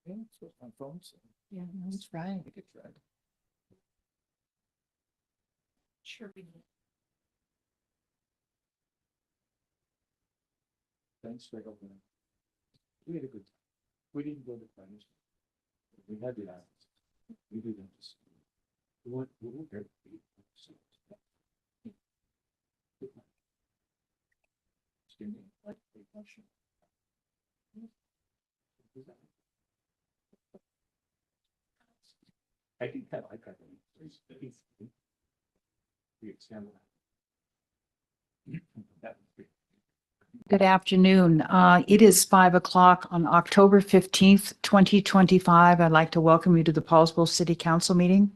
Yeah, it's on phones. Yeah, that's right. I get tried. Sure. Thanks for helping. We had a good time. We didn't go to finance. We had the islands. We didn't just. We were very. Excuse me. What? Question. I think that I got it. We extend that. Good afternoon. It is 5 o'clock on October 15th, 2025. I'd like to welcome you to the Poulsbo City Council meeting.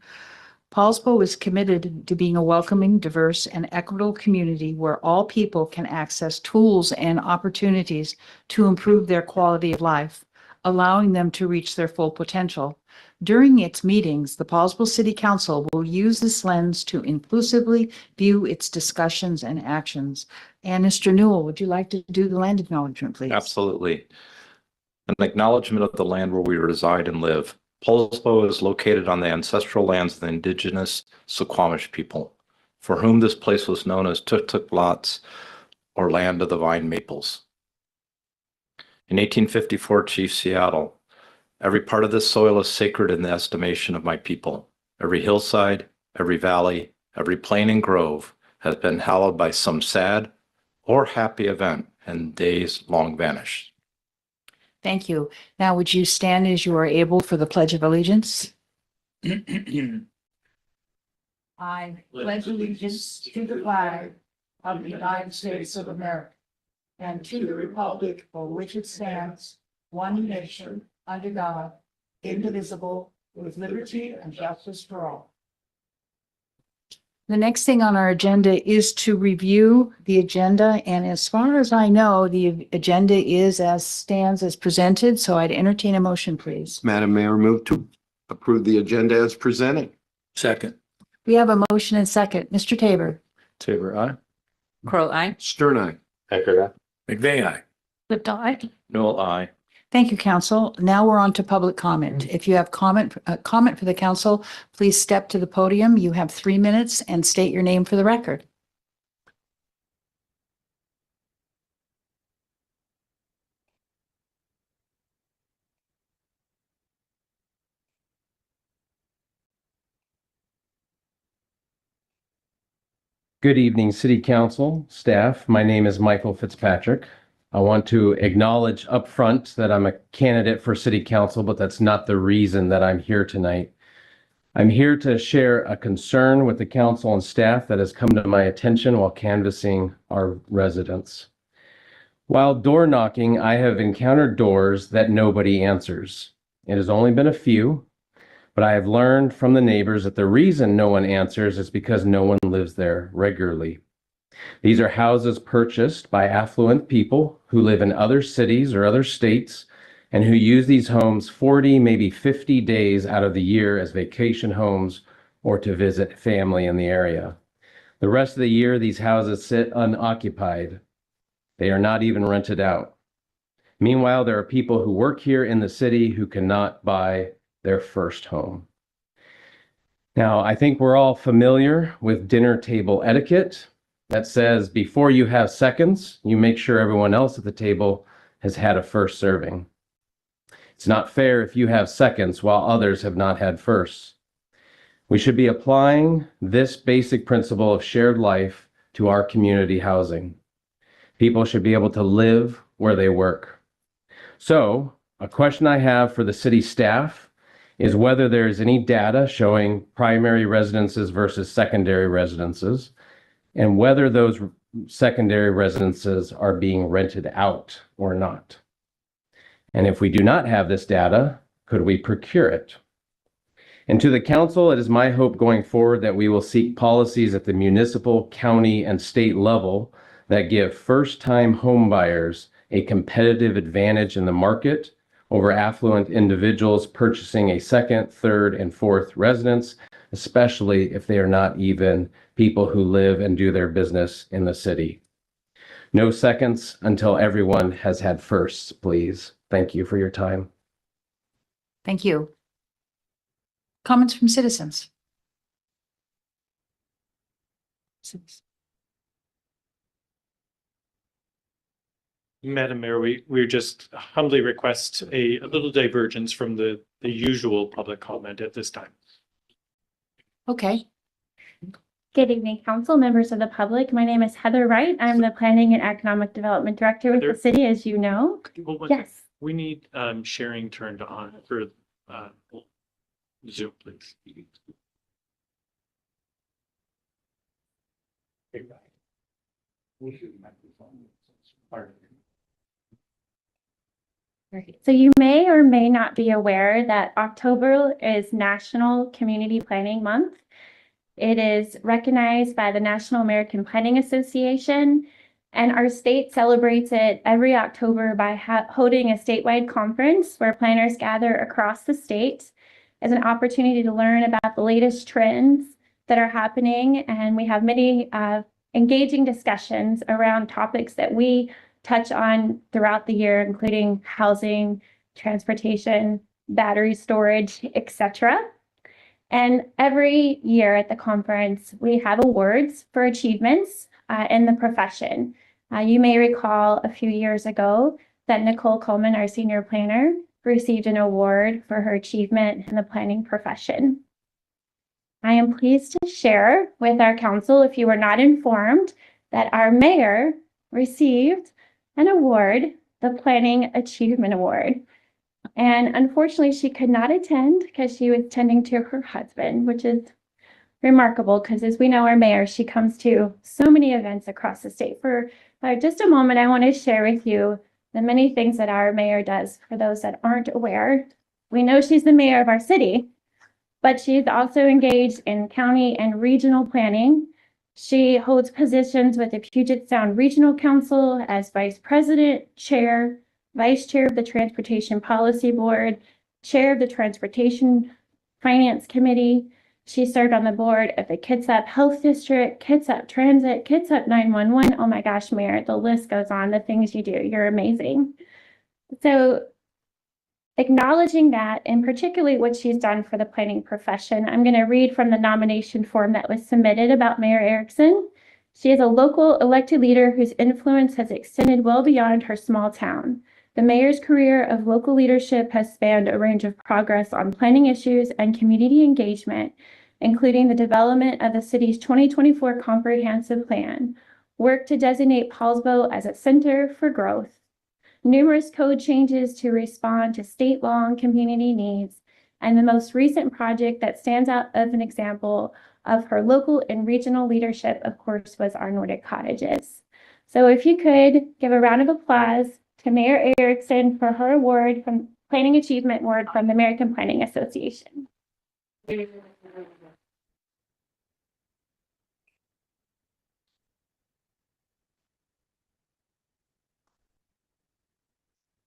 Poulsbo is committed to being a welcoming, diverse, and equitable community where all people can access tools and opportunities to improve their quality of life, allowing them to reach their full potential. During its meetings, the Poulsbo City Council will use this lens to inclusively view its discussions and actions. And Mr. Newell, would you like to do the land acknowledgement, please? Absolutely. An acknowledgement of the land where we reside and live. Poulsbo is located on the ancestral lands of the indigenous Suquamish people, for whom this place was known as Tuk Lots, or Land of the Vine Maples. In 1854, Chief Seattle, every part of this soil is sacred in the estimation of my people. Every hillside, every valley, every plain and grove has been hallowed by some sad or happy event and days long vanished. Thank you. Now, would you stand as you are able for the Pledge of Allegiance? I pledge allegiance to the flag of the United States of America and to the republic for which it stands, one nation, under God, indivisible, with liberty and justice for all. The next thing on our agenda is to review the agenda, and as far as I know, the agenda is stands as presented, so I'd entertain a motion, please. Madam Mayor, move to approve the agenda as presented. Second. We have a motion and second. Mr. Tabor. Tabor, aye. Crowell, aye. Stern, aye. Eckert, aye. McVeigh, aye. Clift, aye. Newell, aye. Thank you, council. Now we're on to public comment. If you have comment for the council, please step to the podium. You have 3 minutes and state your name for the record. Good evening, City Council, staff. My name is Michael Fitzpatrick. I want to acknowledge upfront that I'm a candidate for City Council, but that's not the reason that I'm here tonight. I'm here to share a concern with the council and staff that has come to my attention while canvassing our residents. While door knocking, I have encountered doors that nobody answers. It has only been a few, but I have learned from the neighbors that the reason no one answers is because no one lives there regularly. These are houses purchased by affluent people who live in other cities or other states and who use these homes 40, maybe 50 days out of the year as vacation homes or to visit family in the area. The rest of the year, these houses sit unoccupied. They are not even rented out. Meanwhile, there are people who work here in the city who cannot buy their first home. Now, I think we're all familiar with dinner table etiquette that says before you have seconds, you make sure everyone else at the table has had a first serving. It's not fair if you have seconds while others have not had firsts. We should be applying this basic principle of shared life to our community housing. People should be able to live where they work. So, a question I have for the city staff is whether there is any data showing primary residences versus secondary residences, and whether those secondary residences are being rented out or not. And if we do not have this data, could we procure it? And to the council, it is my hope going forward that we will seek policies at the municipal, county, and state level that give first-time homebuyers a competitive advantage in the market over affluent individuals purchasing a second, third, and fourth residence, especially if they are not even people who live and do their business in the city. No seconds until everyone has had firsts, please. Thank you for your time. Thank you. Comments from citizens? Madam Mayor, we just humbly request a little divergence from the usual public comment at this time. Okay, Good evening, council, members of the public. My name is Heather Wright. I'm the Planning and Economic Development Director with the Heather? city, as you know. Hold on. Yes. We need sharing turned on for Zoom, please. So you may or may not be aware that October is National Community Planning Month. It is recognized by the National American Planning Association, and our state celebrates it every October by holding a statewide conference where planners gather across the state as an opportunity to learn about the latest trends that are happening. And we have many engaging discussions around topics that we touch on throughout the year, including housing, transportation, battery storage, etc. And every year at the conference, we have awards for achievements in the profession. You may recall a few years ago that Nicole Coleman, our senior planner, received an award for her achievement in the planning profession. I am pleased to share with our council, if you were not informed, that our mayor received an award, the Planning Achievement Award. And unfortunately, she could not attend because she was tending to her husband, which is remarkable because, as we know, our mayor, she comes to so many events across the state. For just a moment, I want to share with you the many things that our mayor does for those that aren't aware. We know she's the mayor of our city, but she's also engaged in county and regional planning. She holds positions with the Puget Sound Regional Council as vice president, chair, vice chair of the Transportation Policy Board, chair of the Transportation Finance Committee. She served on the board of the Kitsap Health District, Kitsap Transit, Kitsap 911. Oh my gosh, Mayor, the list goes on, the things you do. You're amazing. So acknowledging that, and particularly what she's done for the planning profession, I'm going to read from the nomination form that was submitted about Mayor Erickson. She is a local elected leader whose influence has extended well beyond her small town. The mayor's career of local leadership has spanned a range of progress on planning issues and community engagement, including the development of the city's 2024 comprehensive plan, work to designate Poulsbo as a center for growth, numerous code changes to respond to state law and community needs, and the most recent project that stands out as an example of her local and regional leadership, of course, was our Nordic cottages. So if you could give a round of applause to Mayor Erickson for her award from Planning Achievement Award from the American Planning Association.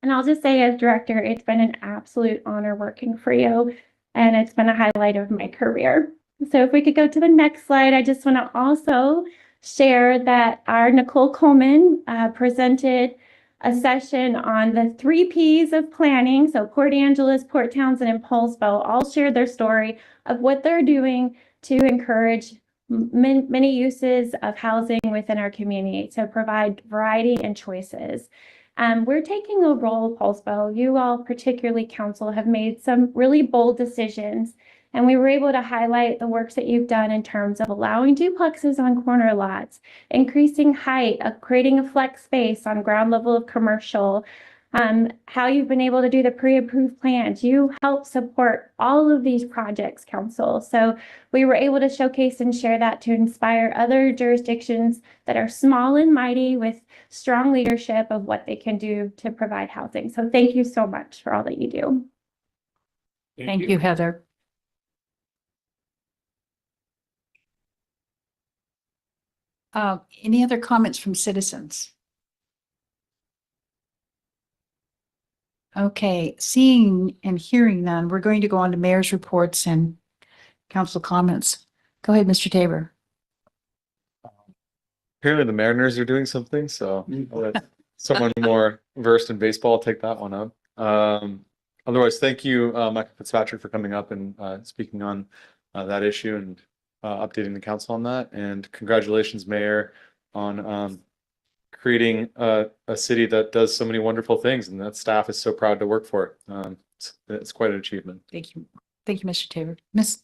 And I'll just say, as director, it's been an absolute honor working for you, and it's been a highlight of my career. So if we could go to the next slide, I just want to also share that our Nicole Coleman presented a session on the 3 Ps of planning. So Port Angeles, Port Townsend, and Poulsbo all shared their story of what they're doing to encourage many uses of housing within our community to provide variety and choices. We're taking a role, Poulsbo. You all, particularly council, have made some really bold decisions, and we were able to highlight the works that you've done in terms of allowing duplexes on corner lots, increasing height, creating a flex space on ground level of commercial, how you've been able to do the pre-approved plans. You help support all of these projects, council. So we were able to showcase and share that to inspire other jurisdictions that are small and mighty with strong leadership of what they can do to provide housing. So thank you so much for all that you do. thank you, Heather. Any other comments from citizens? Okay, seeing and hearing none, we're going to go on to mayor's reports and council comments. Go ahead, Mr. Tabor. Apparently the Mariners are doing something, so I'll let someone more versed in baseball take that one up. Otherwise, thank you, Michael Fitzpatrick, for coming up and speaking on that issue and updating the council on that. And congratulations, Mayor, on creating a city that does so many wonderful things and that staff is so proud to work for. It's quite an achievement. Thank you. Thank you, Mr. Tabor. Miss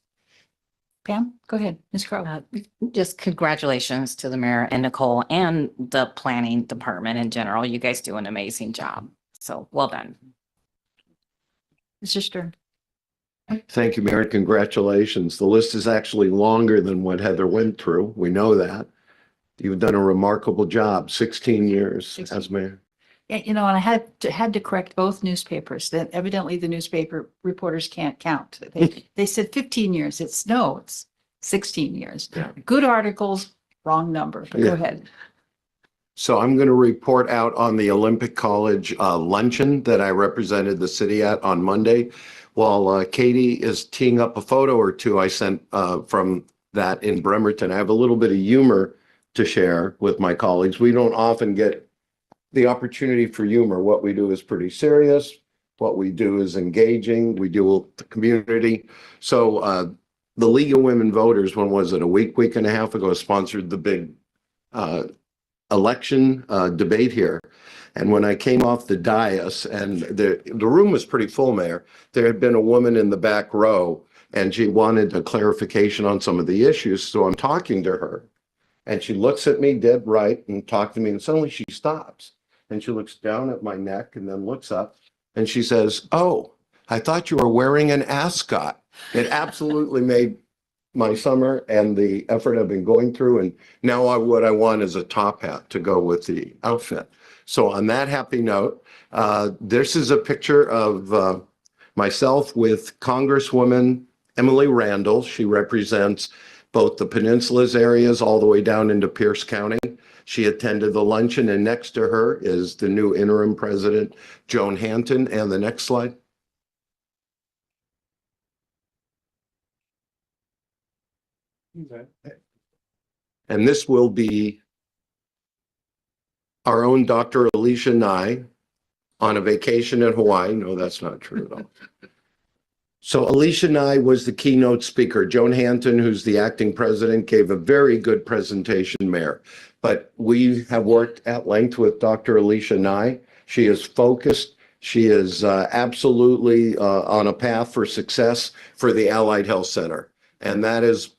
Pam, go ahead. Ms. Crowe. Just congratulations to the mayor and Nicole and the planning department in general. You guys do an amazing job. So well done. Mr. Stern. Thank you, Mayor. Congratulations. The list is actually longer than what Heather went through. We know that. You've done a remarkable job, 16 years as mayor. Yeah, and I had to correct both newspapers. That evidently the newspaper reporters can't count. They said 15 years. It's 16 years. Yeah. Good articles, wrong number. But go Yeah. ahead. So I'm going to report out on the Olympic College luncheon that I represented the city at on Monday. While Katie is teeing up a photo or two I sent from that in Bremerton, I have a little bit of humor to share with my colleagues. We don't often get the opportunity for humor. What we do is pretty serious. What we do is engaging. We deal with the community. So the League of Women Voters, when was it, a week and a half ago, sponsored the big election debate here. And when I came off the dais, and the room was pretty full, Mayor, there had been a woman in the back row, and she wanted a clarification on some of the issues. So I'm talking to her, and she looks at me dead right and talks to me, and suddenly she stops. And she looks down at my neck and then looks up, and she says, "Oh, I thought you were wearing an ascot." It absolutely made my summer and the effort I've been going through. And now what I want is a top hat to go with the outfit. So on that happy note, this is a picture of myself with Congresswoman Emily Randall. She represents both the peninsula's areas all the way down into Pierce County. She attended the luncheon, and next to her is the new interim president, Joan Hanton. And the next slide. And this will be our own Dr. Alicia Nye on a vacation in Hawaii. No, that's not true at all. So Alicia Nye was the keynote speaker. Joan Hanton, who's the acting president, gave a very good presentation, Mayor. But we have worked at length with Dr. Alicia Nye. She is focused. She is absolutely on a path for success for the Allied Health Center. And that is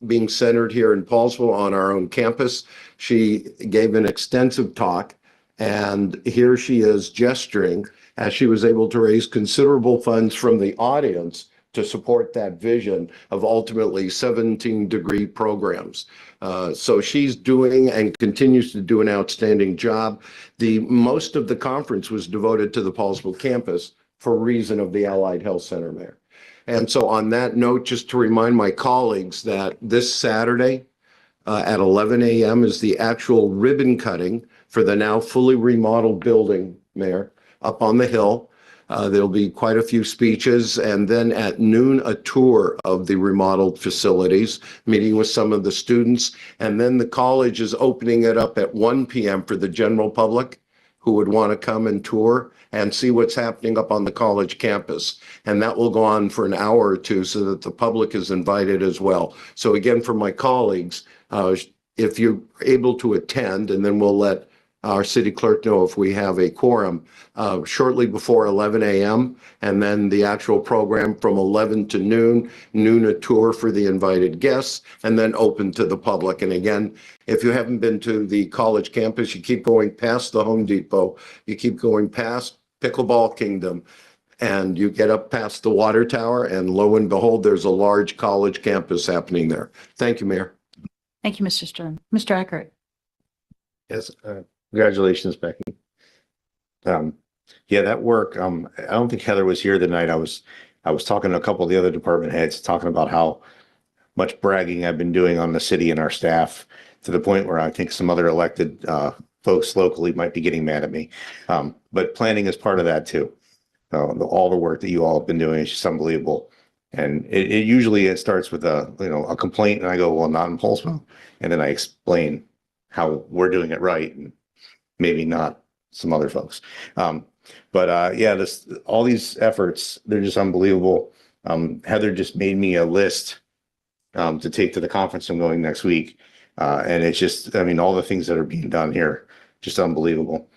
being centered here in Poulsbo on our own campus. She gave an extensive talk, and here she is gesturing as she was able to raise considerable funds from the audience to support that vision of ultimately 17-degree programs. So she's doing and continues to do an outstanding job. Most of the conference was devoted to the Poulsbo campus for reason of the Allied Health Center, Mayor. And so on that note, just to remind my colleagues that this Saturday at 11 a.m. is the actual ribbon cutting for the now fully remodeled building, Mayor, up on the hill. There'll be quite a few speeches, and then at noon, a tour of the remodeled facilities, meeting with some of the students. And then the college is opening it up at 1 p.m. for the general public who would want to come and tour and see what's happening up on the college campus. And that will go on for an hour or two so that the public is invited as well. So again, for my colleagues, if you're able to attend, and then we'll let our city clerk know if we have a quorum shortly before 11 a.m. And then the actual program from 11 to noon a tour for the invited guests, and then open to the public. And again, if you haven't been to the college campus, you keep going past the Home Depot, you keep going past Pickleball Kingdom, and you get up past the water tower, and lo and behold, there's a large college campus happening there. Thank you, Mayor. Thank you, Mr. Stern. Mr. Eckert. Yes, congratulations, Becky. Yeah, that work. I don't think Heather was here tonight. I was talking to a couple of the other department heads, talking about how much bragging I've been doing on the city and our staff, to the point where I think some other elected folks locally might be getting mad at me. But planning is part of that too. All the work that you all have been doing is just unbelievable. And it usually starts with a complaint, and I go, well, not in Poulsbo, and then I explain how we're doing it right, and maybe not some other folks. But yeah, all these efforts, they're just unbelievable. Heather just made me a list to take to the conference I'm going next week. And it's just, I mean, all the things that are being done here, just unbelievable.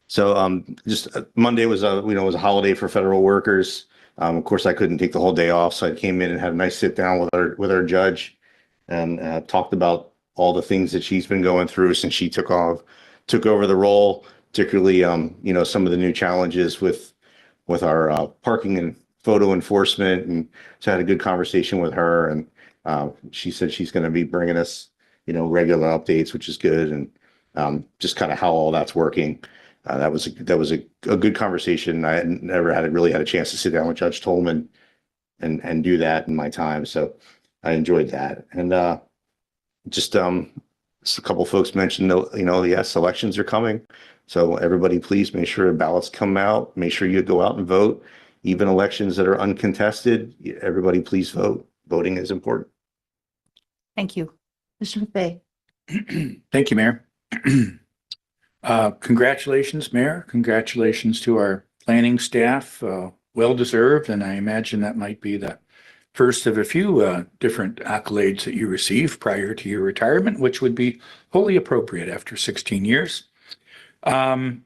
Just Monday was was a holiday for federal workers. Of course, I couldn't take the whole day off, so I came in and had a nice sit down with our judge and talked about all the things that she's been going through since she took over the role, particularly some of the new challenges with our parking and photo enforcement. And so I had a good conversation with her, and she said she's going to be bringing us regular updates, which is good, and just kind of how all that's working. That was a good conversation. I had never really had a chance to sit down with Judge Tolman and do that in my time, so I enjoyed that. And just a couple folks mentioned, yes, elections are coming, so everybody please make sure ballots come out. Make sure you go out and vote. Even elections that are uncontested, everybody please vote. Voting is important. Thank you. Mr. McVeigh. Thank you, Mayor. Congratulations, Mayor. Congratulations to our planning staff. Well deserved, and I imagine that might be the first of a few different accolades that you receive prior to your retirement, which would be wholly appropriate after 16 years. I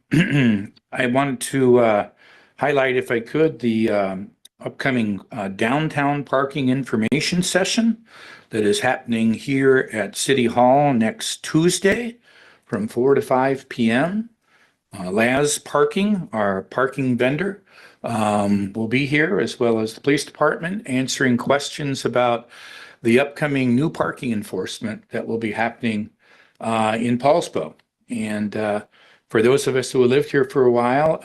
wanted to highlight, if I could, the upcoming downtown parking information session that is happening here at City Hall next Tuesday from 4 to 5 p.m. Laz Parking, our parking vendor, will be here, as well as the police department, answering questions about the upcoming new parking enforcement that will be happening in Poulsbo. And for those of us who have lived here for a while,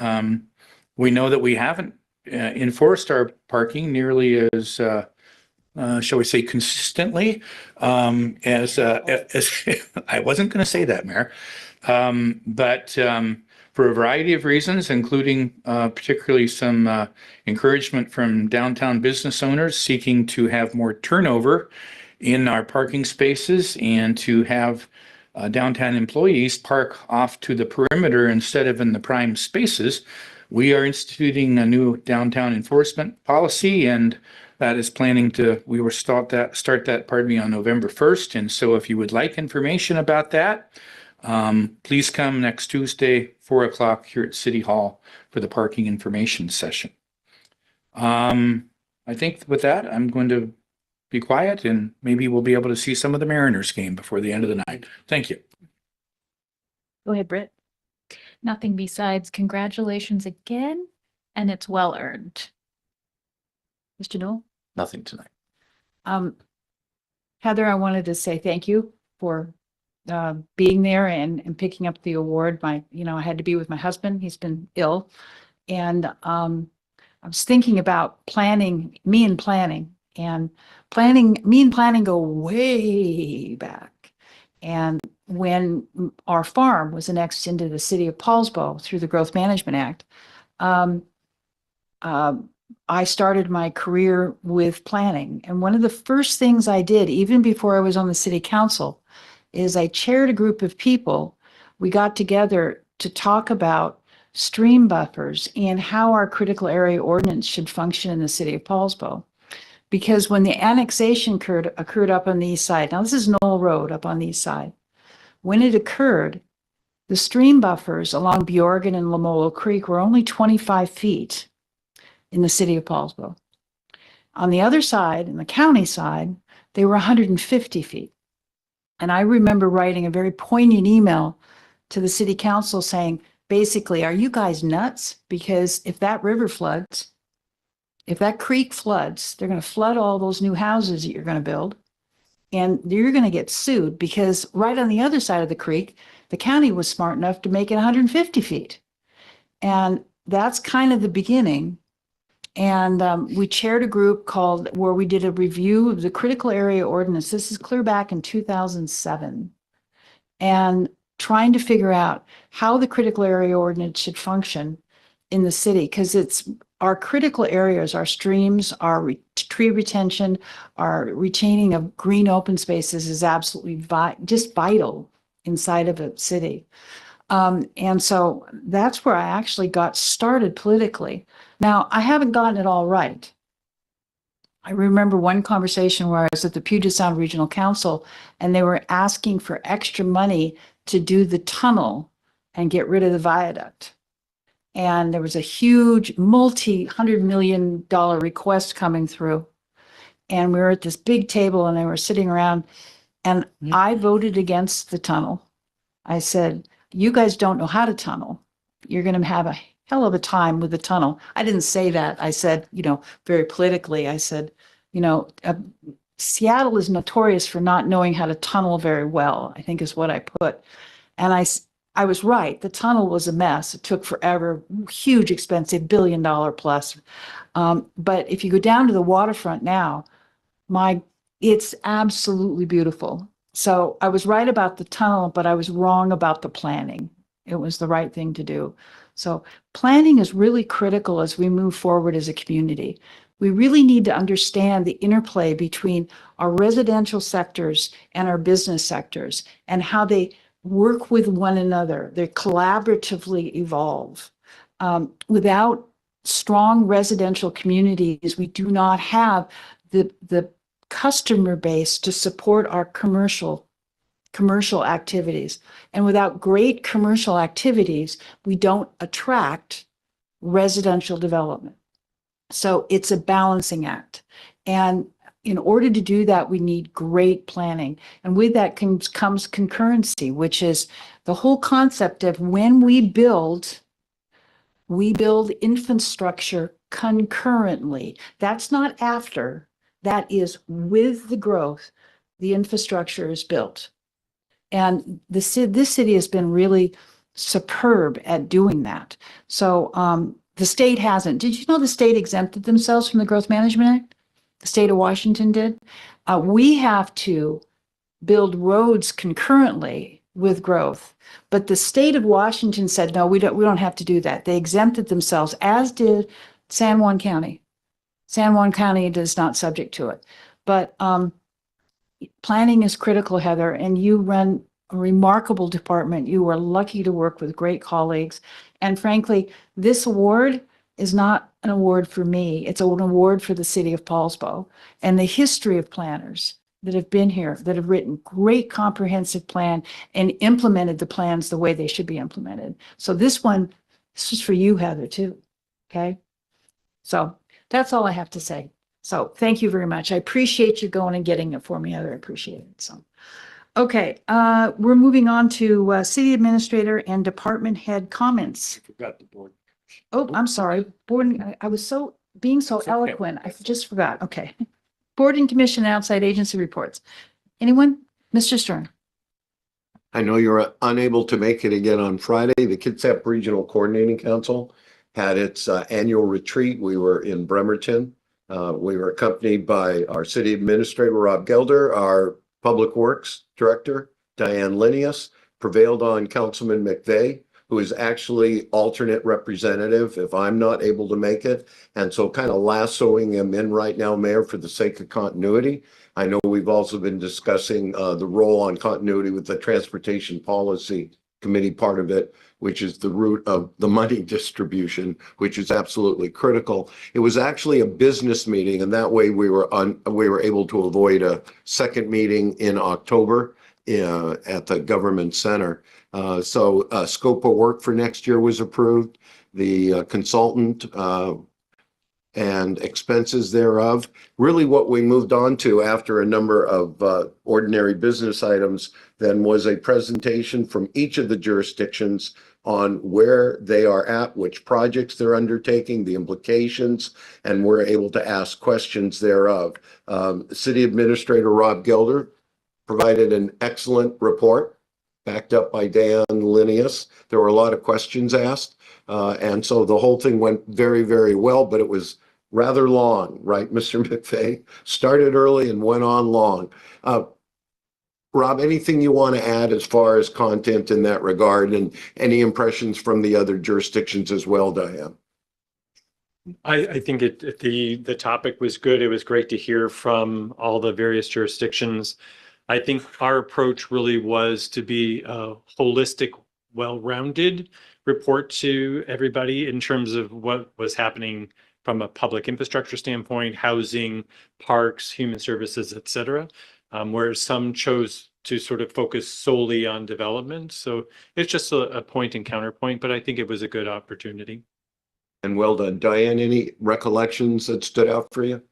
we know that we haven't enforced our parking nearly as shall we say, consistently, as I wasn't going to say that, Mayor, but for a variety of reasons, including particularly some encouragement from downtown business owners seeking to have more turnover in our parking spaces and to have downtown employees park off to the perimeter instead of in the prime spaces. We are instituting a new downtown enforcement policy, and that is planning to, we will start that, pardon me, on November 1st. And so if you would like information about that, please come next Tuesday, 4 o'clock here at City Hall for the parking information session. I think with that, I'm going to be quiet, and maybe we'll be able to see some of the Mariners game before the end of the night. Thank you. Go ahead, Britt. Nothing besides congratulations again, and it's well earned. Mr. Newell? Nothing tonight. Heather, I wanted to say thank you for being there and picking up the award. I had to be with my husband. He's been ill. And I was thinking about me and planning go way back. And when our farm was annexed into the city of Poulsbo through the Growth Management Act, I started my career with planning. And one of the first things I did, even before I was on the city council, is I chaired a group of people. We got together to talk about stream buffers and how our critical area ordinance should function in the city of Poulsbo. Because when the annexation occurred up on the east side, now this is Knoll Road up on the east side. When it occurred, the stream buffers along Bjorgen and Lamolo Creek were only 25 feet in the city of Poulsbo. On the other side, in the county side, they were 150 feet. And I remember writing a very poignant email to the city council saying, basically, are you guys nuts? Because if that river floods, if that creek floods, they're going to flood all those new houses that you're going to build. And you're going to get sued because right on the other side of the creek, the county was smart enough to make it 150 feet. And that's kind of the beginning. And we chaired a group where we did a review of the critical area ordinance. This is clear back in 2007. And trying to figure out how the critical area ordinance should function in the city, because it's our critical areas, our streams, our tree retention, our retaining of green open spaces is absolutely just vital inside of a city. And so that's where I actually got started politically. Now, I haven't gotten it all right. I remember one conversation where I was at the Puget Sound Regional Council and they were asking for extra money to do the tunnel and get rid of the viaduct. And there was a huge multi-$100 million request coming through. And we were at this big table and they were sitting around and I voted against the tunnel. I said, you guys don't know how to tunnel. You're going to have a hell of a time with the tunnel. I didn't say that. I said, very politically, I said, Seattle is notorious for not knowing how to tunnel very well, I think is what I put. And I was right. The tunnel was a mess. It took forever, huge, expensive, $1 billion plus. But if you go down to the waterfront now, it's absolutely beautiful. So I was right about the tunnel, but I was wrong about the planning. It was the right thing to do. So planning is really critical as we move forward as a community. We really need to understand the interplay between our residential sectors and our business sectors and how they work with one another. They collaboratively evolve. Without strong residential communities, we do not have the customer base to support our commercial activities. And without great commercial activities, we don't attract residential development. So it's a balancing act. And in order to do that, we need great planning. And with that comes concurrency, which is the whole concept of when we build infrastructure concurrently. That's not after. That is with the growth, the infrastructure is built. And this city has been really superb at doing that. So the state hasn't. Did you know the state exempted themselves from the Growth Management Act? The state of Washington did. We have to build roads concurrently with growth. But the state of Washington said, no, we don't have to do that. They exempted themselves, as did San Juan County. San Juan County is not subject to it. But planning is critical, Heather, and you run a remarkable department. You are lucky to work with great colleagues. And frankly, this award is not an award for me. It's an award for the city of Poulsbo and the history of planners that have been here, that have written great comprehensive plan and implemented the plans the way they should be implemented. So this is for you, Heather, too. Okay. So that's all I have to say. So thank you very much. I appreciate you going and getting it for me, Heather. I appreciate it. So, okay, we're moving on to city administrator and department head comments. I forgot the board. Oh, I'm sorry. Board, I was being so It's okay. eloquent. I just forgot. Okay. Board and commission and outside agency reports. Anyone? Mr. Stern. I know you're unable to make it again on Friday. The Kitsap Regional Coordinating Council had its annual retreat. We were in Bremerton. We were accompanied by our city administrator, Rob Gelder, our public works director, Diane Linnaeus, prevailed on Councilman McVeigh, who is actually alternate representative if I'm not able to make it. And so kind of lassoing him in right now, Mayor, for the sake of continuity. I know we've also been discussing the role on continuity with the Transportation Policy Committee part of it, which is the root of the money distribution, which is absolutely critical. It was actually a business meeting, and that way we were able to avoid a second meeting in October at the government center. So scope of work for next year was approved. The consultant and expenses thereof. Really what we moved on to after a number of ordinary business items then was a presentation from each of the jurisdictions on where they are at, which projects they're undertaking, the implications, and we're able to ask questions thereof. City Administrator Rob Gelder provided an excellent report backed up by Dan Linnaeus. There were a lot of questions asked. And so the whole thing went very, very well, but it was rather long, right, Mr. McVeigh? Started early and went on long. Rob, anything you want to add as far as content in that regard, and any impressions from the other jurisdictions as well, Diane? I think the topic was good. It was great to hear from all the various jurisdictions. I think our approach really was to be a holistic well-rounded report to everybody in terms of what was happening from a public infrastructure standpoint, housing, parks, human services, et cetera. Whereas some chose to sort of focus solely on development. So it's just a point and counterpoint, but I think it was a good opportunity. And well done. Diane, any recollections that stood out for you?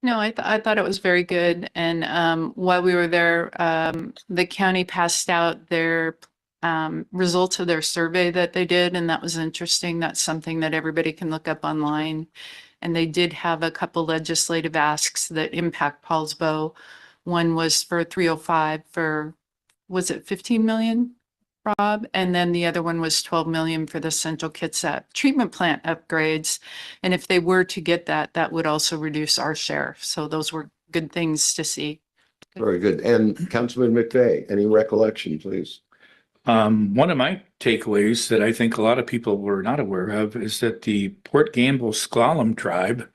No, I thought it was very good. And while we were there, the county passed out their results of their survey that they did, and that was interesting. That's something that everybody can look up online. And they did have a couple legislative asks that impact Poulsbo. One was for 305 for, was it 15 million, Rob? And then the other one was 12 million for the Central Kitsap treatment plant upgrades. And if they were to get that, that would also reduce our share. So those were good things to see. Very good. And Councilman McVeigh, any recollection, please? One of my takeaways that I think a lot of people were not aware of is that the Port Gamble Sklallam tribe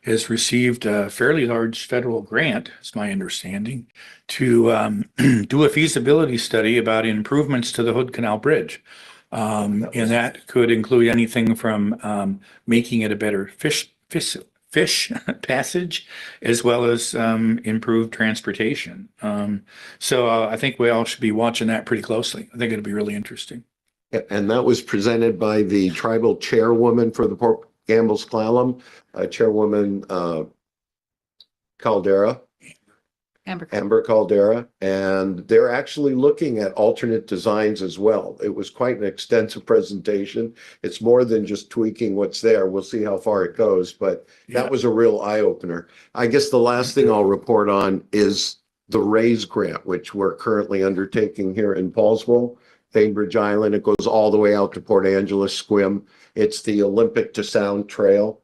has received a fairly large federal grant, is my understanding, to do a feasibility study about improvements to the Hood Canal Bridge. And that could include anything from making it a better fish passage, as well as improved transportation. So I think we all should be watching that pretty closely. I think it'll be really interesting. And that was presented by the tribal chairwoman for the Port Gamble Sklallam, Chairwoman Caldera. Amber Caldera, and they're actually looking at alternate designs as well. It was quite an extensive presentation. It's more than just tweaking what's there. We'll see how far it goes, but that was a real eye opener. I guess the last thing I'll report on is the RAISE grant, which we're currently undertaking here in Poulsbo, Bainbridge Island. It goes all the way out to Port Angeles, Squim. It's the Olympic to Sound Trail.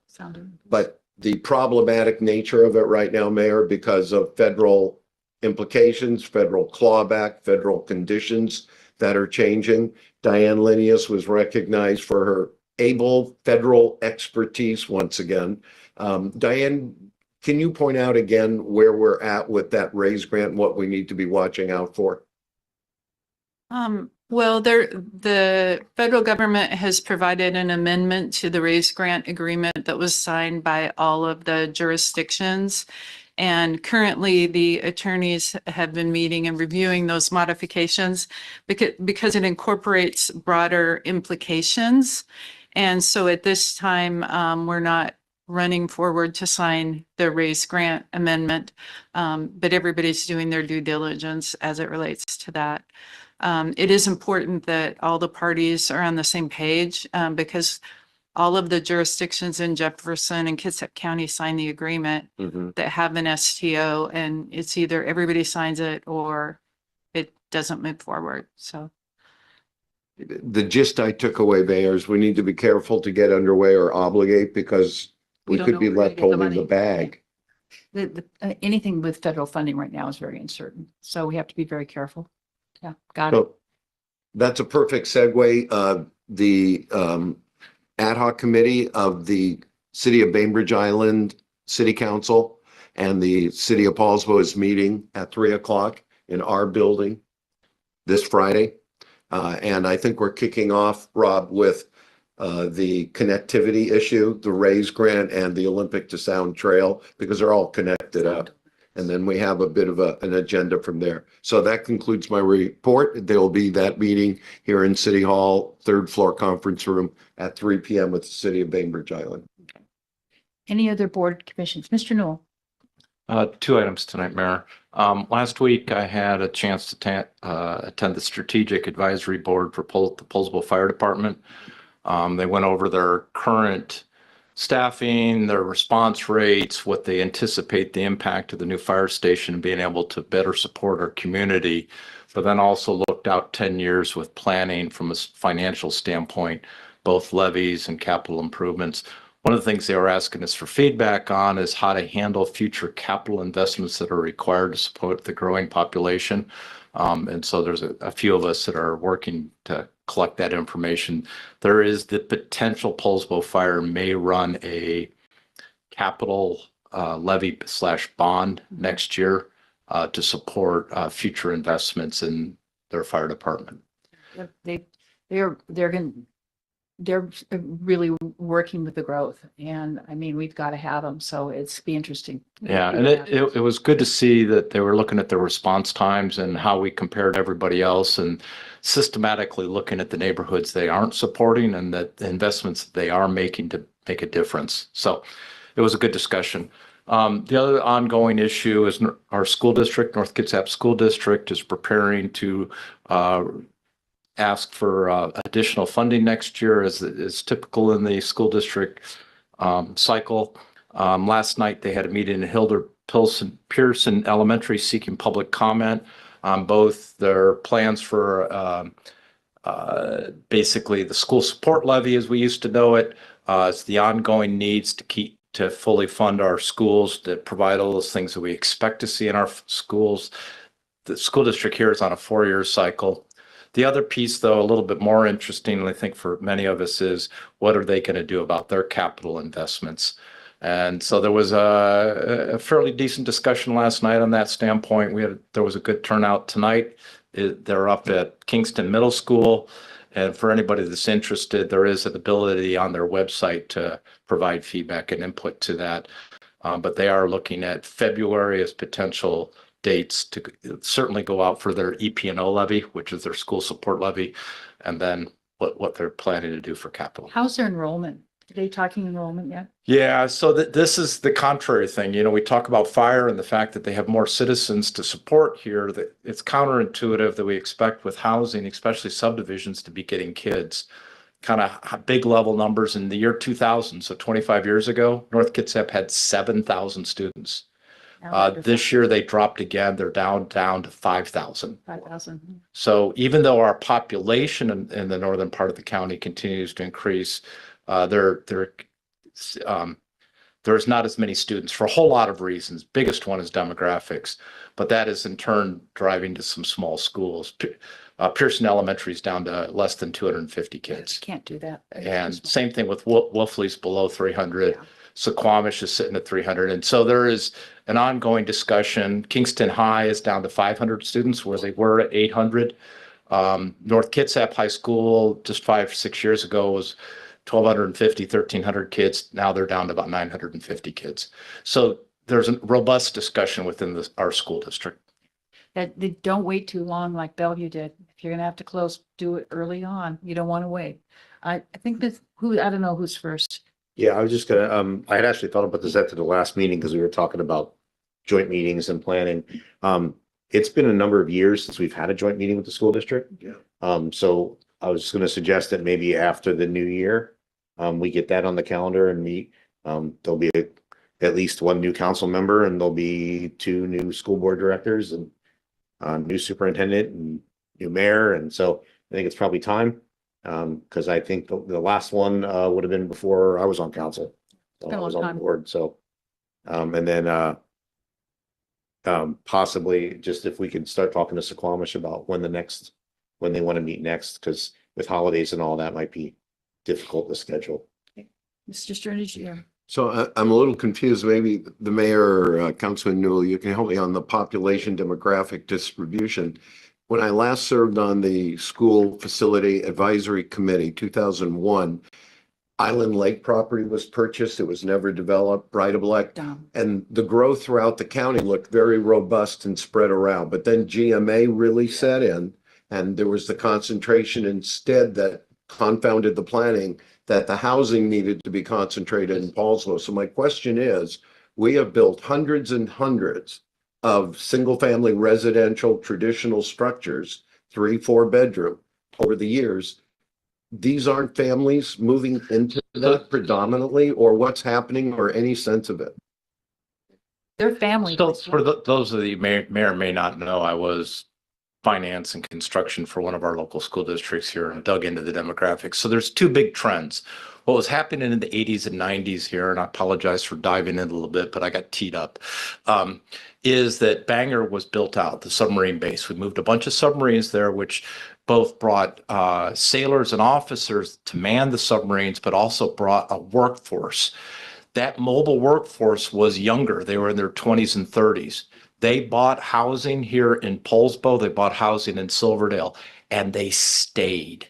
But the problematic nature of it right now, Mayor, because of federal implications, federal clawback, federal conditions that are changing. Diane Linnaeus was recognized for her able federal expertise once again. Diane, can you point out again where we're at with that RAISE grant and what we need to be watching out for? Well, the federal government has provided an amendment to the RAISE grant agreement that was signed by all of the jurisdictions. And currently the attorneys have been meeting and reviewing those modifications because it incorporates broader implications. And so at this time, we're not running forward to sign the RAISE grant amendment, but everybody's doing their due diligence as it relates to that. It is important that all the parties are on the same page because all of the jurisdictions in Jefferson and Kitsap County signed the agreement that have an STO, and it's either everybody signs it or it doesn't move forward. So the gist I took away, Mayor, is we need to be careful to get underway or obligate because we could be left holding the bag. Anything with federal funding right now is very uncertain. So we have to be very careful. Yeah, got it. So that's a perfect segue. The ad hoc committee of the City of Bainbridge Island City Council and the City of Poulsbo is meeting at 3:00 in our building this Friday. And I think we're kicking off, Rob, with the connectivity issue, the RAISE grant and the Olympic to Sound Trail, because they're all connected up. And then we have a bit of an agenda from there. So that concludes my report. There will be that meeting here in City Hall, 3rd floor conference room at 3 p.m. with the City of Bainbridge Island. Any other board commissions? Mr. Newell. 2 items tonight, Mayor. Last week, I had a chance to attend the Strategic Advisory Board for the Poulsbo Fire Department. They went over their current staffing, their response rates, what they anticipate the impact of the new fire station and being able to better support our community, but then also looked out 10 years with planning from a financial standpoint, both levies and capital improvements. One of the things they were asking us for feedback on is how to handle future capital investments that are required to support the growing population. And so there's a few of us that are working to collect that information. There is the potential Poulsbo Fire may run a capital levy / bond next year to support future investments in their fire department. They're really working with the growth, and I mean, we've got to have them, so it's be interesting. Yeah, and it was good to see that they were looking at their response times and how we compared to everybody else and systematically looking at the neighborhoods they aren't supporting and that the investments they are making to make a difference. So it was a good discussion. The other ongoing issue is our school district, North Kitsap School District, is preparing to ask for additional funding next year, as is typical in the school district cycle. Last night, they had a meeting in Hilder Pearson Elementary seeking public comment on both their plans for basically the school support levy as we used to know it. It's the ongoing needs to fully fund our schools, to provide all those things that we expect to see in our schools. The school district here is on a 4-year cycle. The other piece, though, a little bit more interesting, I think, for many of us is what are they going to do about their capital investments? And so there was a fairly decent discussion last night on that standpoint. There was a good turnout tonight. They're up at Kingston Middle School. And for anybody that's interested, there is an ability on their website to provide feedback and input to that. But they are looking at February as potential dates to certainly go out for their EP&O levy, which is their school support levy, and then what they're planning to do for capital. How's their enrollment? Are they talking enrollment yet? Yeah, so this is the contrary thing. We talk about fire and the fact that they have more citizens to support here. That it's counterintuitive that we expect with housing, especially subdivisions, to be getting kids. Kind of big level numbers in the year 2000, so 25 years ago, North Kitsap had 7,000 students. This year they dropped again. They're down to 5,000. 5,000. So even though our population in the northern part of the county continues to increase, there's not as many students for a whole lot of reasons. Biggest one is demographics, but that is in turn driving to some small schools. Pearson Elementary is down to less than 250 kids. Can't do that. And same thing with Wolfley's below 300. Yeah. Suquamish is sitting at 300. And so there is an ongoing discussion. Kingston High is down to 500 students where they were at 800. North Kitsap High School just 5 or 6 years ago was 1,250, 1,300 kids. Now they're down to about 950 kids. So there's a robust discussion within our school district. That they don't wait too long like Bellevue did. If you're going to have to close, do it early on. You don't want to wait. I think I don't know who's first. Yeah, I was just gonna, I had actually thought about this after the last meeting because we were talking about joint meetings and planning. It's been a number of years since we've had a joint meeting with the school district. Yeah. So I was gonna suggest that maybe after the new year, we get that on the calendar and meet. There'll be at least one new council member and there'll be 2 new school board directors and new superintendent and new mayor. And so I think it's probably time. Because I think the last one would have been before I was on council. So Been a I was long on time. the board, so and then possibly just if we could start talking to Suquamish about when they want to meet next, because with holidays and all that might be difficult to schedule. Mr. Sternage, yeah. So I'm a little confused. Maybe the mayor, Councilman Newell, you can help me on the population demographic distribution. When I last served on the School Facility Advisory Committee, 2001, Island Lake property was purchased. It was never developed, Bridebleck. And the growth throughout the county looked very robust and spread around. But then GMA really set in, and there was the concentration instead that confounded the planning, that the housing needed to be concentrated in Poulsbo. So my question is, we have built hundreds and hundreds of single-family residential traditional structures, 3-4 bedroom over the years. These aren't families moving into that predominantly, or what's happening, or any sense of it? Their family. So for those of you may or may not know, I was finance and construction for one of our local school districts here and dug into the demographics. So there's 2 big trends. What was happening in the 80s and 90s here, and I apologize for diving in a little bit, but I got teed up, is that Bangor was built out, the submarine base. We moved a bunch of submarines there, which both brought sailors and officers to man the submarines, but also brought a workforce. That mobile workforce was younger. They were in their 20s and 30s. They bought housing here in Poulsbo, they bought housing in Silverdale, and they stayed.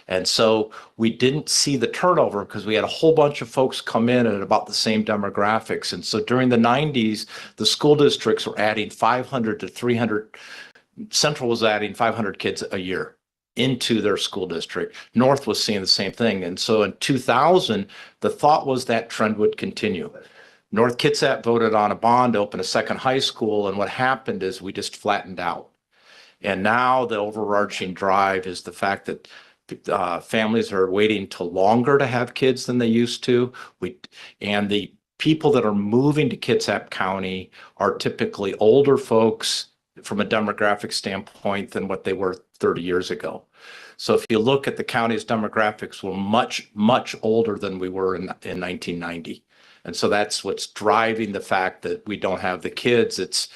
And so we didn't see the turnover because we had a whole bunch of folks come in at about the same demographics. And so during the 90s, the school districts were adding 500 to 300. Central was adding 500 kids a year into their school district. North was seeing the same thing. And so in 2000, the thought was that trend would continue. North Kitsap voted on a bond to open a second high school. And what happened is we just flattened out. And now the overarching drive is the fact that families are waiting till longer to have kids than they used to. And the people that are moving to Kitsap County are typically older folks from a demographic standpoint than what they were 30 years ago. So if you look at the county's demographics, we're much, much older than we were in 1990. And so that's what's driving the fact that we don't have the kids. It's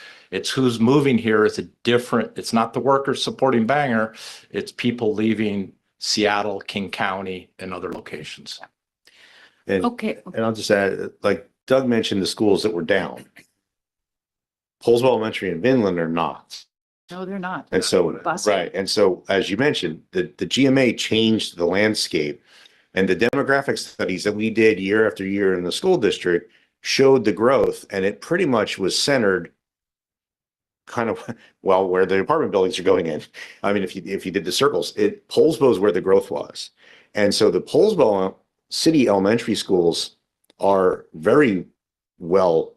who's moving here is a different, it's not the workers supporting Bangor, it's people leaving Seattle, King County, and other locations. And, Okay. and I'll just add, like Doug mentioned, the schools that were down. Poulsbo Elementary and Vinland are not. No, they're not. And so, Busted. right. And so, as you mentioned, the GMA changed the landscape, and the demographic studies that we did year after year in the school district showed the growth, and it pretty much was centered kind of, well, where the apartment buildings are going in. I mean, if you did the circles, Poulsbo is where the growth was. And so the Poulsbo city elementary schools are very well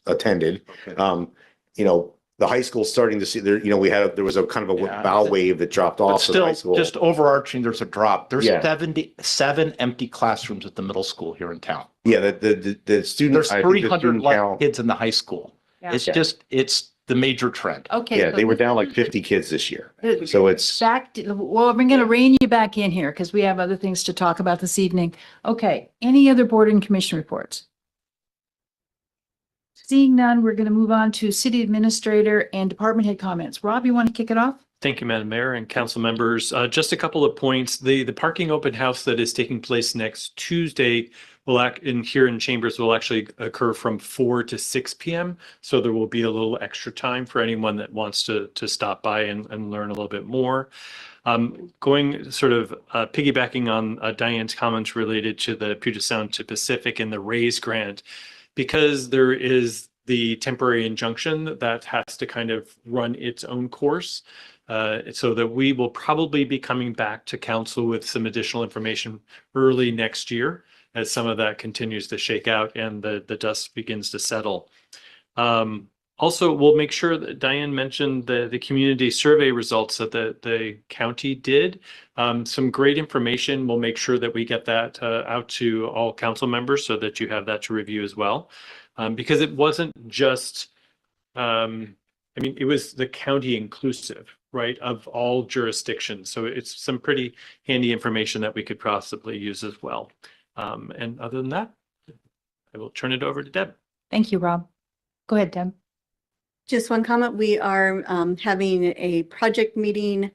attended. Okay. You know, the high school starting to see there, you know, there was a kind of a Yeah. bow wave that dropped But off of the high still, school. just overarching, there's a drop. There's Yeah. 77 empty classrooms at the middle school here in town. Yeah, the student, There's I think the 300 student less count, kids in the high school. Yeah. It's just, it's the major trend. Okay. yeah, so they were this down like is- 50 kids this year. this- So it's, Back, well, we're going to rein you back in here because we have other things to talk about this evening. Okay, any other board and commission reports? Seeing none, we're going to move on to city administrator and department head comments. Rob, you want to kick it off? Thank you, Madam Mayor and council members. Just a couple of points. The parking open house that is taking place next Tuesday here in Chambers will actually occur from 4 to 6 p.m. So there will be a little extra time for anyone that wants to stop by and learn a little bit more. Going sort of piggybacking on Diane's comments related to the Puget Sound to Pacific and the RAISE grant, because there is the temporary injunction that has to kind of run its own course. So that we will probably be coming back to council with some additional information early next year as some of that continues to shake out and the dust begins to settle. Also, we'll make sure that Diane mentioned the community survey results that the county did. Some great information. We'll make sure that we get that out to all council members so that you have that to review as well. Because it wasn't just, it was the county inclusive, right, of all jurisdictions. So it's some pretty handy information that we could possibly use as well. And other than that, I will turn it over to Deb. Thank you, Rob. Go ahead, Deb. Just one comment. We are having a project meeting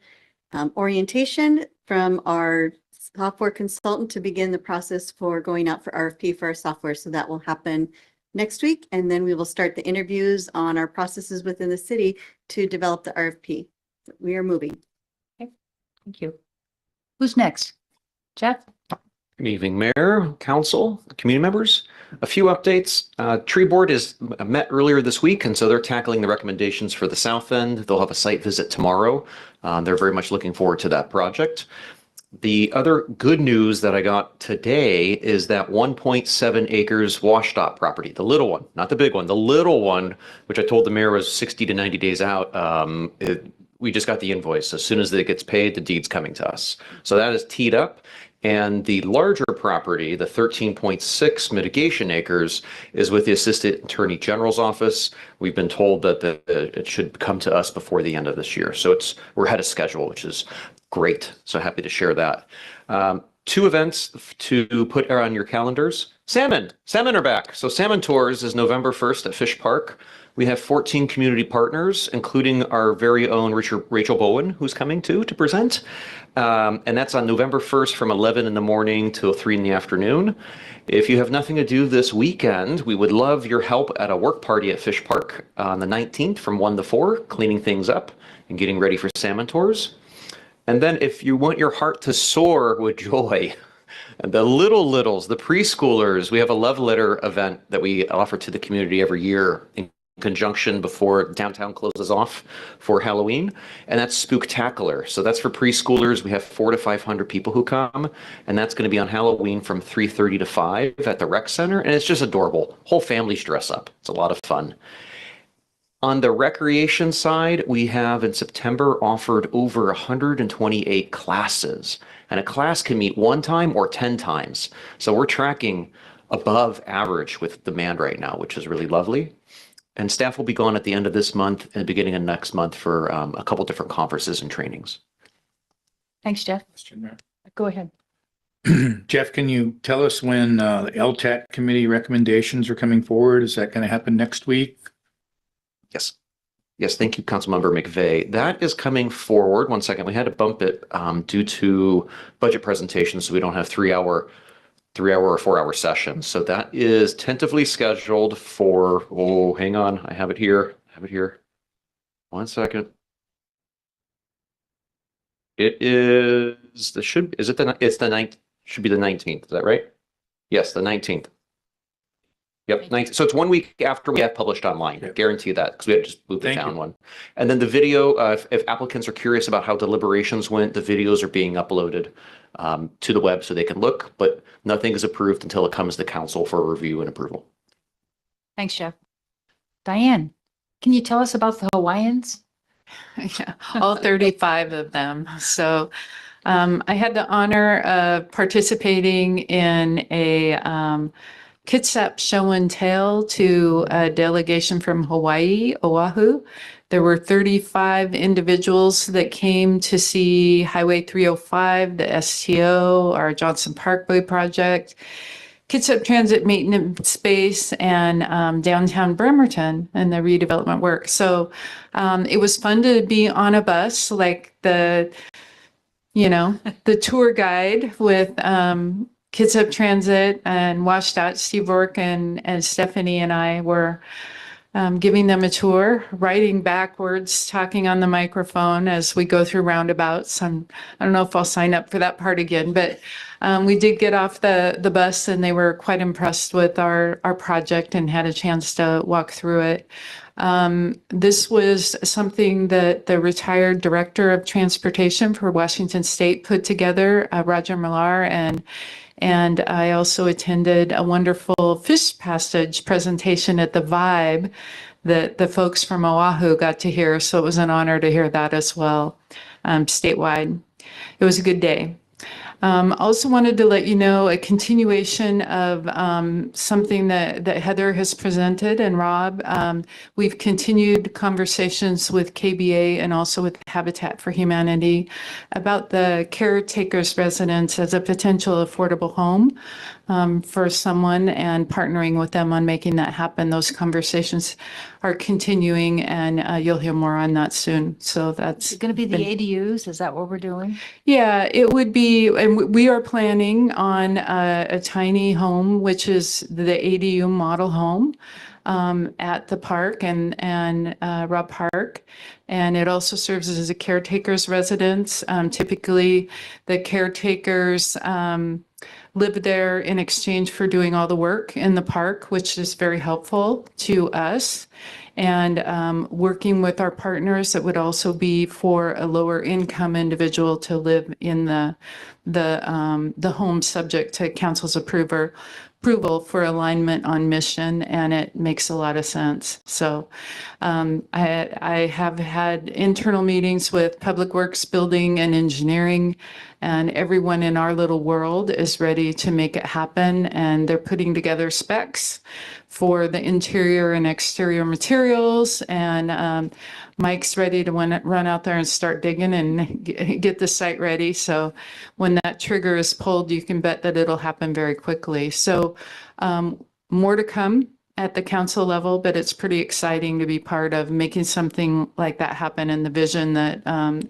orientation from our software consultant to begin the process for going out for RFP for our software. So that will happen next week. And then we will start the interviews on our processes within the city to develop the RFP. We are moving. Okay, thank you. Who's next? Jeff? Good evening, Mayor, Council, community members. A few updates. Tree Board is met earlier this week, and so they're tackling the recommendations for the south end. They'll have a site visit tomorrow. They're very much looking forward to that project. The other good news that I got today is that 1.7 acres washtop property, the little one, not the big one, the little one, which I told the mayor was 60 to 90 days out. We just got the invoice. As soon as it gets paid, the deed's coming to us. So that is teed up. And the larger property, the 13.6 mitigation acres, is with the Assistant Attorney General's office. We've been told that it should come to us before the end of this year. So we're ahead of schedule, which is great. So happy to share that. 2 events to put on your calendars. Salmon are back. So Salmon Tours is November 1st at Fish Park. We have 14 community partners, including our very own Rachel Bowen, who's coming to present. And that's on November 1st from 11 in the morning till 3 in the afternoon. If you have nothing to do this weekend, we would love your help at a work party at Fish Park on the 19th from 1 to 4, cleaning things up and getting ready for Salmon Tours. And then if you want your heart to soar with joy, the littles, the preschoolers, we have a love letter event that we offer to the community every year in conjunction before downtown closes off for Halloween, and that's Spooktacular. So that's for preschoolers. We have 400 to 500 people who come, and that's going to be on Halloween from 3:30 to 5 at the rec center, and it's just adorable. Whole families dress up. It's a lot of fun. On the recreation side, we have in September offered over 128 classes, and a class can meet 1 time or 10 times. So we're tracking above average with demand right now, which is really lovely. And staff will be gone at the end of this month and the beginning of next month for a couple different conferences and trainings. Thanks, Jeff. Go ahead. Jeff, can you tell us when the LTAC committee recommendations are coming forward? Is that going to happen next week? Yes, thank you, Councilmember McVeigh. That is coming forward. 1 second, we had to bump it due to budget presentations, so we don't have 3-hour or 4-hour sessions. So that is tentatively scheduled for, hang on, I have it here. 1 second. It is, it's the 9th, should be the 19th, is that right? Yes, the 19th. Yep, 19th. So it's 1 week after we have published online. I guarantee that because we had just moved it down one. And then the video, if applicants are curious about how deliberations went, the videos are being uploaded to the web so they can look, but nothing is approved until it comes to council for review and approval. Thanks, Jeff. Diane, can you tell us about the Hawaiians? Yeah, all 35 of them. So I had the honor of participating in a Kitsap show and tell to a delegation from Hawaii, Oahu. There were 35 individuals that came to see Highway 305, the STO, our Johnson Parkway project, Kitsap Transit Maintenance Space, and downtown Bremerton and the redevelopment work. So it was fun to be on a bus like the tour guide with Kitsap Transit and Washed Out. Steve Rourke and Stephanie and I were giving them a tour, riding backwards, talking on the microphone as we go through roundabouts. I don't know if I'll sign up for that part again, but we did get off the bus and they were quite impressed with our project and had a chance to walk through it. This was something that the retired director of transportation for Washington State put together, Roger Millar, and I also attended a wonderful fish passage presentation at the Vibe that the folks from Oahu got to hear. So it was an honor to hear that as well, statewide. It was a good day. Also wanted to let you know a continuation of something that Heather has presented and Rob. We've continued conversations with KBA and also with Habitat for Humanity about the caretaker's residence as a potential affordable home for someone and partnering with them on making that happen. Those conversations are continuing and you'll hear more on that soon. So that's It's going to be the ADUs. Is that what we're doing? Yeah, it would be, and we are planning on a tiny home, which is the ADU model home at the park and Rob Park. And it also serves as a caretaker's residence. Typically, the caretakers live there in exchange for doing all the work in the park, which is very helpful to us. And working with our partners, it would also be for a lower income individual to live in the home subject to council's approval for alignment on mission, and it makes a lot of sense. So I have had internal meetings with Public Works, Building, and Engineering, and everyone in our little world is ready to make it happen, and they're putting together specs for the interior and exterior materials. And Mike's ready to run out there and start digging and get the site ready. So when that trigger is pulled, you can bet that it'll happen very quickly. So more to come at the council level, but it's pretty exciting to be part of making something like that happen. And the vision that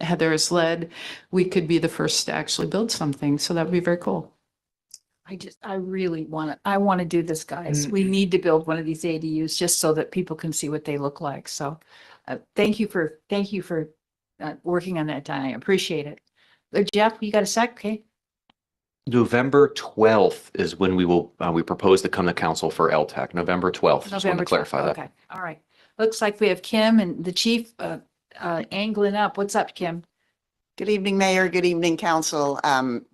Heather has led, we could be the first to actually build something. So that would be very cool. I really I want to do this, guys. We need to build one of these ADUs just so that people can see what they look like. So thank you for working on that, Diane. I appreciate it. Jeff, you got a sec? Okay. November 12th is when we propose to come to council for LTAC. November 12th. Just wanted to clarify that. Okay. All right. Looks like we have Kim and the chief angling up. What's up, Kim? Good evening, Mayor. Good evening, Council.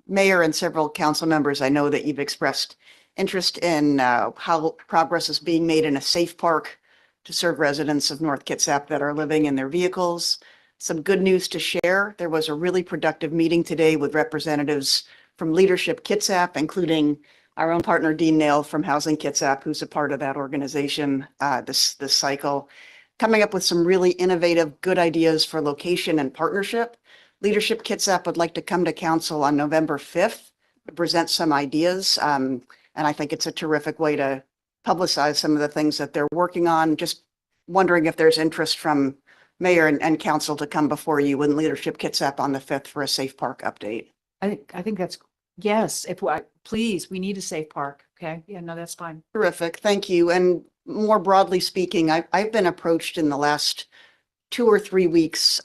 Mayor and several council members, I know that you've expressed interest in how progress is being made in a safe park to serve residents of North Kitsap that are living in their vehicles. Some good news to share. There was a really productive meeting today with representatives from Leadership Kitsap, including our own partner, Dean Nail from Housing Kitsap, who's a part of that organization this cycle, coming up with some really innovative, good ideas for location and partnership. Leadership Kitsap would like to come to council on November 5th to present some ideas. And I think it's a terrific way to publicize some of the things that they're working on. Just wondering if there's interest from mayor and council to come before you and Leadership Kitsap on the 5th for a safe park update. I think that's, yes, please, we need a safe park. Okay. Yeah, no, that's fine. Terrific. Thank you. And more broadly speaking, I've been approached in the last 2 or 3 weeks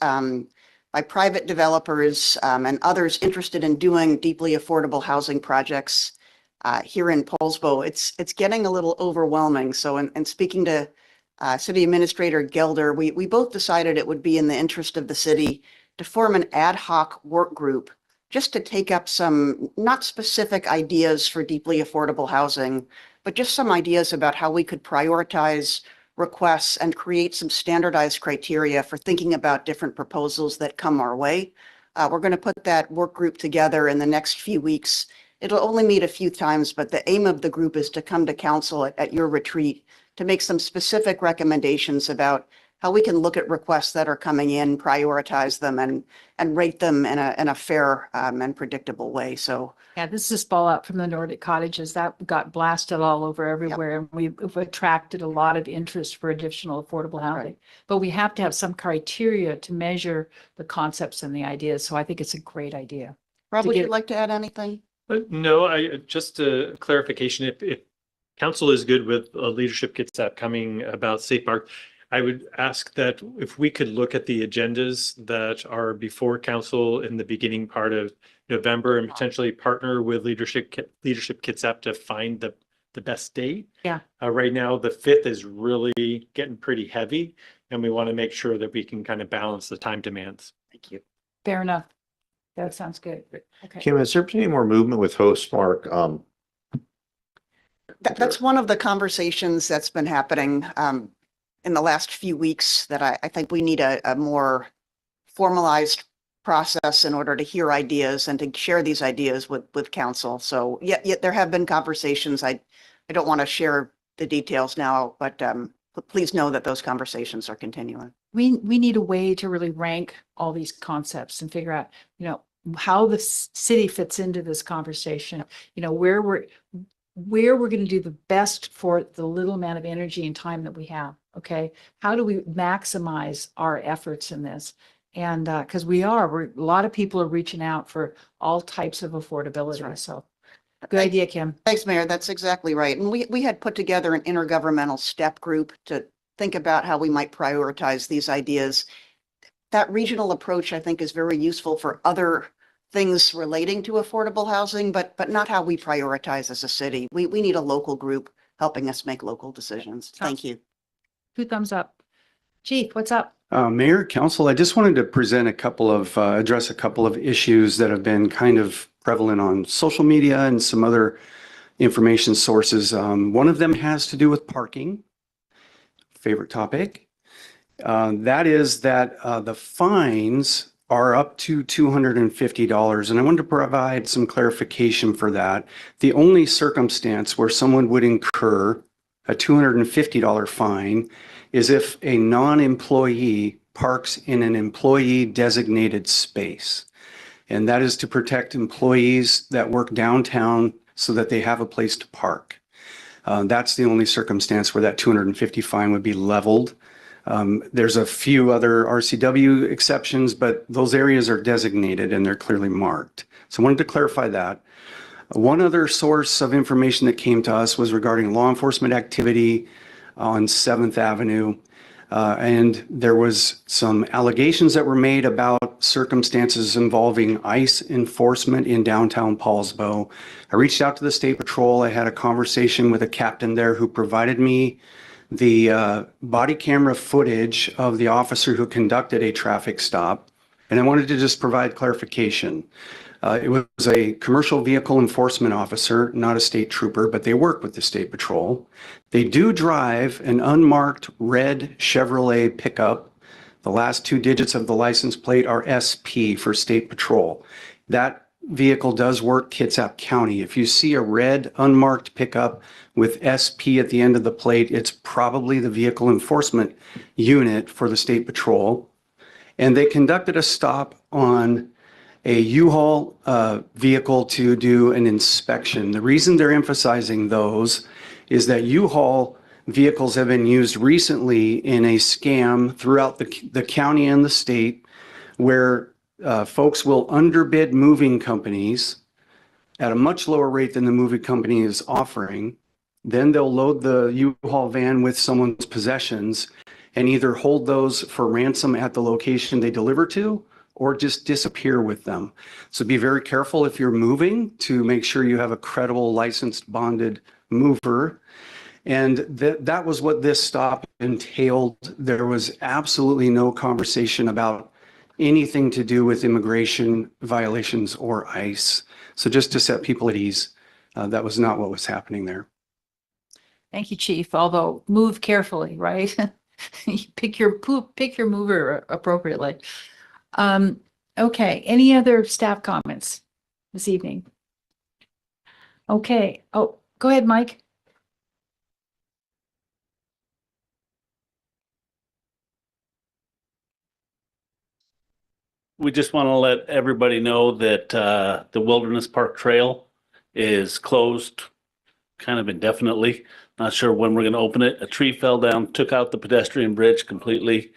by private developers and others interested in doing deeply affordable housing projects here in Poulsbo. It's getting a little overwhelming. So in speaking to City Administrator Gelder, we both decided it would be in the interest of the city to form an ad hoc work group just to take up some not specific ideas for deeply affordable housing, but just some ideas about how we could prioritize requests and create some standardized criteria for thinking about different proposals that come our way. We're going to put that work group together in the next few weeks. It'll only meet a few times, but the aim of the group is to come to council at your retreat to make some specific recommendations about how we can look at requests that are coming in, prioritize them, and rate them in a fair and predictable way. So yeah, this is fallout from the Nordic cottages that got blasted all over everywhere. And we've attracted a lot of interest for additional affordable housing. Right. But we have to have some criteria to measure the concepts and the ideas. So I think it's a great idea. Rob, would you like to add anything? No, just a clarification. If council is good with Leadership Kitsap coming about safe park, I would ask that if we could look at the agendas that are before council in the beginning part of November and potentially partner with Leadership Kitsap to find the best date. Yeah. Right now, the 5th is really getting pretty heavy, and we want to make sure that we can kind of balance the time demands. Thank you. Fair enough. That sounds good. Okay. Kim, has there been any more movement with Host Park? That's one of the conversations that's been happening in the last few weeks that I think we need a more formalized process in order to hear ideas and to share these ideas with council. So yet there have been conversations. I don't want to share the details now, but please know that those conversations are continuing. We need a way to really rank all these concepts and figure out, how the city fits into this conversation, where we're going to do the best for the little amount of energy and time that we have. Okay. How do we maximize our efforts in this? And because a lot of people are reaching out for all types of affordability. Right. So good idea, Kim. Thanks, Mayor. That's exactly right. And we had put together an intergovernmental step group to think about how we might prioritize these ideas. That regional approach, I think, is very useful for other things relating to affordable housing, but not how we prioritize as a city. We need a local group helping us make local decisions. Thank you. 2 thumbs up. Chief, what's up? Mayor, Council, I just wanted to present address a couple of issues that have been kind of prevalent on social media and some other information sources. One of them has to do with parking, favorite topic. That is that the fines are up to $250. And I wanted to provide some clarification for that. The only circumstance where someone would incur A $250 fine is if a non-employee parks in an employee designated space. And that is to protect employees that work downtown so that they have a place to park. That's the only circumstance where that 250 fine would be leveled. There's a few other RCW exceptions, but those areas are designated and they're clearly marked. So I wanted to clarify that. One other source of information that came to us was regarding law enforcement activity on 7th Avenue. And there was some allegations that were made about circumstances involving ICE enforcement in downtown Poulsbo. I reached out to the State Patrol. I had a conversation with a captain there who provided me the body camera footage of the officer who conducted a traffic stop. And I wanted to just provide clarification. It was a commercial vehicle enforcement officer, not a state trooper, but they work with the State Patrol. They do drive an unmarked red Chevrolet pickup. The last 2 digits of the license plate are SP for State Patrol. That vehicle does work Kitsap County. If you see a red unmarked pickup with SP at the end of the plate, it's probably the vehicle enforcement unit for the State Patrol. And they conducted a stop on a U-Haul vehicle to do an inspection. The reason they're emphasizing those is that U-Haul vehicles have been used recently in a scam throughout the county and the state where folks will underbid moving companies at a much lower rate than the moving company is offering. Then they'll load the U-Haul van with someone's possessions and either hold those for ransom at the location they deliver to or just disappear with them. So be very careful if you're moving to make sure you have a credible licensed bonded mover. And that was what this stop entailed. There was absolutely no conversation about anything to do with immigration violations or ICE. So just to set people at ease, that was not what was happening there. Thank you, Chief. Although move carefully, right? Pick your mover appropriately. Okay, any other staff comments this evening? Okay, oh, go ahead, Mike. We just want to let everybody know that the Wilderness Park Trail is closed kind of indefinitely. Not sure when we're going to open it. A tree fell down, took out the pedestrian bridge completely.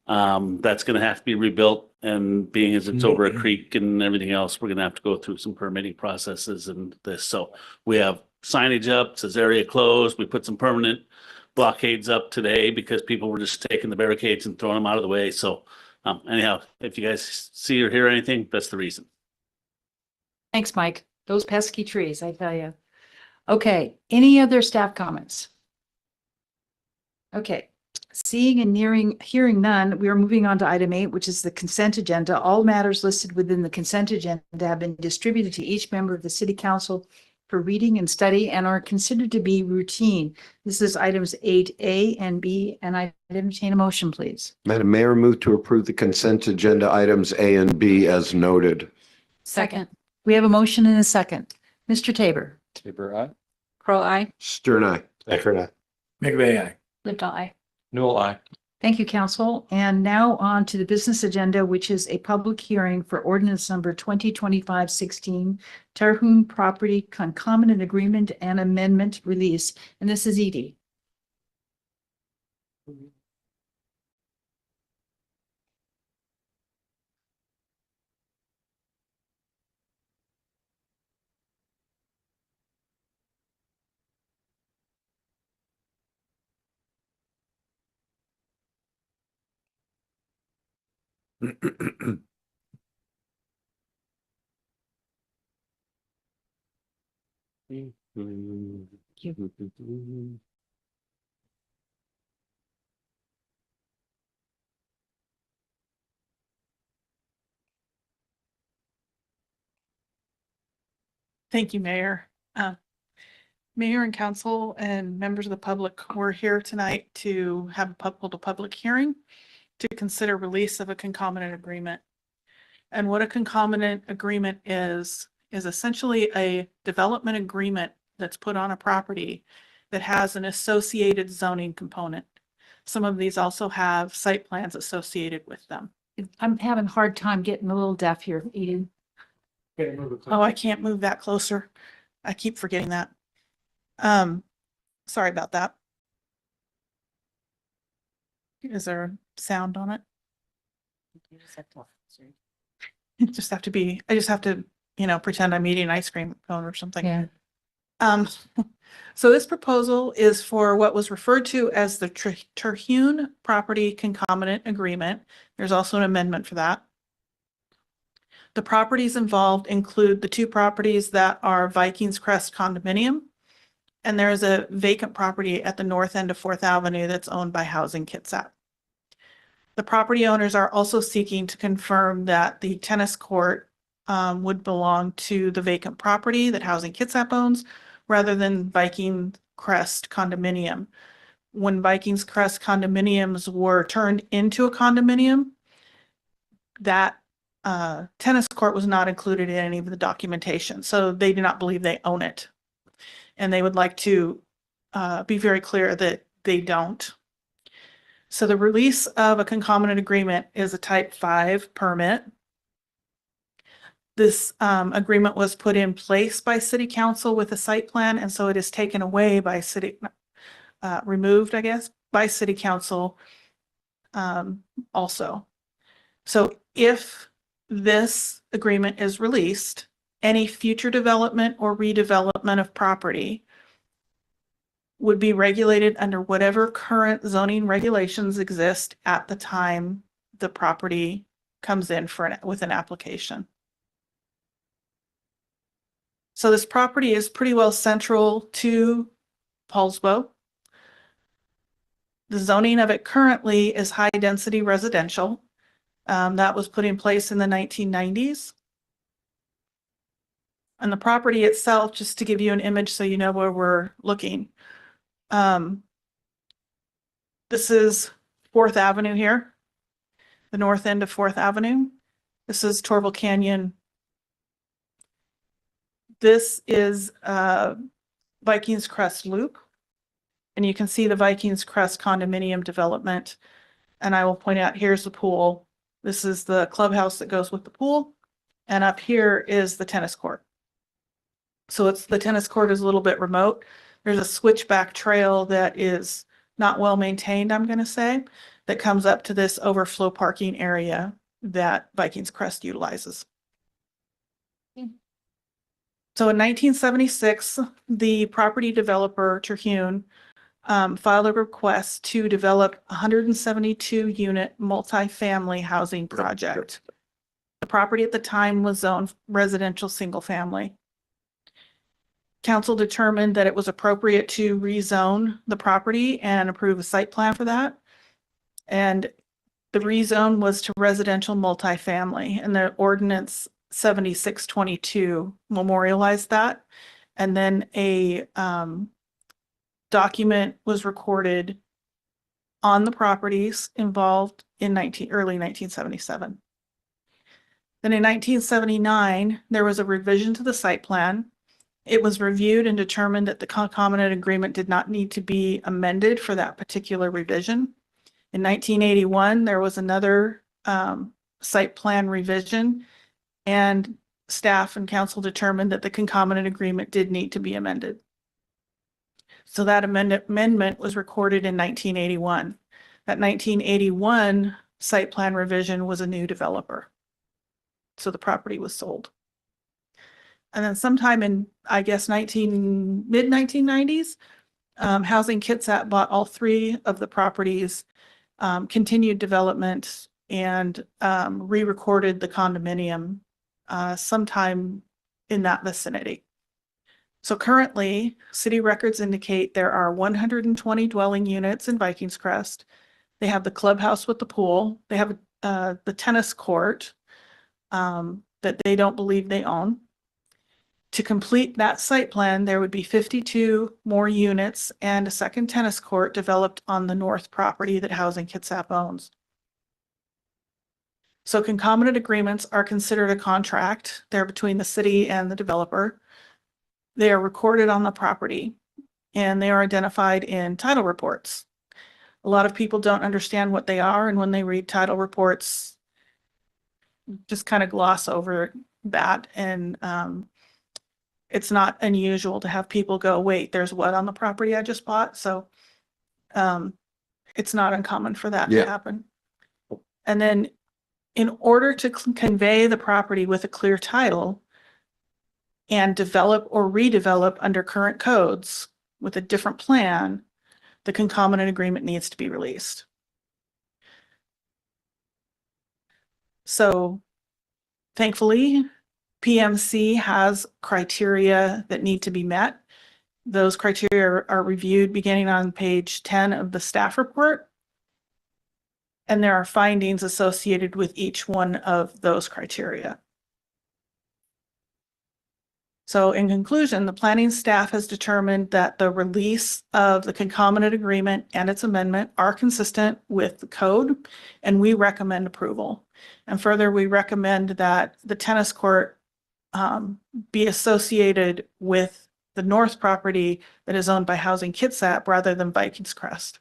That's going to have to be rebuilt, and being as it's over a creek and everything else, we're going to have to go through some permitting processes and this. So we have signage up, says area closed. We put some permanent blockades up today because people were just taking the barricades and throwing them out of the way. So anyhow, if you guys see or hear anything, that's the reason. Thanks, Mike. Those pesky trees, I tell you. Okay, any other staff comments? Okay, seeing and hearing none, we are moving on to item 8, which is the consent agenda. All matters listed within the consent agenda have been distributed to each member of the City Council for reading and study and are considered to be routine. This is items 8A and B, and I entertain a motion, please. Madam Mayor, move to approve the consent agenda items A and B as noted. Second. We have a motion and a second. Mr. Tabor. Tabor, aye. Crow eye. Stern, aye. Eckert, aye. McVeigh, aye. Lived eye. Newell, aye. Thank you, Council. And now on to the business agenda, which is a public hearing for ordinance number 2025-16, Terhune Property Concomitant Agreement and Amendment Release. And this is Edie. Thank you, Mayor. Mayor and council and members of the public, we're here tonight to have a public hearing to consider release of a concomitant agreement. And what a concomitant agreement is essentially a development agreement that's put on a property that has an associated zoning component. Some of these also have site plans associated with them. I'm having a hard time getting a little deaf here, Eden. Oh, I can't move that closer. I keep forgetting that. Sorry about that. Is there sound on it? I just have to, pretend I'm eating an ice cream cone or something. Yeah. So this proposal is for what was referred to as the Terhune Property Concomitant Agreement. There's also an amendment for that. The properties involved include the two properties that are Vikings Crest condominium, and there is a vacant property at the north end of 4th Avenue that's owned by Housing Kitsap. The property owners are also seeking to confirm that the tennis court would belong to the vacant property that Housing Kitsap owns, rather than Viking Crest condominium. When Vikings Crest condominiums were turned into a condominium, that tennis court was not included in any of the documentation, so they do not believe they own it. And they would like to be very clear that they don't. So the release of a concomitant agreement is a type 5 permit. This agreement was put in place by City Council with a site plan, and so it is taken away by removed, I guess, by City Council also. So if this agreement is released, any future development or redevelopment of property would be regulated under whatever current zoning regulations exist at the time the property comes in with an application. So this property is pretty well central to Poulsbo. The zoning of it currently is high density residential. That was put in place in the 1990s. And the property itself, just to give you an image so you know where we're looking. This is 4th Avenue here, the north end of 4th Avenue. This is Torval Canyon. This is Vikings Crest Loop. And you can see the Vikings Crest condominium development. And I will point out, here's the pool. This is the clubhouse that goes with the pool. And up here is the tennis court. So the tennis court is a little bit remote. There's a switchback trail that is not well maintained, I'm going to say, that comes up to this overflow parking area that Vikings Crest utilizes. So in 1976, the property developer, Terhune, filed a request to develop a 172-unit multifamily housing project. The property at the time was zoned residential single family. Council determined that it was appropriate to rezone the property and approve a site plan for that. And the rezone was to residential multifamily, and the ordinance 7622 memorialized that. And then a document was recorded on the properties involved in early 1977. Then in 1979, there was a revision to the site plan. It was reviewed and determined that the concomitant agreement did not need to be amended for that particular revision. In 1981, there was another site plan revision, and staff and council determined that the concomitant agreement did need to be amended. So that amendment was recorded in 1981. That 1981 site plan revision was a new developer. So the property was sold. And then sometime in, I guess, mid-1990s, Housing Kitsap bought all 3 of the properties, continued development, and re-recorded the condominium sometime in that vicinity. So currently, city records indicate there are 120 dwelling units in Vikings Crest. They have the clubhouse with the pool. They have the tennis court that they don't believe they own. To complete that site plan, there would be 52 more units and a second tennis court developed on the north property that Housing Kitsap owns. So concomitant agreements are considered a contract. They're between the city and the developer. They are recorded on the property. and they are identified in title reports. A lot of people don't understand what they are, and when they read title reports, just kind of gloss over that. And it's not unusual to have people go, wait, there's what on the property I just bought? So it's not uncommon for that to happen. And then in order to convey the property with a clear title and develop or redevelop under current codes with a different plan, the concomitant agreement needs to be released. So thankfully, PMC has criteria that need to be met. Those criteria are reviewed beginning on page 10 of the staff report. And there are findings associated with each one of those criteria. So in conclusion, the planning staff has determined that the release of the concomitant agreement and its amendment are consistent with the code, and we recommend approval. And further, we recommend that the tennis court be associated with the north property that is owned by Housing Kitsap rather than Vikings Crest.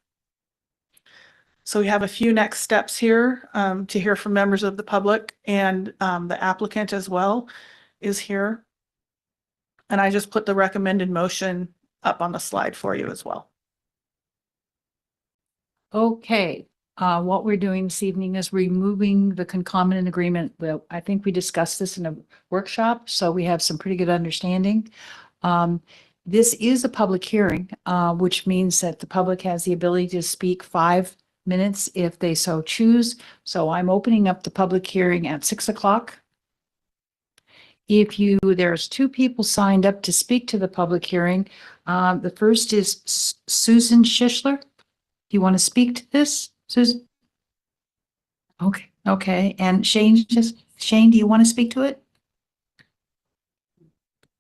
So we have a few next steps here to hear from members of the public, and the applicant as well is here. And I just put the recommended motion up on the slide for you as well. Okay, what we're doing this evening is removing the concomitant agreement. Well, I think we discussed this in a workshop, so we have some pretty good understanding. This is a public hearing, which means that the public has the ability to speak 5 minutes if they so choose. So I'm opening up the public hearing at 6 o'clock. There's 2 people signed up to speak to the public hearing. The first is Susan Schischler. Do you want to speak to this, Susan? Okay. And Shane, do you want to speak to it?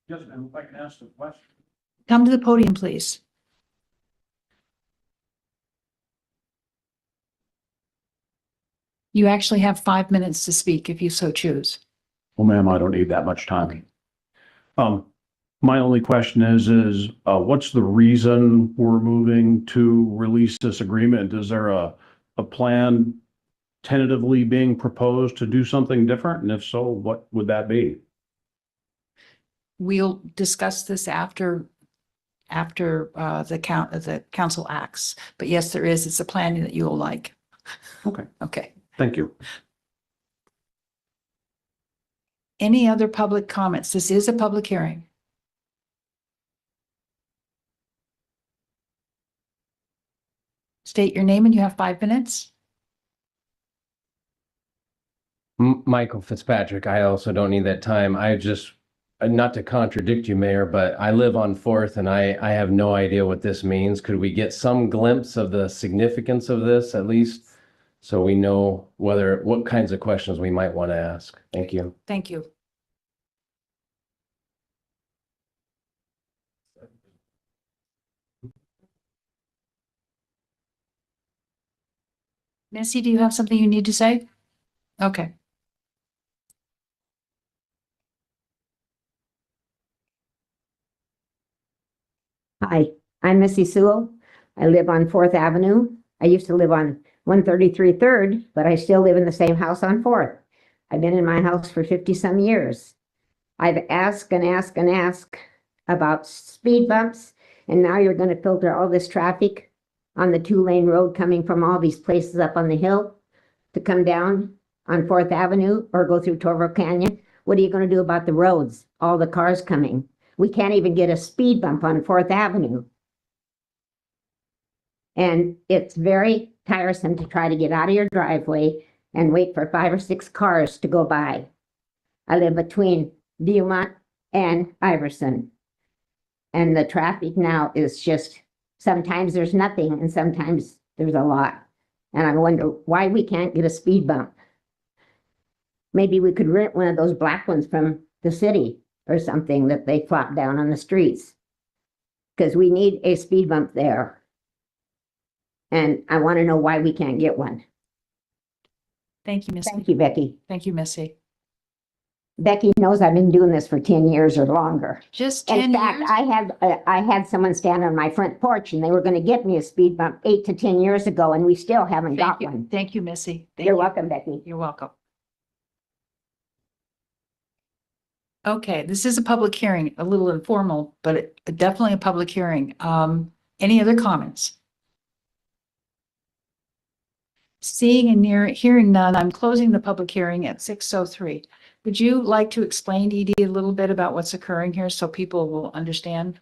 Yes, ma'am, if I can ask a question. Come to the podium, please. You actually have 5 minutes to speak if you so choose. Well, ma'am, I don't need that much time. My only question is what's the reason we're moving to release this agreement? Is there a plan tentatively being proposed to do something different? And if so, what would that be? We'll discuss this after the council acts. But yes, there is. It's a plan that you'll like. Okay. Okay. Thank you. Any other public comments? This is a public hearing. State your name and you have 5 minutes. Michael Fitzpatrick. I also don't need that time. Not to contradict you, Mayor, but I live on 4th and I have no idea what this means. Could we get some glimpse of the significance of this at least? So we know what kinds of questions we might want to ask. Thank you. Thank you. Missy, do you have something you need to say? Okay. Hi, I'm Missy Sewell. I live on 4th Avenue. I used to live on 133 3rd, but I still live in the same house on 4th. I've been in my house for 50-some years. I've asked and asked and asked about speed bumps, and now you're going to filter all this traffic on the 2-lane road coming from all these places up on the hill to come down on 4th Avenue or go through Torval Canyon. What are you going to do about the roads? All the cars coming. We can't even get a speed bump on 4th Avenue. And it's very tiresome to try to get out of your driveway and wait for 5 or 6 cars to go by. I live between Beaumont and Iverson. And the traffic now is just, sometimes there's nothing and sometimes there's a lot. And I wonder why we can't get a speed bump. Maybe we could rent one of those black ones from the city or something that they flop down on the streets. Because we need a speed bump there. And I want to know why we can't get one. Thank you, Missy. Thank you, Becky. Thank you, Missy. Becky knows I've been doing this for 10 years or longer. Just In 10 fact, years? I had someone stand on my front porch and they were going to get me a speed bump 8 to 10 years ago, and we still haven't got one. Thank you, Missy. Thank You're you. welcome, Becky. You're welcome. Okay, this is a public hearing, a little informal, but definitely a public hearing. Any other comments? Seeing and hearing none, I'm closing the public hearing at 6:03. Would you like to explain, Edie, a little bit about what's occurring here so people will understand?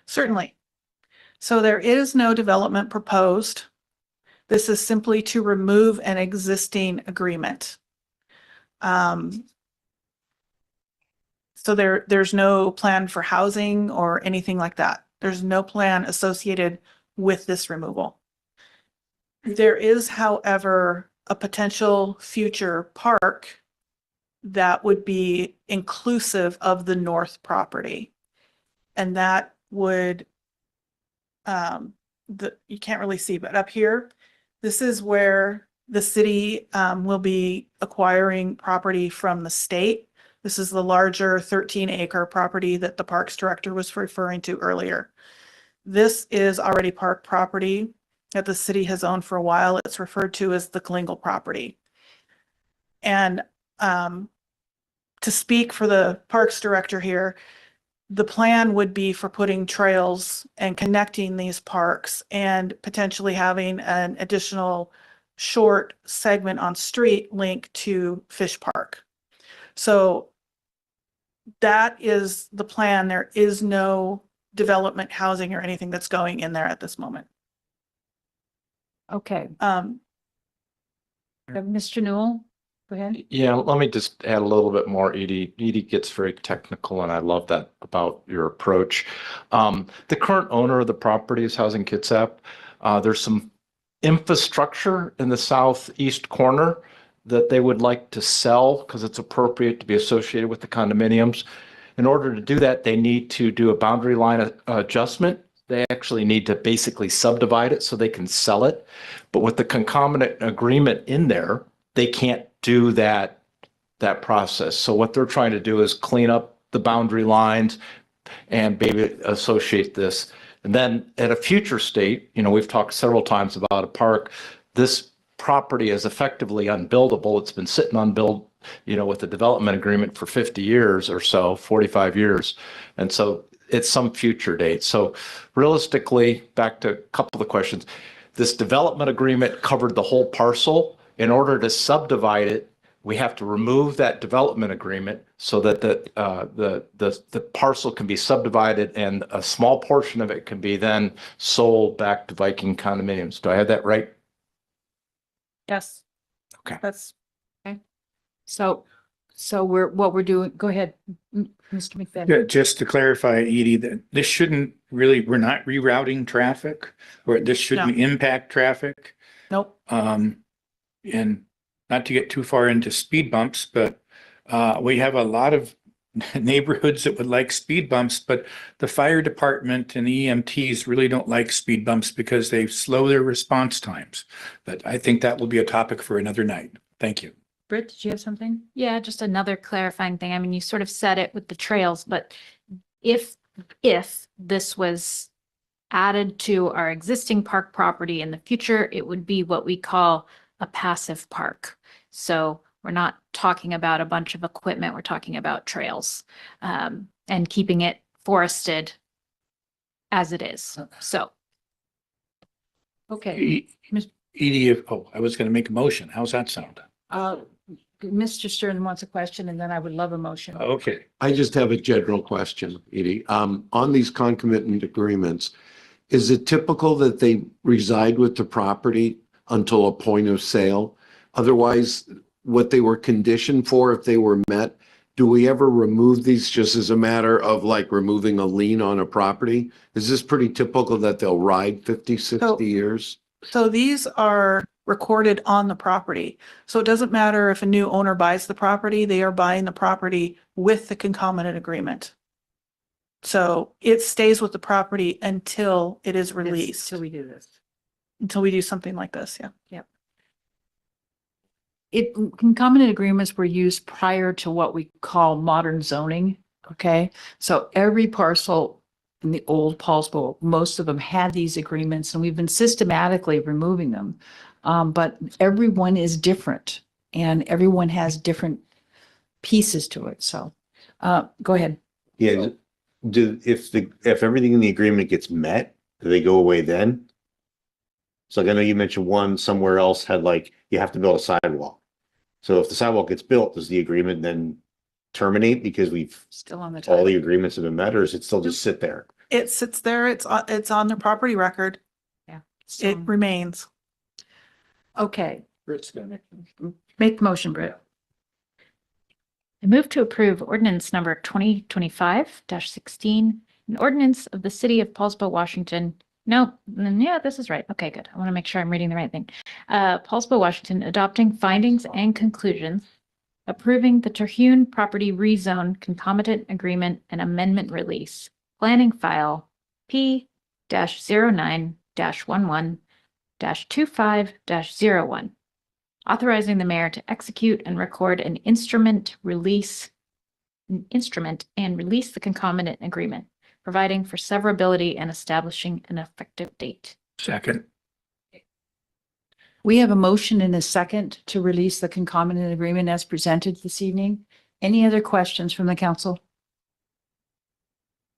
Certainly. So there is no development proposed. This is simply to remove an existing agreement. So there's no plan for housing or anything like that. There's no plan associated with this removal. There is, however, a potential future park that would be inclusive of the north property. And that would, you can't really see, but up here, this is where the city will be acquiring property from the state. This is the larger 13-acre property that the Parks Director was referring to earlier. This is already park property that the city has owned for a while. It's referred to as the Klingle property. And to speak for the Parks Director here, the plan would be for putting trails and connecting these parks and potentially having an additional short segment on street link to Fish Park. So that is the plan. There is no development, housing, or anything that's going in there at this moment. Okay. Mr. Newell, go ahead. Yeah, let me just add a little bit more, Edie. Edie gets very technical, and I love that about your approach. The current owner of the property is Housing Kitsap. There's some infrastructure in the southeast corner that they would like to sell because it's appropriate to be associated with the condominiums. In order to do that, they need to do a boundary line adjustment. They actually need to basically subdivide it so they can sell it. But with the concomitant agreement in there, they can't do that process. So what they're trying to do is clean up the boundary lines and maybe associate this. And then at a future state, we've talked several times about a park. This property is effectively unbuildable. It's been sitting unbuilt, with the development agreement for 50 years or so, 45 years. And so it's some future date. So realistically, back to a couple of the questions, this development agreement covered the whole parcel. In order to subdivide it, we have to remove that development agreement so that the parcel can be subdivided and a small portion of it can be then sold back to Viking condominiums. Do I have that right? Yes. Okay. That's okay. So what we're doing, go ahead, Mr. McFadden. Yeah, just to clarify, Edie, that this shouldn't really, we're not rerouting traffic, or this shouldn't impact traffic. Nope. And not to get too far into speed bumps, but we have a lot of neighborhoods that would like speed bumps, but the fire department and the EMTs really don't like speed bumps because they slow their response times. But I think that will be a topic for another night. Thank you. Britt, did you have something? Yeah, just another clarifying thing. I mean, you sort of said it with the trails, but if this was added to our existing park property in the future, it would be what we call a passive park. So we're not talking about a bunch of equipment, we're talking about trails, and keeping it forested as it is. So. Okay. Edie, I was going to make a motion. How's that sound? Mr. Stern wants a question, and then I would love a motion. Okay. I just have a general question, Edie. On these concomitant agreements, is it typical that they reside with the property until a point of sale? Otherwise, what they were conditioned for, if they were met, do we ever remove these just as a matter of like removing a lien on a property? Is this pretty typical that they'll ride 50, 60 years? So these are recorded on the property. So it doesn't matter if a new owner buys the property, they are buying the property with the concomitant agreement. So it stays with the property until it is released. Until we do this. Until we do something like this, yeah. Yep. concomitant agreements were used prior to what we call modern zoning, okay? So every parcel in the old Poulsbo, most of them had these agreements, and we've been systematically removing them. But everyone is different, and everyone has different pieces to it, so, go ahead. Yeah, if everything in the agreement gets met, do they go away then? So like I know you mentioned one somewhere else had like, you have to build a sidewalk. So if the sidewalk gets built, does the agreement then terminate because Still on the all title. the agreements have been met, or does it still just sit there? It sits there, it's on their property record. Yeah. It remains. Okay, Britt's gonna make the motion, Britt. I move to approve ordinance number 2025-16, an ordinance of the city of Poulsbo, Washington. No, yeah, this is right. Okay, good. I want to make sure I'm reading the right thing. Poulsbo, Washington, adopting findings and conclusions, approving the Terhune property rezone concomitant agreement and amendment release, planning file P-09-11-25-01, authorizing the mayor to execute and record an instrument and release the concomitant agreement, providing for severability and establishing an effective date. Second. We have a motion and a second to release the concomitant agreement as presented this evening. Any other questions from the council?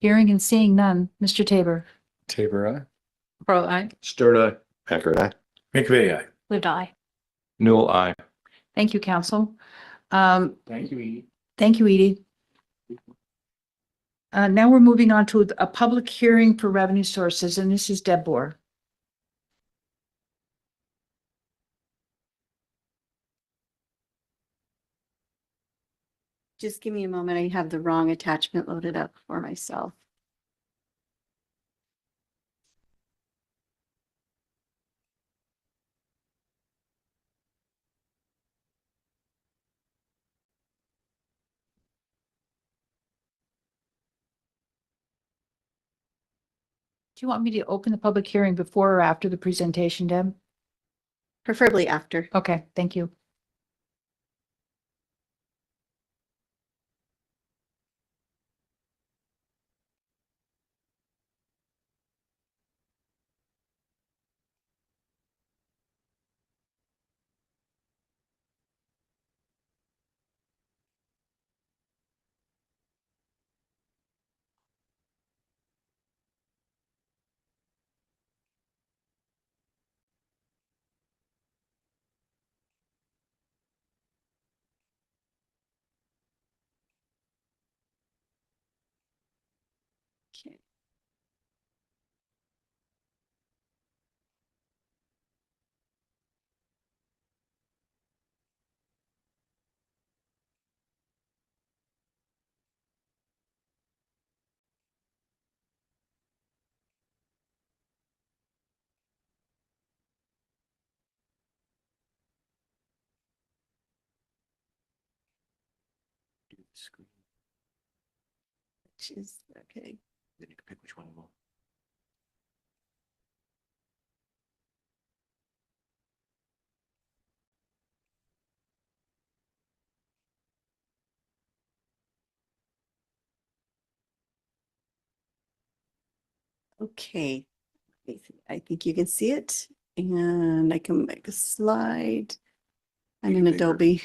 Hearing and seeing none. Mr. Tabor. Tabor, aye. Pro I. Stern eye. Packard eye. McVeigh, aye. Lived I. Newell, I. Thank you, council. Thank you, Edie. Thank you, Edie. Now we're moving on to a public hearing for revenue sources, and this is Deb Boer. Just give me a moment. I have the wrong attachment loaded up for myself. Do you want me to open the public hearing before or after the presentation, Deb? Preferably after. Okay, thank you. Okay. Which is, okay. Then you can pick which one you want. Okay. I think you can see it, and I can make a slide. I'm in Adobe.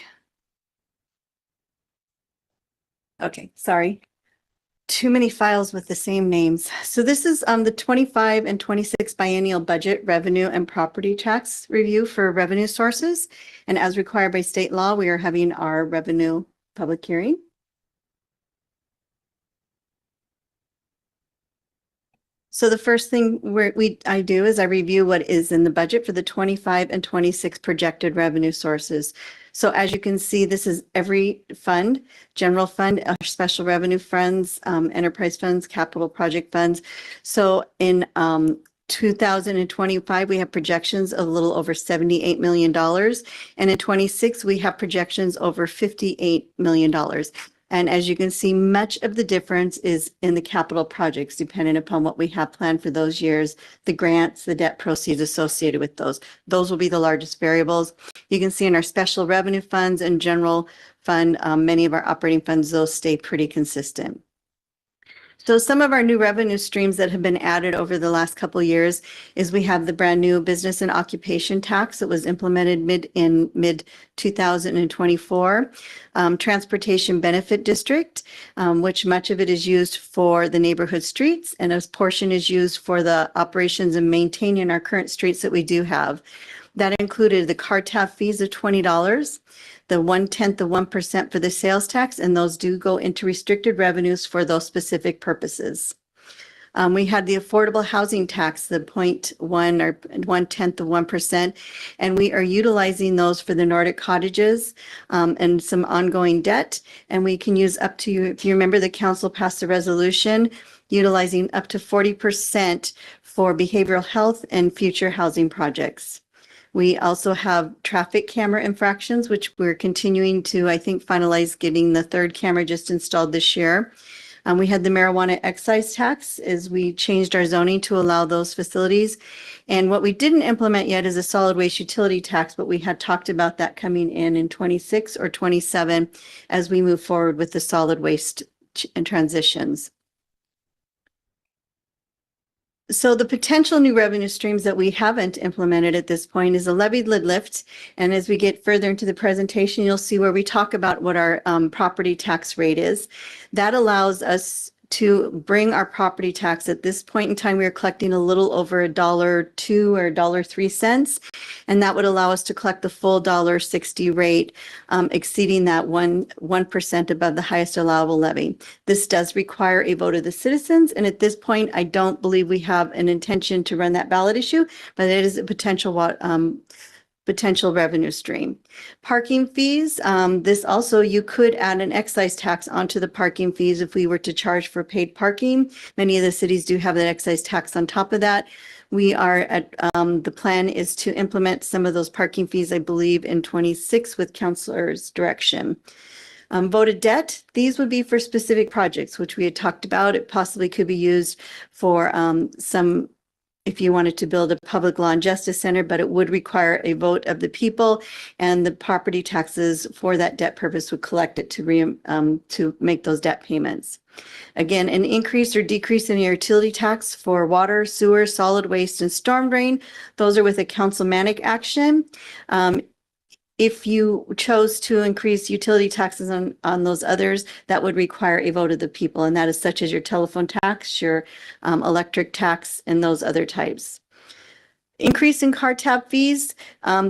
Okay, sorry. Too many files with the same names. So this is the 25 and 26 biennial budget revenue and property tax review for revenue sources. And as required by state law, we are having our revenue public hearing. So the first thing I do is I review what is in the budget for the 25 and 26 projected revenue sources. So as you can see, this is every fund, general fund, our special revenue funds, enterprise funds, capital project funds. So in 2025, we have projections of a little over $78 million. And in 26, we have projections over $58 million. And as you can see, much of the difference is in the capital projects, depending upon what we have planned for those years, the grants, the debt proceeds associated with those. Those will be the largest variables. You can see in our special revenue funds and general fund, many of our operating funds, those stay pretty consistent. So some of our new revenue streams that have been added over the last couple of years is we have the brand new business and occupation tax that was implemented mid 2024, transportation benefit district, which much of it is used for the neighborhood streets, and a portion is used for the operations and maintaining our current streets that we do have. That included the car tab fees of $20, the 1/10 of 1% for the sales tax, and those do go into restricted revenues for those specific purposes. We had the affordable housing tax, the 0.1 or 1/10 of 1%, and we are utilizing those for the Nordic cottages and some ongoing debt. And we can use up to, if you remember, the council passed a resolution utilizing up to 40% for behavioral health and future housing projects. We also have traffic camera infractions, which we're continuing to, I think, finalize getting the third camera just installed this year. We had the marijuana excise tax as we changed our zoning to allow those facilities. And what we didn't implement yet is a solid waste utility tax, but we had talked about that coming in 26 or 27 as we move forward with the solid waste and transitions. So the potential new revenue streams that we haven't implemented at this point is a levied lid lift. And as we get further into the presentation, you'll see where we talk about what our property tax rate is. That allows us to bring our property tax. At this point in time, we are collecting a little over $1.02 or $1.03, and that would allow us to collect the full $1.60 rate, exceeding that 1% above the highest allowable levy. This does require a vote of the citizens, and at this point, I don't believe we have an intention to run that ballot issue, but it is a potential revenue stream. Parking fees, this also, you could add an excise tax onto the parking fees if we were to charge for paid parking. Many of the cities do have that excise tax on top of that. We are at, the plan is to implement some of those parking fees, I believe, in 26 with councilor's direction. Voted debt, these would be for specific projects, which we had talked about. It possibly could be used for some, if you wanted to build a public law and justice center, but it would require a vote of the people, and the property taxes for that debt purpose would collect it to make those debt payments. Again, an increase or decrease in your utility tax for water, sewer, solid waste, and storm drain. Those are with a councilmanic action. If you chose to increase utility taxes on those others, that would require a vote of the people, and that is such as your telephone tax, your electric tax, and those other types. Increase in car tab fees.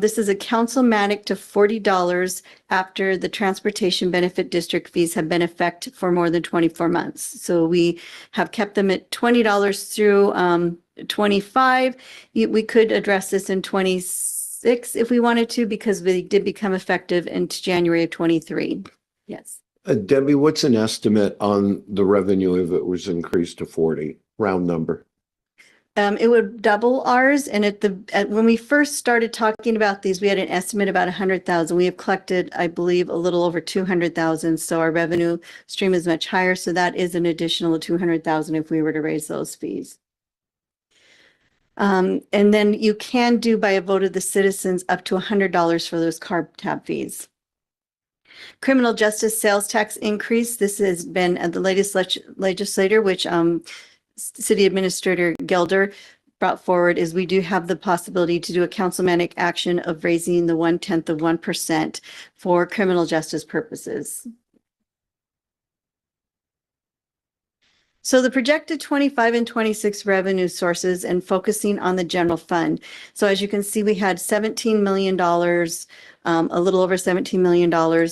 This is a councilmanic to $40 after the transportation benefit district fees have been in effect for more than 24 months. So we have kept them at $20 through 25. We could address this in 26 if we wanted to, because they did become effective in January of 23. Yes. Debbie, what's an estimate on the revenue if it was increased to 40, round number? It would double ours. And when we first started talking about these, we had an estimate about 100,000. We have collected, I believe, a little over 200,000. So our revenue stream is much higher. So that is an additional 200,000 if we were to raise those fees. And then you can do by a vote of the citizens up to $100 for those car tab fees. Criminal justice sales tax increase. This has been at the latest legislature, which City Administrator Gelder brought forward, is we do have the possibility to do a councilmanic action of raising the 1/10 of 1% for criminal justice purposes. So the projected 25 and 26 revenue sources and focusing on the general fund. So as you can see, we had $17 million, a little over $17 million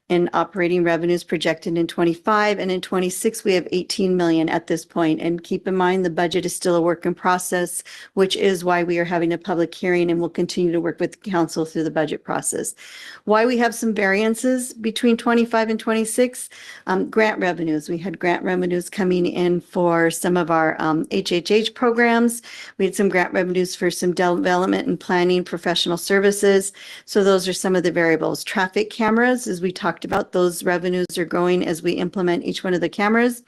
in operating revenues projected in 25, and in 26 we have 18 million at this point. And keep in mind, the budget is still a work in process, which is why we are having a public hearing, and we'll continue to work with council through the budget process. Why we have some variances between 25 and 26, grant revenues. We had grant revenues coming in for some of our HHH programs. We had some grant revenues for some development and planning professional services. So those are some of the variables. Traffic cameras, as we talked about, those revenues are growing as we implement each one of the cameras.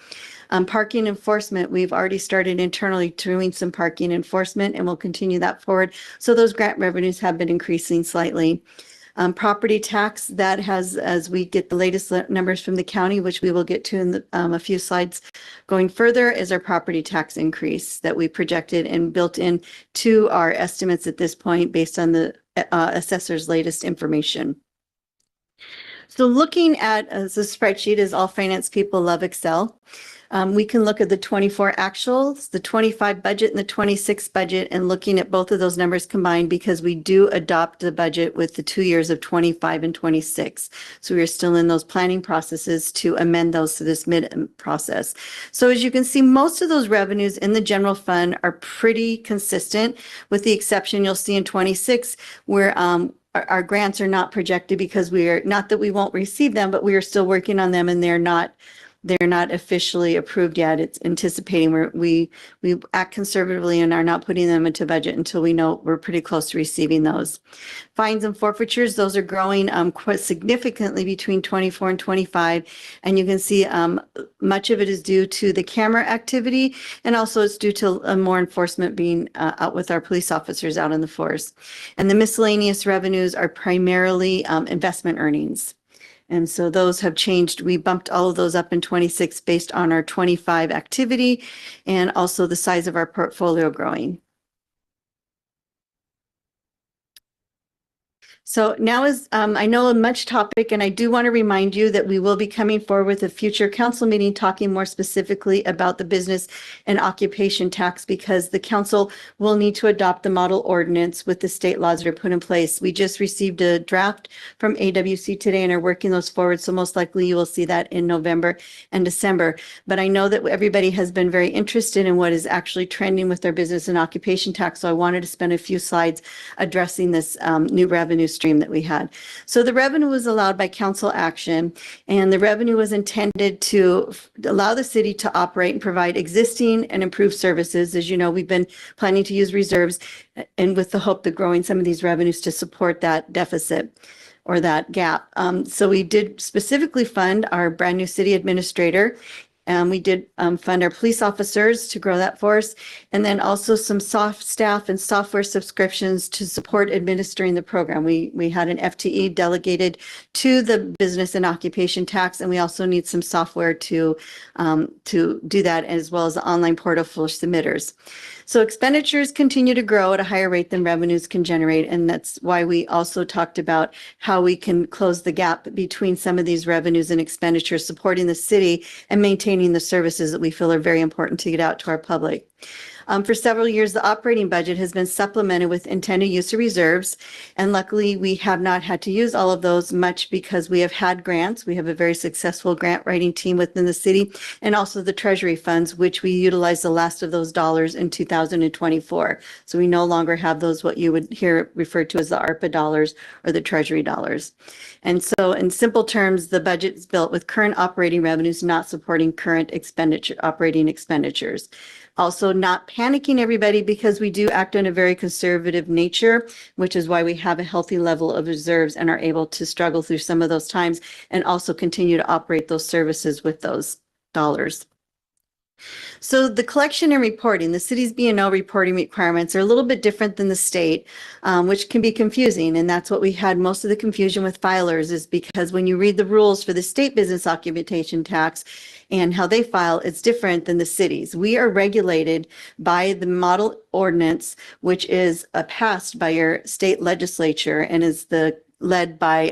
Parking enforcement, we've already started internally doing some parking enforcement, and we'll continue that forward. So those grant revenues have been increasing slightly. Property tax, that has, as we get the latest numbers from the county, which we will get to in a few slides going further, is our property tax increase that we projected and built in to our estimates at this point based on the assessor's latest information. So looking at the spreadsheet, as all finance people love Excel, we can look at the 24 actuals, the 25 budget and the 26 budget, and looking at both of those numbers combined because we do adopt the budget with the 2 years of 25 and 26. So we are still in those planning processes to amend those to this mid process. So as you can see, most of those revenues in the general fund are pretty consistent, with the exception you'll see in 26 where our grants are not projected because we are, not that we won't receive them, but we are still working on them and they're not officially approved yet. It's anticipating we act conservatively and are not putting them into budget until we know we're pretty close to receiving those. Fines and forfeitures, those are growing quite significantly between 24 and 25. And you can see much of it is due to the camera activity, and also it's due to more enforcement being out with our police officers out in the force. And the miscellaneous revenues are primarily investment earnings. And so those have changed. We bumped all of those up in 26 based on our 25 activity and also the size of our portfolio growing. So now is, I know a much topic, and I do want to remind you that we will be coming forward with a future council meeting talking more specifically about the business and occupation tax, because the council will need to adopt the model ordinance with the state laws that are put in place. We just received a draft from AWC today and are working those forward. So most likely you will see that in November and December. But I know that everybody has been very interested in what is actually trending with their business and occupation tax. So I wanted to spend a few slides addressing this new revenue stream that we had. So the revenue was allowed by council action, and the revenue was intended to allow the city to operate and provide existing and improved services. As you know, we've been planning to use reserves and with the hope of growing some of these revenues to support that deficit or that gap. So we did specifically fund our brand new city administrator. We did fund our police officers to grow that force, and then also some soft staff and software subscriptions to support administering the program. We had an FTE delegated to the business and occupation tax, and we also need some software to do that, as well as the online portal for submitters. So expenditures continue to grow at a higher rate than revenues can generate, and that's why we also talked about how we can close the gap between some of these revenues and expenditures, supporting the city and maintaining the services that we feel are very important to get out to our public. For several years, the operating budget has been supplemented with intended use of reserves, and luckily we have not had to use all of those much because we have had grants. We have a very successful grant writing team within the city, and also the treasury funds, which we utilized the last of those dollars in 2024. So we no longer have those, what you would hear referred to as the ARPA dollars or the treasury dollars. And so in simple terms, the budget is built with current operating revenues not supporting current operating expenditures. Also, not panicking everybody, because we do act in a very conservative nature, which is why we have a healthy level of reserves and are able to struggle through some of those times and also continue to operate those services with those dollars. So the collection and reporting, the city's B&O reporting requirements are a little bit different than the state, which can be confusing. And that's what we had most of the confusion with filers, is because when you read the rules for the state business occupation tax and how they file, it's different than the cities. We are regulated by the model ordinance, which is passed by your state legislature and is led by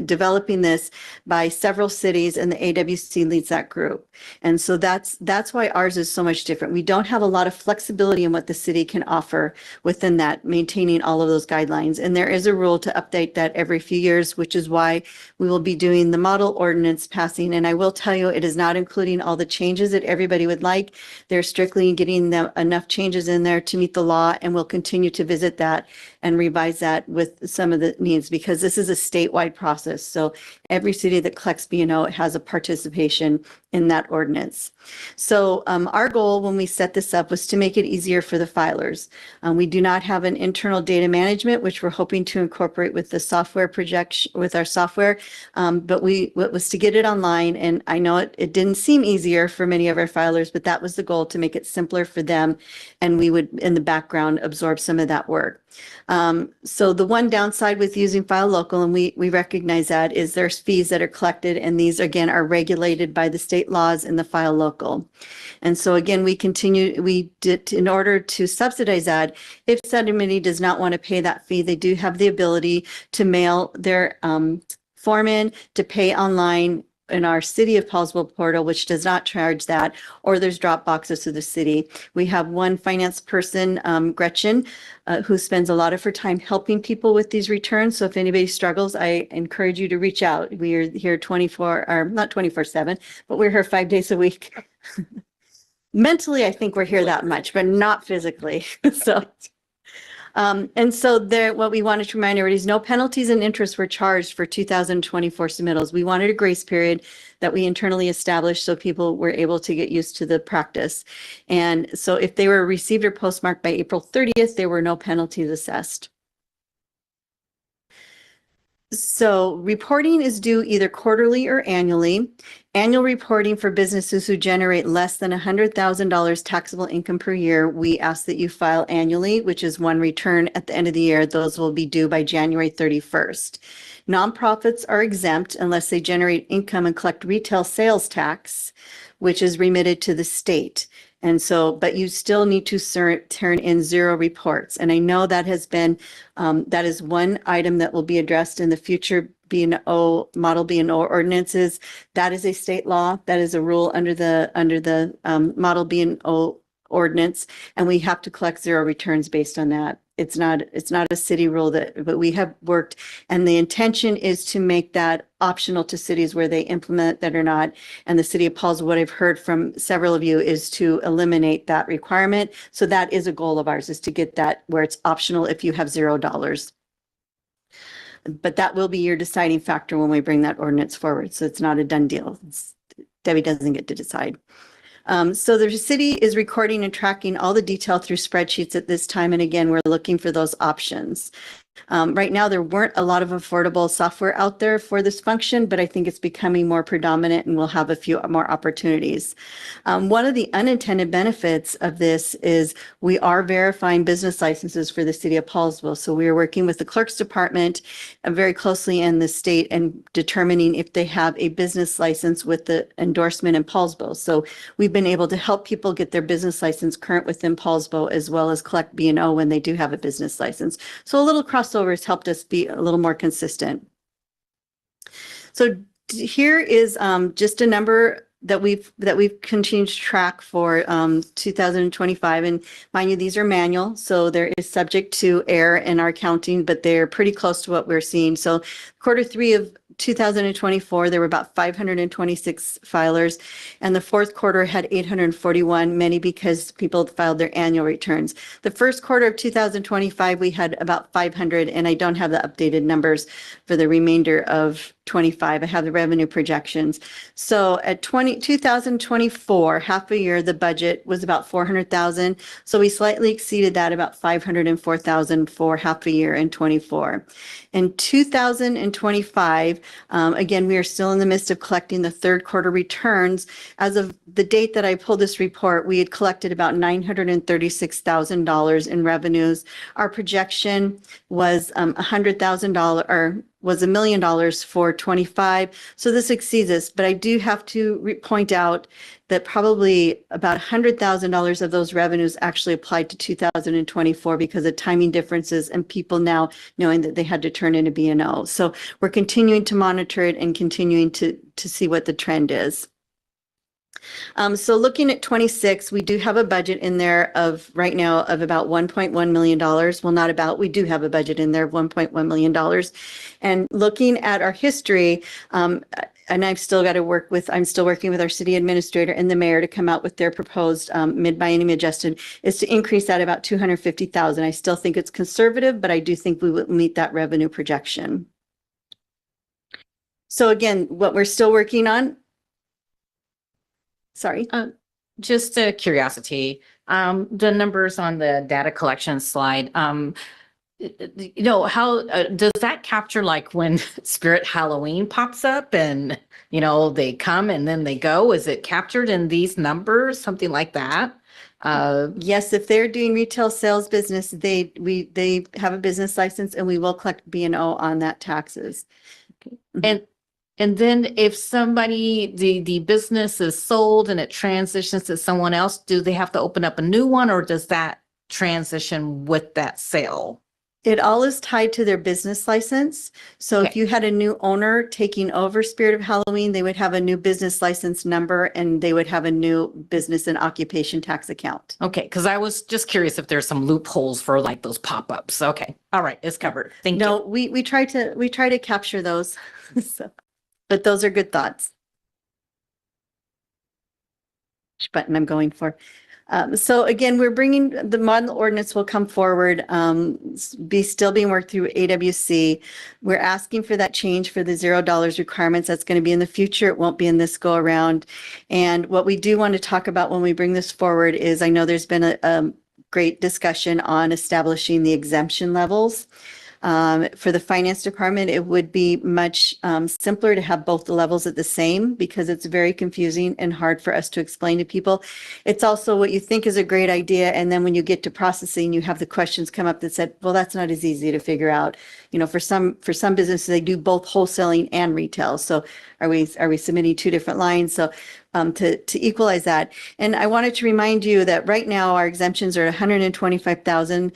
developing this by several cities, and the AWC leads that group. And so that's why ours is so much different. We don't have a lot of flexibility in what the city can offer within that, maintaining all of those guidelines. And there is a rule to update that every few years, which is why we will be doing the model ordinance passing. And I will tell you, it is not including all the changes that everybody would like. They're strictly getting enough changes in there to meet the law, and we'll continue to visit that and revise that with some of the needs, because this is a statewide process. process. So every city that collects B&O has a participation in that ordinance. So our goal when we set this up was to make it easier for the filers. We do not have an internal data management, which we're hoping to incorporate with the software projection, with our software. But what was to get it online, and I know it didn't seem easier for many of our filers, but that was the goal, to make it simpler for them. And we would, in the background, absorb some of that work. So the one downside with using File Local, and we recognize that, is there's fees that are collected, and these again are regulated by the state laws in the File Local. And so again, in order to subsidize that, if somebody does not want to pay that fee, they do have the ability to mail their form in, to pay online in our City of Poulsbo portal, which does not charge that, or there's drop boxes to the city. We have one finance person, Gretchen, who spends a lot of her time helping people with these returns. So if anybody struggles, I encourage you to reach out. We are here 24, or not 24/7, but we're here 5 days a week. Mentally, I think we're here that much, but not physically. So. And so what we wanted to remind everybody is no penalties and interest were charged for 2024 submittals. We wanted a grace period that we internally established so people were able to get used to the practice. And so if they were received or postmarked by April 30th, there were no penalties assessed. So reporting is due either quarterly or annually. Annual reporting for businesses who generate less than $100,000 taxable income per year, we ask that you file annually, which is one return at the end of the year. Those will be due by January 31st. Nonprofits are exempt unless they generate income and collect retail sales tax, which is remitted to the state. And so, but you still need to turn in 0 reports. And I know that has been, that is one item that will be addressed in the future B&O, model B&O ordinances. That is a state law. That is a rule under the model B&O ordinance. And we have to collect 0 returns based on that. It's not a city rule but we have worked, and the intention is to make that optional to cities where they implement that or not. And the city of Poulsbo, what I've heard from several of you, is to eliminate that requirement. So that is a goal of ours, is to get that where it's optional if you have $0. But that will be your deciding factor when we bring that ordinance forward. So it's not a done deal. Debbie doesn't get to decide. So the city is recording and tracking all the detail through spreadsheets at this time. And again, we're looking for those options. Right now, there weren't a lot of affordable software out there for this function, but I think it's becoming more predominant and we'll have a few more opportunities. One of the unintended benefits of this is we are verifying business licenses for the city of Poulsbo. So we are working with the clerk's department very closely in the state and determining if they have a business license with the endorsement in Poulsbo. So we've been able to help people get their business license current within Poulsbo, as well as collect B&O when they do have a business license. So a little crossover has helped us be a little more consistent. So here is just a number that we've continued to track for 2025, and mind you, these are manual, so there is subject to error in our counting, but they're pretty close to what we're seeing. So Q3 of 2024, there were about 526 filers, and the Q4 had 841, many because people filed their annual returns. The Q1 of 2025, we had about 500, and I don't have the updated numbers for the remainder of 25. I have the revenue projections. So at 2024, half a year, the budget was about 400,000. So we slightly exceeded that, about 504,000 for half a year in 24. In 2025, again, we are still in the midst of collecting the Q3 returns. As of the date that I pulled this report, we had collected about $936,000 in revenues. Our projection was $100,000 or was $1 million for 25. So this exceeds us, but I do have to point out that probably about $100,000 of those revenues actually applied to 2024 because of timing differences and people now knowing that they had to turn in a B&O. So we're continuing to monitor it and continuing to see what the trend is. So looking at 26, we do have a budget in there of right now of about $1.1 million. Well, not about, we do have a budget in there of $1.1 million. And looking at our history, and I've still got to work with, I'm still working with our city administrator and the mayor to come out with their proposed mid-biennium adjusted, is to increase that about 250,000. I still think it's conservative, but I do think we will meet that revenue projection. So again, what we're still working on. Sorry. Just a curiosity, the numbers on the data collection slide, you know, how does that capture like when Spirit Halloween pops up and, you know, they come and then they go? Is it captured in these numbers, something like that? Yes, if they're doing retail sales business, they have a business license and we will collect B&O on that taxes. And then if somebody, the business is sold and it transitions to someone else, do they have to open up a new one or does that transition with that sale? It all is tied to their business license. So if Okay. you had a new owner taking over Spirit of Halloween, they would have a new business license number and they would have a new business and occupation tax account. Okay, because I was just curious if there's some loopholes for like those pop-ups. Okay, all right, it's covered. Thank you. No, we try to capture those. So, but those are good thoughts. Which button I'm going for. So again, we're bringing the model ordinance will come forward, still being worked through AWC. We're asking for that change for the $0 requirements. That's going to be in the future. It won't be in this go around. And what we do want to talk about when we bring this forward is I know there's been a great discussion on establishing the exemption levels. For the finance department, it would be much simpler to have both the levels at the same because it's very confusing and hard for us to explain to people. It's also what you think is a great idea. And then when you get to processing, you have the questions come up that said, well, that's not as easy to figure out. You know, for some businesses, they do both wholesaling and retail. So are we submitting two different lines? So to equalize that. And I wanted to remind you that right now our exemptions are 125,000.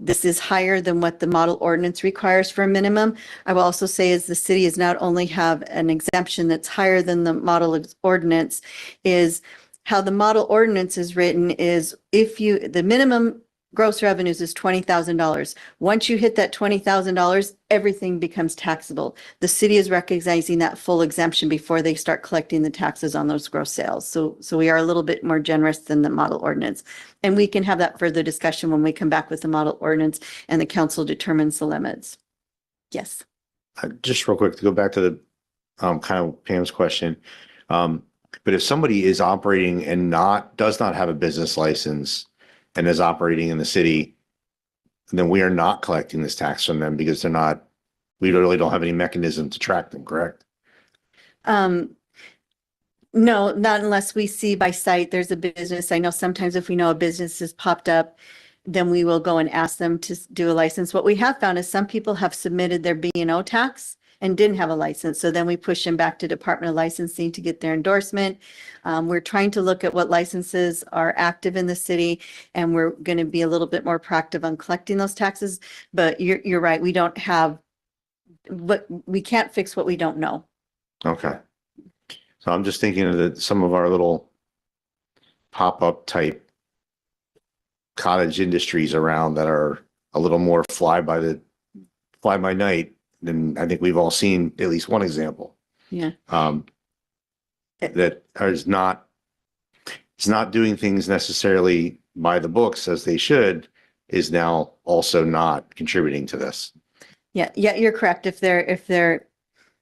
This is higher than what the model ordinance requires for a minimum. I will also say is the city is not only have an exemption that's higher than the model ordinance, is how the model ordinance is written is the minimum gross revenues is $20,000. Once you hit that $20,000, everything becomes taxable. The city is recognizing that full exemption before they start collecting the taxes on those gross sales. So we are a little bit more generous than the model ordinance. And we can have that further discussion when we come back with the model ordinance and the council determines the limits. Yes. Just real quick to go back to the kind of Pam's question. But if somebody is operating and does not have a business license and is operating in the city, then we are not collecting this tax from them because we really don't have any mechanism to track them, correct? No, not unless we see by sight there's a business. I know sometimes if we know a business has popped up, then we will go and ask them to do a license. What we have found is some people have submitted their B&O tax and didn't have a license. So then we push them back to Department of Licensing to get their endorsement. We're trying to look at what licenses are active in the city, and we're going to be a little bit more proactive on collecting those taxes. But you're right, we don't have, but we can't fix what we don't know. Okay. So I'm just thinking of some of our little pop-up type cottage industries around that are a little more fly by night. And I think we've all seen at least one example. Yeah. That is not doing things necessarily by the books as they should, is now also not contributing to this. Yeah, you're correct. If they're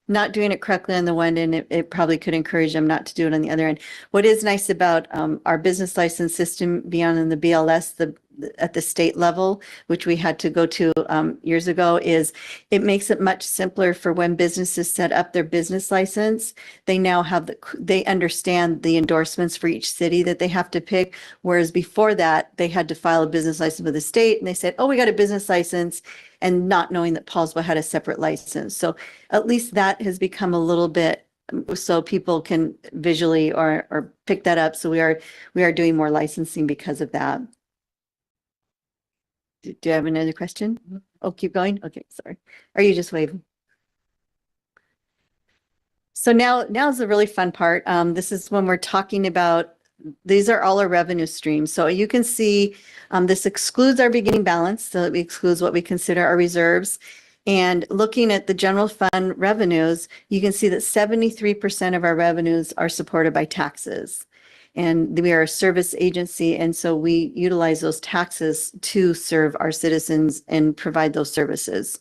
not doing it correctly on the one end, it probably could encourage them not to do it on the other end. What is nice about our business license system beyond in the BLS, at the state level, which we had to go to years ago, is it makes it much simpler for when businesses set up their business license. They now they understand the endorsements for each city that they have to pick. Whereas before that, they had to file a business license with the state and they said, oh, we got a business license, and not knowing that Poulsbo had a separate license. So at least that has become a little bit so people can visually or pick that up. So we are doing more licensing because of that. Do you have another question? Oh, keep going. Okay, sorry. Are you just waving? So now's the really fun part. This is when we're talking about, these are all our revenue streams. So you can see this excludes our beginning balance. So it excludes what we consider our reserves. And looking at the general fund revenues, you can see that 73% of our revenues are supported by taxes. And we are a service agency, and so we utilize those taxes to serve our citizens and provide those services.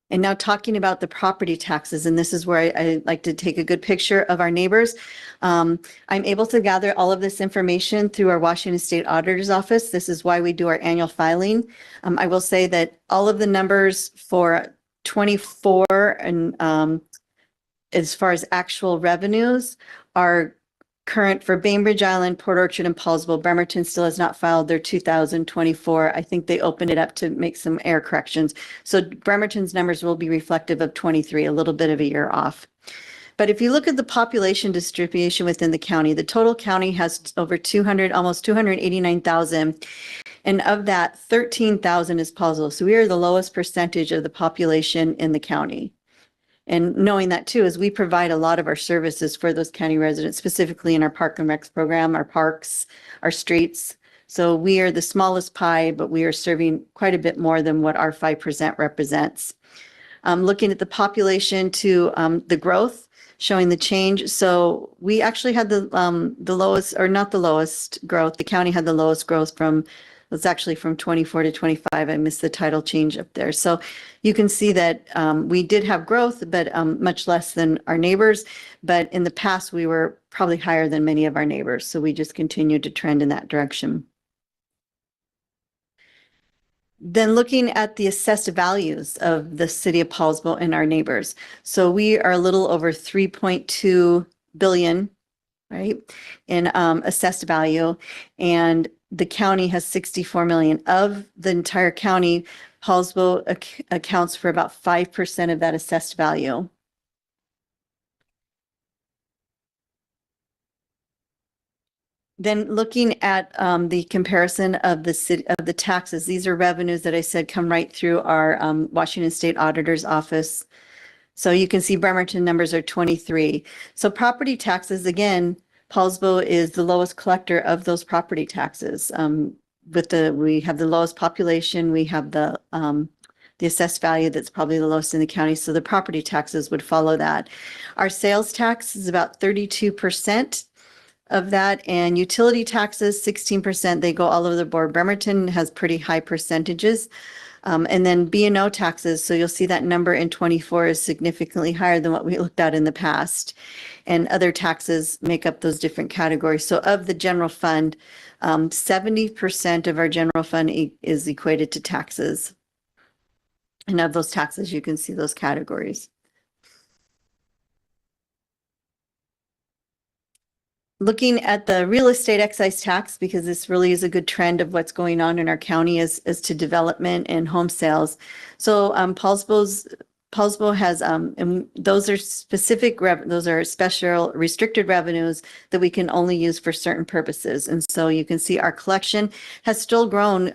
And now talking about the property taxes, and this is where I like to take a good picture of our neighbors. I'm able to gather all of this information through our Washington State Auditor's Office. This is why we do our annual filing. I will say that all of the numbers for 24 and as far as actual revenues are current for Bainbridge Island, Port Orchard, and Poulsbo. Bremerton still has not filed their 2024. I think they opened it up to make some error corrections. So Bremerton's numbers will be reflective of 23, a little bit of a year off. But if you look at the population distribution within the county, the total county has over 200, almost 289,000. And of that, 13,000 is Poulsbo. So we are the lowest percentage of the population in the county. And knowing that too, is we provide a lot of our services for those county residents, specifically in our Park and Recs program, our parks, our streets. So we are the smallest pie, but we are serving quite a bit more than what our 5% represents. Looking at the population to the growth, showing the change. So we actually had the lowest, or not the lowest growth. The county had the lowest growth from, it's actually from 24 to 25. I missed the title change up there. So you can see that we did have growth, but much less than our neighbors. But in the past, we were probably higher than many of our neighbors. So we just continued to trend in that direction. Then looking at the assessed values of the city of Poulsbo and our neighbors. So we are a little over 3.2 billion, right, in assessed value. And the county has 64 million. Of the entire county, Poulsbo accounts for about 5% of that assessed value. Then looking at the comparison of the city of the taxes, these are revenues that I said come right through our Washington State Auditor's Office. So you can see Bremerton numbers are 23. So property taxes, again, Poulsbo is the lowest collector of those property taxes. We have the lowest population, we have the assessed value that's probably the lowest in the county, so the property taxes would follow that. Our sales tax is about 32% of that, and utility taxes, 16%. They go all over the board. Bremerton has pretty high percentages. And then B&O taxes, so you'll see that number in 24 is significantly higher than what we looked at in the past. And other taxes make up those different categories. So of the general fund, 70% of our general fund is equated to taxes. And of those taxes, you can see those categories. Looking at the real estate excise tax, because this really is a good trend of what's going on in our county as to development and home sales. So Poulsbo has, and those are specific, those are special restricted revenues that we can only use for certain purposes. And so you can see our collection has still grown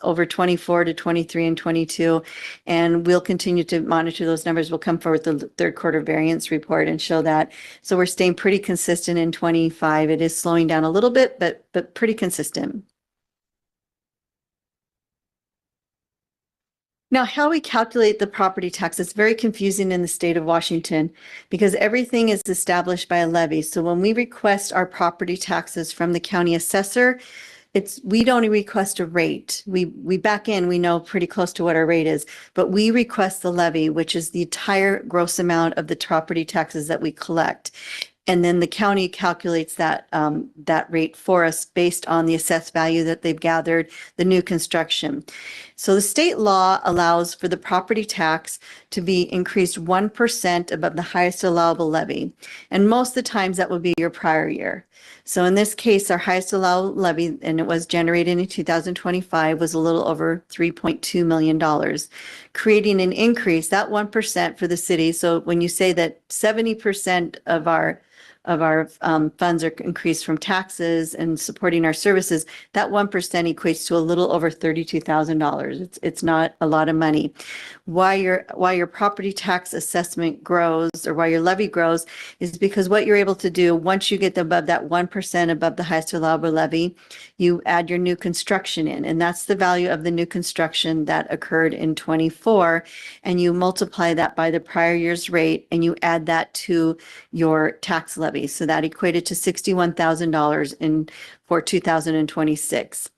over 24 to 23 and 22, and we'll continue to monitor those numbers. We'll come forward with the third quarter variance report and show that. So we're staying pretty consistent in 25. It is slowing down a little bit, but pretty consistent. Now, how we calculate the property tax is very confusing in the state of Washington because everything is established by a levy. So when we request our property taxes from the county assessor, we don't request a rate. We back in, we know pretty close to what our rate is, but we request the levy, which is the entire gross amount of the property taxes that we collect. And then the county calculates that rate for us based on the assessed value that they've gathered, the new construction. So the state law allows for the property tax to be increased 1% above the highest allowable levy. And most of the times that would be your prior year. So in this case, our highest allowable levy, and it was generated in 2025, was a little over $3.2 million, creating an increase, that 1% for the city. So when you say that 70% of our funds are increased from taxes and supporting our services, that 1% equates to a little over $32,000. It's not a lot of money. Why your property tax assessment grows, or why your levy grows, is because what you're able to do once you get above that 1% above the highest allowable levy, you add your new construction in, and that's the value of the new construction that occurred in 24, and you multiply that by the prior year's rate, and you add that to your tax levy. So that equated to $61,000 for 2026.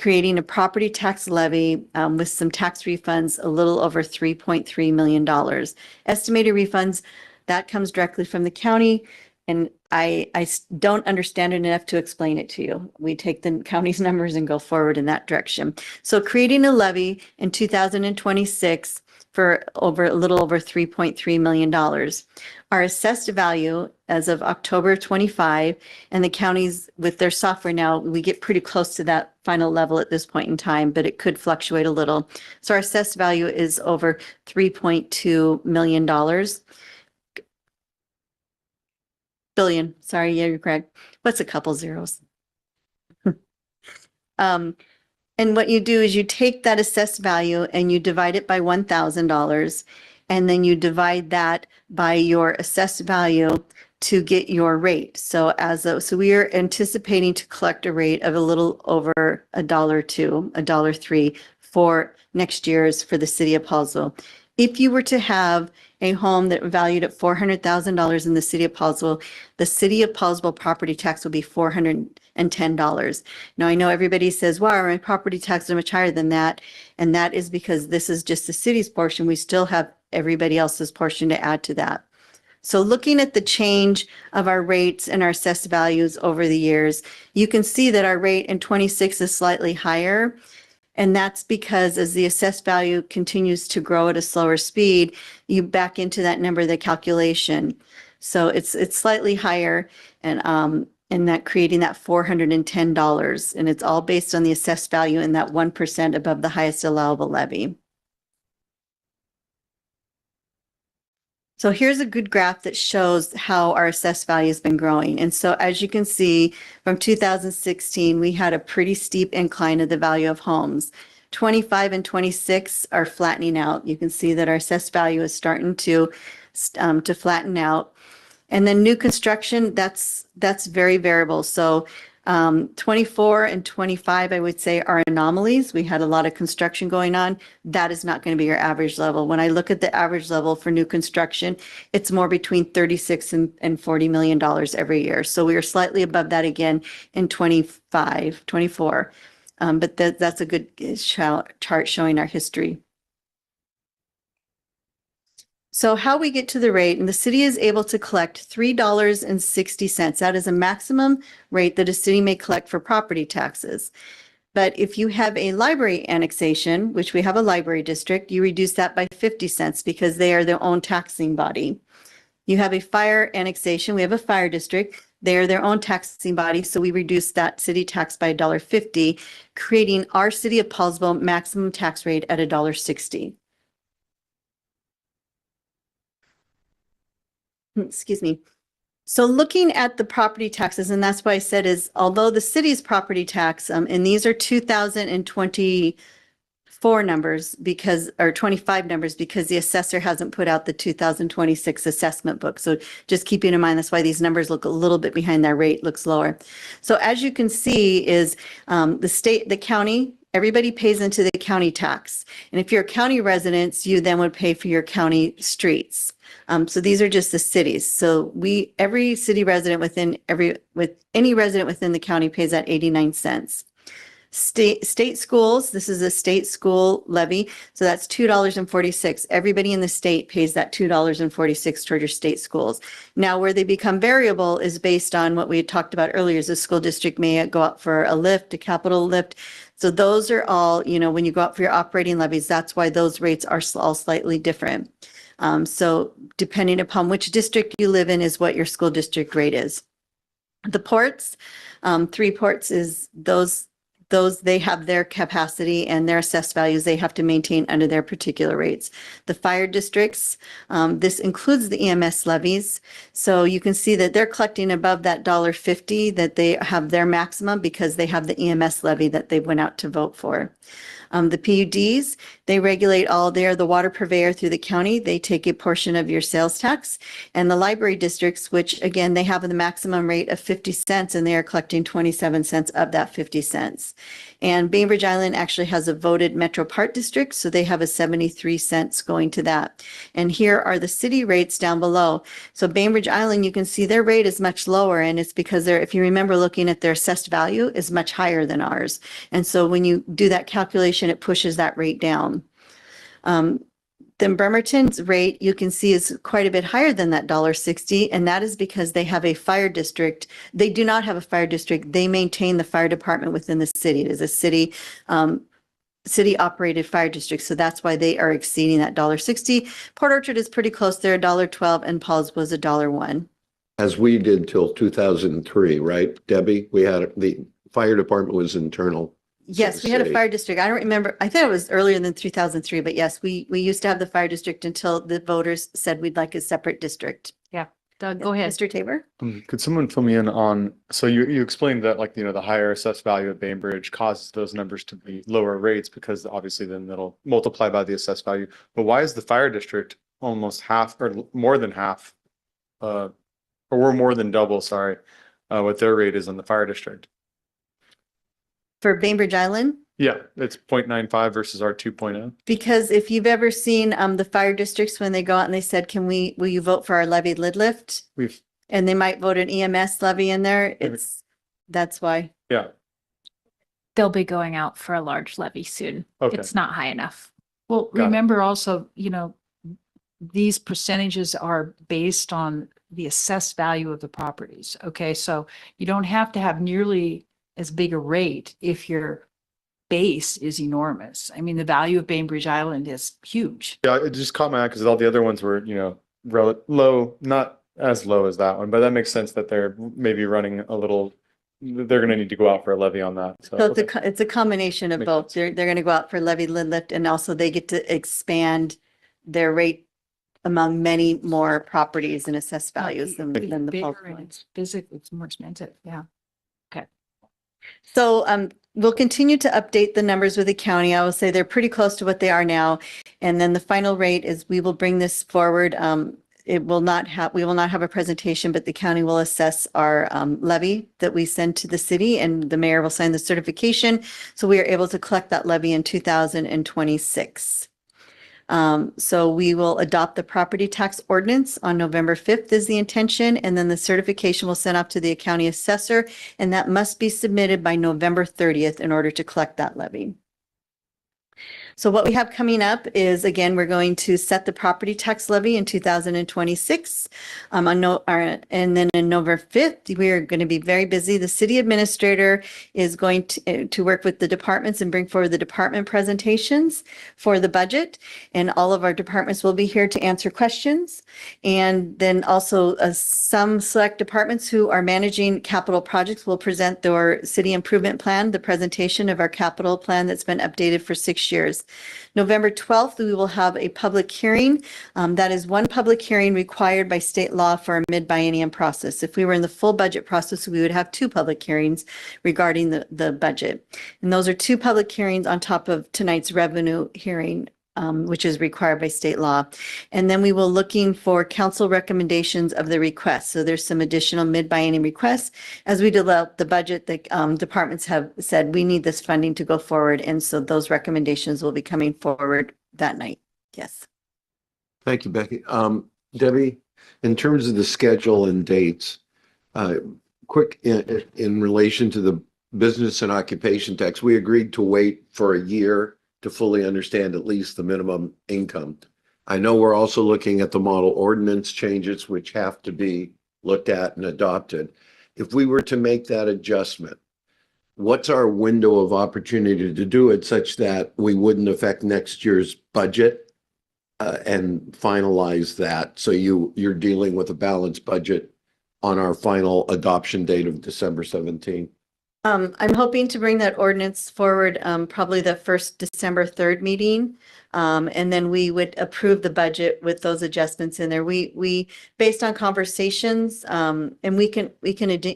creating a property tax levy with some tax refunds, a little over $3.3 million. Estimated refunds, that comes directly from the county. And I don't understand it enough to explain it to you. We take the county's numbers and go forward in that direction. So creating a levy in 2026 for a little over $3.3 million. Our assessed value as of October 25, and the counties with their software now, we get pretty close to that final level at this point in time, but it could fluctuate a little. So our assessed value is over $3.2 million. Billion, sorry, yeah, you're correct. What's a couple zeros? And what you do is you take that assessed value and you divide it by $1,000, and then you divide that by your assessed value to get your rate. So so we are anticipating to collect a rate of a little over $1.02, $1.03 for next year's for the city of Poulsbo. If you were to have a home that valued at $400,000 in the city of Poulsbo, the city of Poulsbo property tax will be $410. Now, I know everybody says, wow, my property taxes are much higher than that. And that is because this is just the city's portion. We still have everybody else's portion to add to that. So looking at the change of our rates and our assessed values over the years, you can see that our rate in 26 is slightly higher. And that's because as the assessed value continues to grow at a slower speed, you back into that number, the calculation. So it's slightly higher, and that creating that $410. And it's all based on the assessed value and that 1% above the highest allowable levy. So here's a good graph that shows how our assessed value has been growing. And so as you can see, from 2016, we had a pretty steep incline of the value of homes. 25 and 26 are flattening out. You can see that our assessed value is starting to flatten out. And then new construction, that's very variable. So 24 and 25, I would say, are anomalies. We had a lot of construction going on. That is not going to be your average level. When I look at the average level for new construction, it's more between 36 and $40 million every year. So we are slightly above that again in 25, 24. But that's a good chart showing our history. So how we get to the rate, and the city is able to collect $3.60. That is a maximum rate that a city may collect for property taxes. But if you have a library annexation, which we have a library district, you reduce that by 50 cents because they are their own taxing body. You have a fire annexation, we have a fire district, they are their own taxing body, so we reduce that city tax by $1.50, creating our city of Poulsbo maximum tax rate at $1.60. Excuse me. So looking at the property taxes, and that's why I said is, although the city's property tax, and these are 2024 numbers or 25 numbers, because the assessor hasn't put out the 2026 assessment book. So just keeping in mind, that's why these numbers look a little bit behind, that rate looks lower. So as you can see is the county, everybody pays into the county tax. And if you're a county resident, you then would pay for your county streets. So these are just the cities. So every city resident any resident within the county pays that 89 cents. State schools, this is a state school levy. So that's $2.46. Everybody in the state pays that $2.46 toward your state schools. Now, where they become variable is based on what we had talked about earlier, is the school district may go out for a lift, a capital lift. So those are all, when you go out for your operating levies, that's why those rates are all slightly different. So depending upon which district you live in is what your school district rate is. The ports, 3 ports is those they have their capacity and their assessed values they have to maintain under their particular rates. The fire districts, this includes the EMS levies. So you can see that they're collecting above that $1.50 that they have their maximum because they have the EMS levy that they went out to vote for. The PUDs, they regulate they're the water purveyor through the county. They take a portion of your sales tax. And the library districts, which again, they have the maximum rate of 50 cents and they are collecting 27 cents of that 50 cents. And Bainbridge Island actually has a voted Metro Park district, so they have a 73 cents going to that. And here are the city rates down below. So Bainbridge Island, you can see their rate is much lower, and it's because if you remember looking at their assessed value, is much higher than ours. And so when you do that calculation, it pushes that rate down. Then Bremerton's rate, you can see, is quite a bit higher than that $1.60, and that is because they have a fire district. They do not have a fire district. They maintain the fire department within the city. It is a city-operated fire district, so that's why they are exceeding that $1.60. Port Orchard is pretty close there, $1.12, and Poulsbo was $1.01. As we did till 2003, right, Debbie? We had, the fire department was internal. Yes, we had a fire district. I don't remember. I think it was earlier than 2003, but yes, we used to have the fire district until the voters said we'd like a separate district. Yeah. Doug, go ahead. Mr. Tabor? Could someone fill me in on, so you explained that, like, the higher assessed value of Bainbridge causes those numbers to be lower rates because obviously then that'll multiply by the assessed value. But why is the fire district almost half or more than half, or we're more than double, sorry, what their rate is on the fire district? For Bainbridge Island? Yeah, it's 0.95 versus our 2.0. Because if you've ever seen the fire districts when they go out and they said, will you vote for our levy lid lift? And they might vote an EMS levy in there. That's why. Yeah. They'll be going out for a large levy soon. Okay. It's not high enough. Well, Got it. remember also, these percentages are based on the assessed value of the properties. Okay, so you don't have to have nearly as big a rate if your base is enormous. I mean, the value of Bainbridge Island is huge. Yeah, it just caught my eye because all the other ones were, low, not as low as that one, but that makes sense that they're maybe running a little, they're going to need to go out for a levy on that. So it's a combination of Makes both. They're going to go out for levy lid lift, and also they get to expand their rate among many more properties and assessed values than the Bigger bulk and ones. it's more expensive. Yeah. Okay. So we'll continue to update the numbers with the county. I will say they're pretty close to what they are now. And then the final rate is we will bring this forward. We will not have a presentation, but the county will assess our levy that we send to the city, and the mayor will sign the certification. So we are able to collect that levy in 2026. So we will adopt the property tax ordinance on November 5th is the intention, and then the certification will send off to the county assessor, and that must be submitted by November 30th in order to collect that levy. So what we have coming up is, again, we're going to set the property tax levy in 2026. And then on November 5th, we are going to be very busy. The city administrator is going to work with the departments and bring forward the department presentations for the budget. And all of our departments will be here to answer questions. And then also some select departments who are managing capital projects will present their city improvement plan, the presentation of our capital plan that's been updated for 6 years. November 12th, we will have a public hearing. That is one public hearing required by state law for a mid-biennium process. If we were in the full budget process, we would have 2 public hearings regarding the budget. And those are 2 public hearings on top of tonight's revenue hearing, which is required by state law. And then we will looking for council recommendations of the requests. So there's some additional mid-biennium requests. As we develop the budget, the departments have said we need this funding to go forward. And so those recommendations will be coming forward that night. Yes. Thank you, Becky. Debbie, in terms of the schedule and dates, quick in relation to the business and occupation tax, we agreed to wait for a year to fully understand at least the minimum income. I know we're also looking at the model ordinance changes, which have to be looked at and adopted. If we were to make that adjustment, what's our window of opportunity to do it such that we wouldn't affect next year's budget and finalize that? So you're dealing with a balanced budget on our final adoption date of December 17th. I'm hoping to bring that ordinance forward probably the first December 3rd meeting. And then we would approve the budget with those adjustments in there. We based on conversations, and we can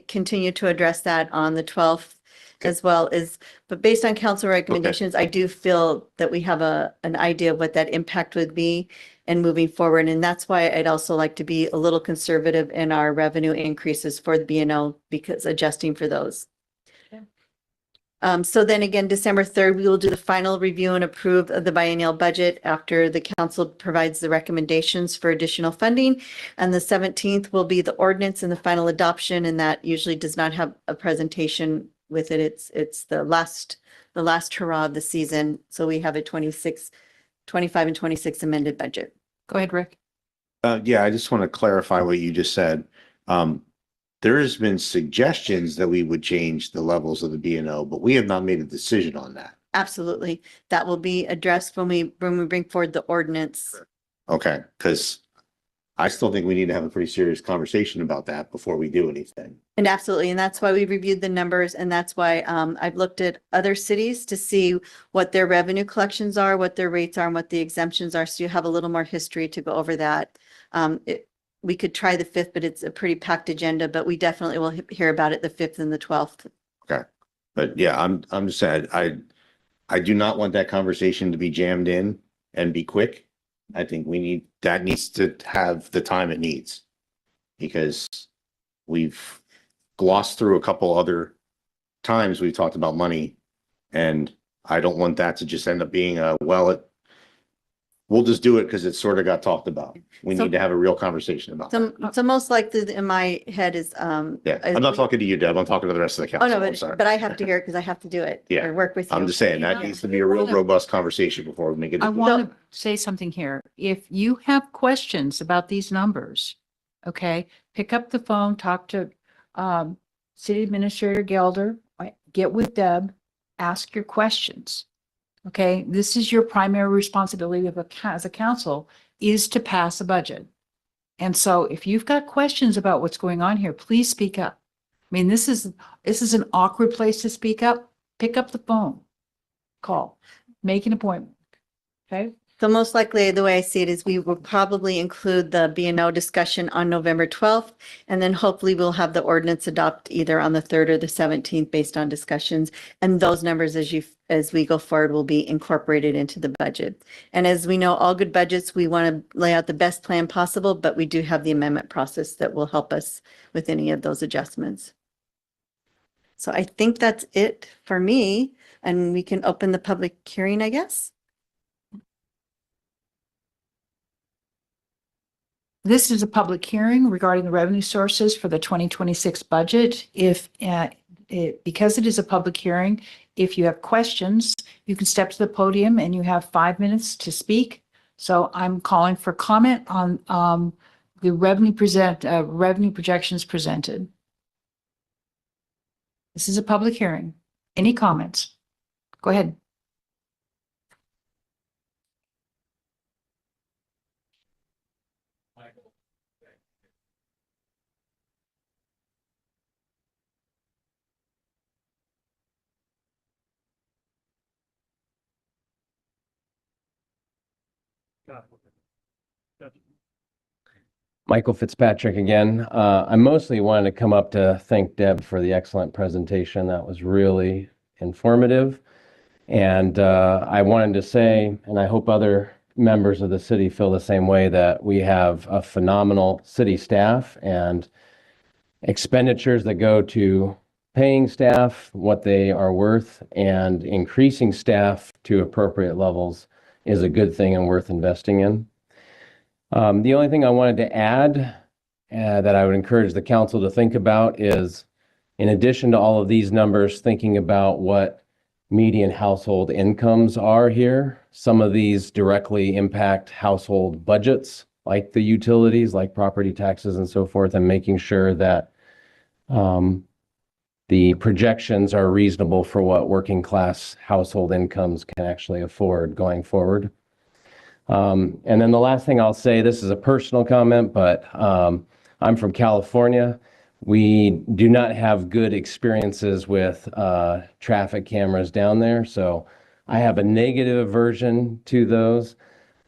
continue to address that on the 12th as well as, but based on council recommendations, I do feel that we have an idea of what that impact would be and moving forward. And that's why I'd also like to be a little conservative in our revenue increases for the B&O because adjusting for those. So then again, December 3rd, we will do the final review and approve of the biennial budget after the council provides the recommendations for additional funding. And the 17th will be the ordinance and the final adoption, and that usually does not have a presentation with it. It's the last hurrah of the season. So we have a 25 and 26 amended budget. Go ahead, Rick. Yeah, I just want to clarify what you just said. There has been suggestions that we would change the levels of the B&O, but we have not made a decision on that. Absolutely. That will be addressed when we bring forward the ordinance. Okay, because I still think we need to have a pretty serious conversation about that before we do anything. And absolutely. And that's why we reviewed the numbers. And that's why I've looked at other cities to see what their revenue collections are, what their rates are, and what the exemptions are. So you have a little more history to go over that. We could try the 5th, but it's a pretty packed agenda, but we definitely will hear about it the 5th and the 12th. Okay, but yeah, I'm just saying, I do not want that conversation to be jammed in and be quick. I think that needs to have the time it needs. Because we've glossed through a couple other times we've talked about money, and I don't want that to just end up being we'll just do it because it sort of got talked about. We need to have a real conversation about that. So most likely in my head is, Yeah, I'm not talking to you, Deb. I'm talking to the rest of the council. oh, no, I'm sorry. but I have to hear it because I have to do it. Yeah. Or work with you. I'm just saying that needs to be a real robust conversation before we make it. I want to say something here. If you have questions about these numbers, okay, pick up the phone, talk to City Administrator Gelder, get with Deb, ask your questions. Okay, this is your primary responsibility as a council is to pass a budget. And so if you've got questions about what's going on here, please speak up. I mean, this is an awkward place to speak up. Pick up the phone, call, make an appointment. Okay. So most likely, the way I see it is we will probably include the B&O discussion on November 12th, and then hopefully we'll have the ordinance adopt either on the 3rd or the 17th based on discussions. And those numbers as we go forward will be incorporated into the budget. And as we know, all good budgets, we want to lay out the best plan possible, but we do have the amendment process that will help us with any of those adjustments. So I think that's it for me, and we can open the public hearing, I guess. This is a public hearing regarding the revenue sources for the 2026 budget. Because it is a public hearing, if you have questions, you can step to the podium and you have 5 minutes to speak. So I'm calling for comment on the revenue projections presented. This is a public hearing. Any comments? Go ahead. Michael Fitzpatrick again. I mostly wanted to come up to thank Deb for the excellent presentation. That was really informative. And I wanted to say, and I hope other members of the city feel the same way, that we have a phenomenal city staff, and expenditures that go to paying staff what they are worth and increasing staff to appropriate levels is a good thing and worth investing in. The only thing I wanted to add that I would encourage the council to think about is, in addition to all of these numbers, thinking about what median household incomes are here. Some of these directly impact household budgets, like the utilities, like property taxes and so forth, and making sure that the projections are reasonable for what working class household incomes can actually afford going forward. And then the last thing I'll say, this is a personal comment, but I'm from California. We do not have good experiences with traffic cameras down there, so I have a negative aversion to those.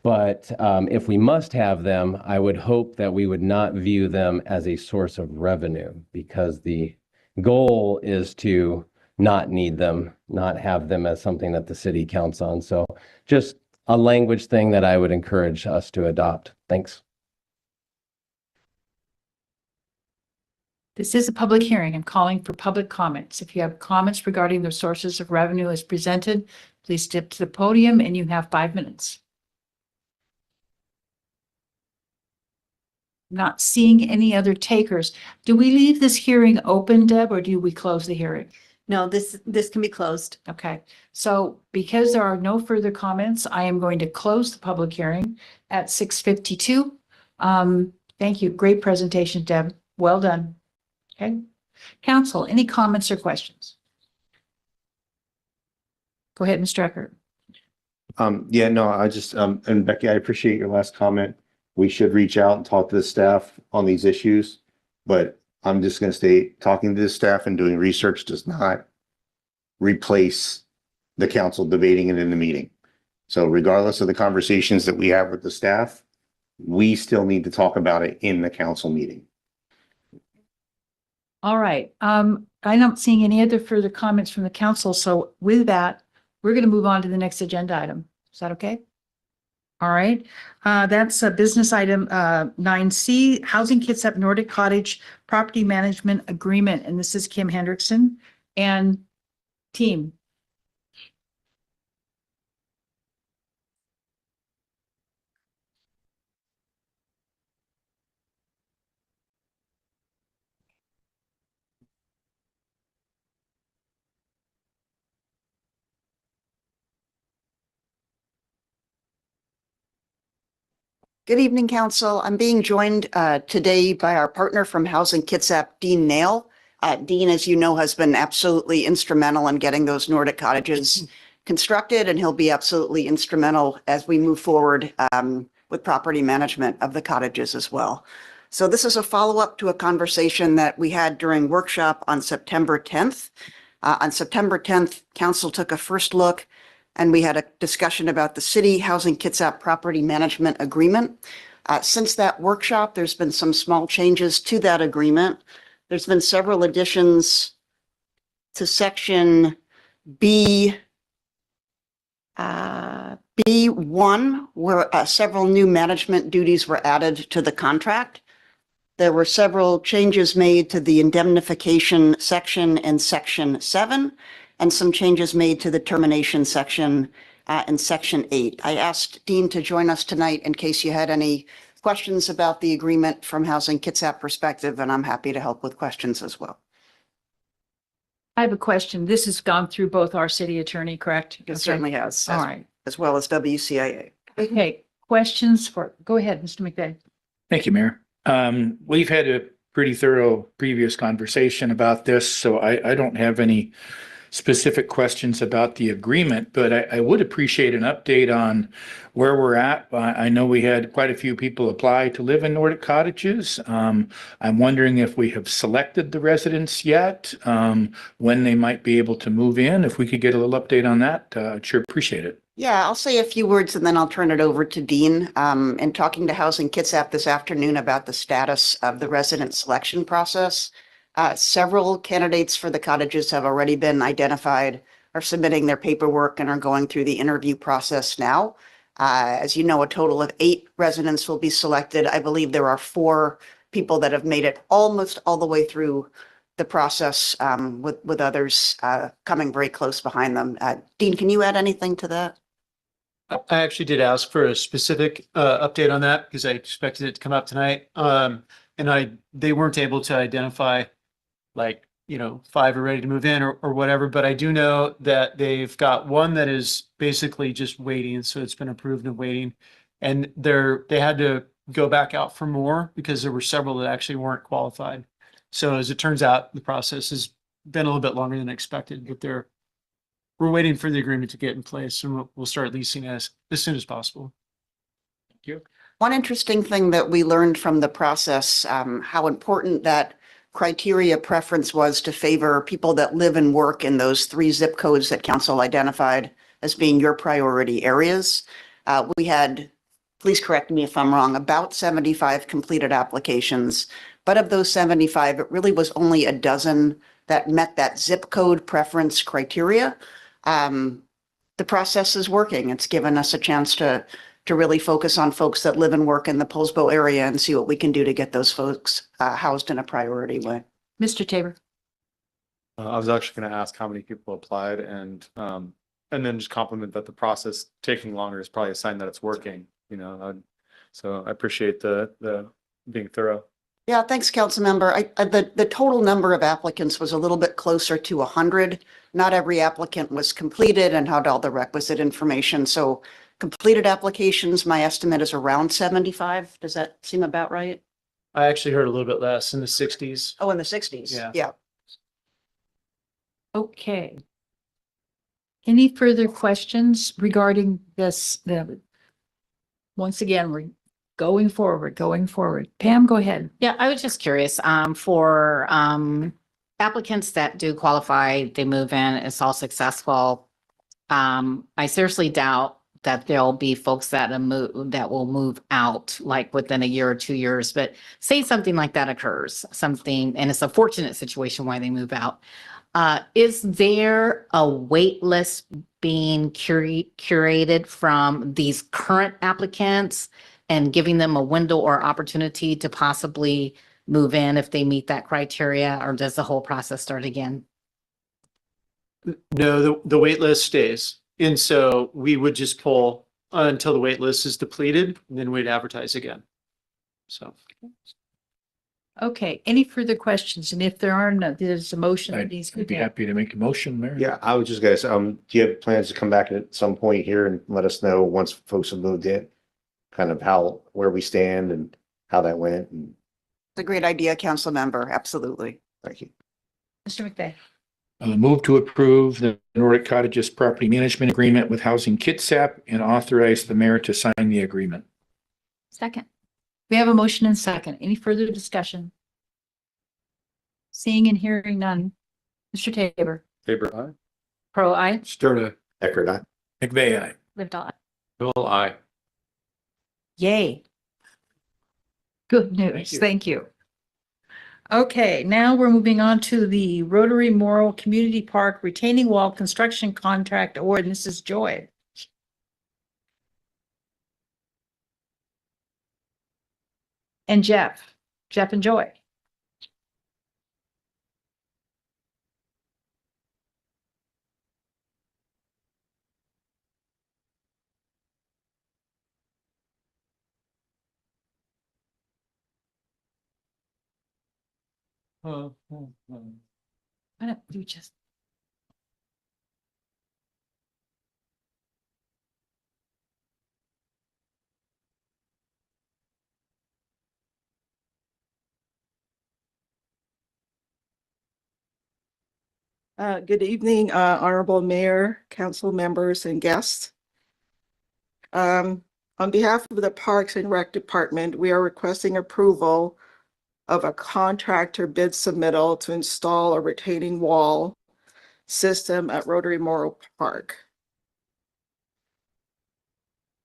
But if we must have them, I would hope that we would not view them as a source of revenue, because the goal is to not need them, not have them as something that the city counts on. So just a language thing that I would encourage us to adopt. Thanks. This is a public hearing. I'm calling for public comments. If you have comments regarding the sources of revenue as presented, please step to the podium and you have 5 minutes. Not seeing any other takers. Do we leave this hearing open, Deb, or do we close the hearing? No, this can be closed. Okay, so because there are no further comments, I am going to close the public hearing at 6:52. Thank you. Great presentation, Deb. Well done. Okay. Council, any comments or questions? Go ahead, Mr. Eckert. Yeah, no, I just, and Becky, I appreciate your last comment. We should reach out and talk to the staff on these issues, but I'm just gonna say, talking to the staff and doing research does not replace the council debating it in the meeting. So regardless of the conversations that we have with the staff, we still need to talk about it in the council meeting. All right. I'm not seeing any other further comments from the council. So with that, we're going to move on to the next agenda item. Is that okay? All right. That's a business item 9C, Housing Kitsap Nordic Cottage Property Management Agreement. And this is Kim Hendrickson and team. Good evening, Council. I'm being joined today by our partner from Housing Kitsap, Dean Nail. Dean, as you know, has been absolutely instrumental in getting those Nordic cottages constructed, and he'll be absolutely instrumental as we move forward with property management of the cottages as well. So this is a follow-up to a conversation that we had during workshop on September 10th. On September 10th, Council took a first look and we had a discussion about the City Housing Kitsap Property Management Agreement. Since that workshop, there's been some small changes to that agreement. There's been several additions to section B1, where several new management duties were added to the contract. There were several changes made to the indemnification section in section 7, and some changes made to the termination section in section 8. I asked Dean to join us tonight in case you had any questions about the agreement from Housing Kitsap perspective, and I'm happy to help with questions as well. I have a question. This has gone through both our city attorney, correct? It certainly has. All right. As well as WCIA. Okay, questions for, go ahead, Mr. McVeigh. Thank you, Mayor. We've had a pretty thorough previous conversation about this, so I don't have any specific questions about the agreement, but I would appreciate an update on where we're at. I know we had quite a few people apply to live in Nordic cottages. I'm wondering if we have selected the residents yet, when they might be able to move in. If we could get a little update on that, I'd sure appreciate it. Yeah, I'll say a few words and then I'll turn it over to Dean. In talking to Housing Kitsap this afternoon about the status of the resident selection process, several candidates for the cottages have already been identified, are submitting their paperwork and are going through the interview process now. As you know, a total of 8 residents will be selected. I believe there are 4 people that have made it almost all the way through the process, with others coming very close behind them. Dean, can you add anything to that? I actually did ask for a specific update on that because I expected it to come up tonight. And they weren't able to identify 5 are ready to move in or whatever, but I do know that they've got one that is basically just waiting. So it's been approved and waiting. And they had to go back out for more because there were several that actually weren't qualified. So as it turns out, the process has been a little bit longer than expected, but we're waiting for the agreement to get in place and we'll start leasing as soon as possible. Thank you. One interesting thing that we learned from the process, how important that criteria preference was to favor people that live and work in those 3 zip codes that council identified as being your priority areas. We had please correct me if I'm wrong, about 75 completed applications. But of those 75, it really was only a dozen that met that zip code preference criteria. The process is working. It's given us a chance to really focus on folks that live and work in the Poulsbo area and see what we can do to get those folks housed in a priority way. Mr. Tabor. I was actually going to ask how many people applied and then just compliment that the process taking longer is probably a sign that it's working, you know. So I appreciate the being thorough. Yeah, thanks, Councilmember. The total number of applicants was a little bit closer to 100. Not every applicant was completed and had all the requisite information. So completed applications, my estimate is around 75. Does that seem about right? I actually heard a little bit less, in the 60s. Oh, in the 60s. Yeah. Yeah. Okay. Any further questions regarding this? Once again, we're going forward. Pam, go ahead. Yeah, I was just curious, for applicants that do qualify, they move in, it's all successful. I seriously doubt that there'll be folks that will move out like within a year or 2 years, but say something like that occurs, and it's a fortunate situation why they move out. Is there a wait list being curated from these current applicants and giving them a window or opportunity to possibly move in if they meet that criteria, or does the whole process start again? No, the wait list stays. And so we would just pull until the wait list is depleted, and then we'd advertise again. So. Okay, any further questions? And if there are none, there's a motion that needs to I'd be be. happy to make a motion, Mayor. Yeah, I was just gonna say, do you have plans to come back at some point here and let us know once folks have moved in? Kind of where we stand and how that went, and It's a great idea, Councilmember. Absolutely. thank you. Mr. McVeigh. Move to approve the Nordic Cottages Property Management Agreement with Housing Kitsap and authorize the mayor to sign the agreement. Second. We have a motion and second. Any further discussion? Seeing and hearing none. Mr. Tabor. Tabor, aye. Pro, aye. Sterda. Eckert, aye. McVeigh, aye. Lived all. Bill, aye. Yay. Good news. Thank you. Okay, now we're moving on to the Rotary Memorial Community Park Retaining Wall Construction Contract Award. And this is Joy. And Jeff and Joy. Why don't you just. Good evening, Honorable Mayor, council members, and guests. On behalf of the Parks and Rec Department, we are requesting approval of a contractor bid submittal to install a retaining wall system at Rotary Memorial Park.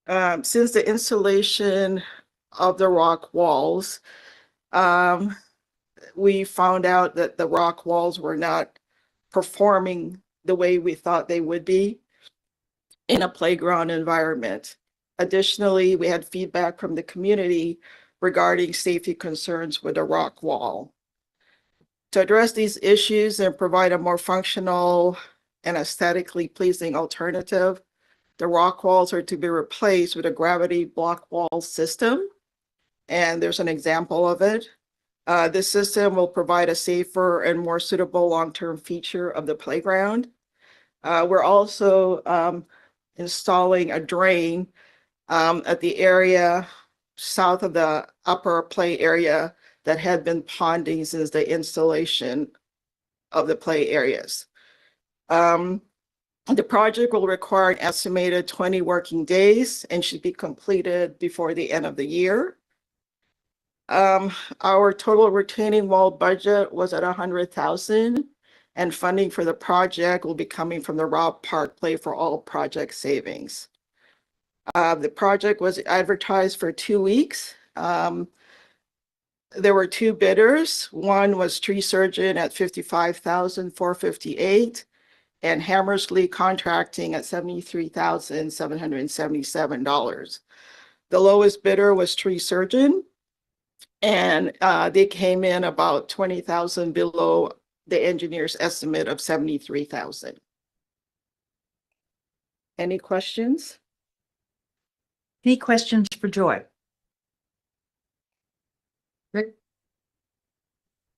Since the installation of the rock walls, we found out that the rock walls were not performing the way we thought they would be in a playground environment. Additionally, we had feedback from the community regarding safety concerns with the rock wall. To address these issues and provide a more functional and aesthetically pleasing alternative, the rock walls are to be replaced with a gravity block wall system. And there's an example of it. This system will provide a safer and more suitable long-term feature of the playground. We're also installing a drain at the area south of the upper play area that had been ponding since the installation of the play areas. The project will require an estimated 20 working days and should be completed before the end of the year. Our total retaining wall budget was at $100,000, and funding for the project will be coming from the Rob Park Play for All project savings. The project was advertised for 2 weeks. There were 2 bidders. One was Tree Surgeon at $55,458 and Hammersley Contracting at $73,777. The lowest bidder was Tree Surgeon, and they came in about 20,000 below the engineer's estimate of 73,000. Any questions? Any questions for Joy? Rick?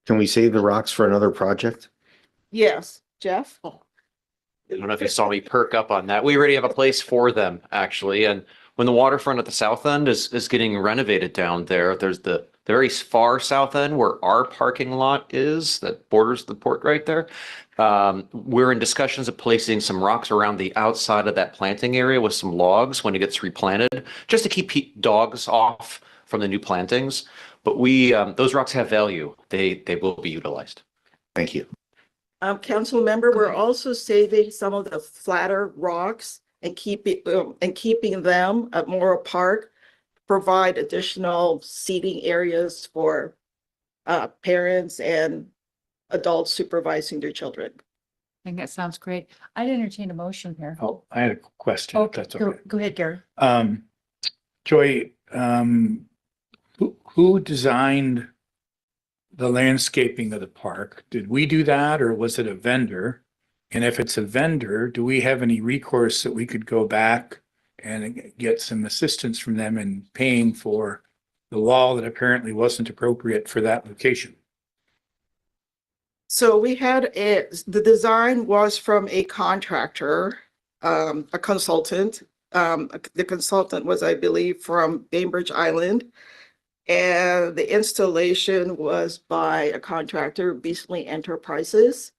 Can we save the rocks for another project? Yes, Jeff? I don't know if you saw me perk up on that. We already have a place for them, actually. And when the waterfront at the south end is getting renovated down there, there's the very far south end where our parking lot is that borders the port right there. We're in discussions of placing some rocks around the outside of that planting area with some logs when it gets replanted, just to keep dogs off from the new plantings. But those rocks have value. They will be utilized. Thank you. Council member, we're also saving some of the flatter rocks and keeping them at Morrow Park, provide additional seating areas for parents and adults supervising their children. I think that sounds great. I'd entertain a motion here. Oh, I had a question. if Okay, that's okay. go ahead, Gary. Joy, who designed the landscaping of the park? Did we do that or was it a vendor? And if it's a vendor, do we have any recourse that we could go back and get some assistance from them in paying for the wall that apparently wasn't appropriate for that location? So we had the design was from a contractor, a consultant. The consultant was, I believe, from Bainbridge Island. And the installation was by a contractor, Beasley Enterprises.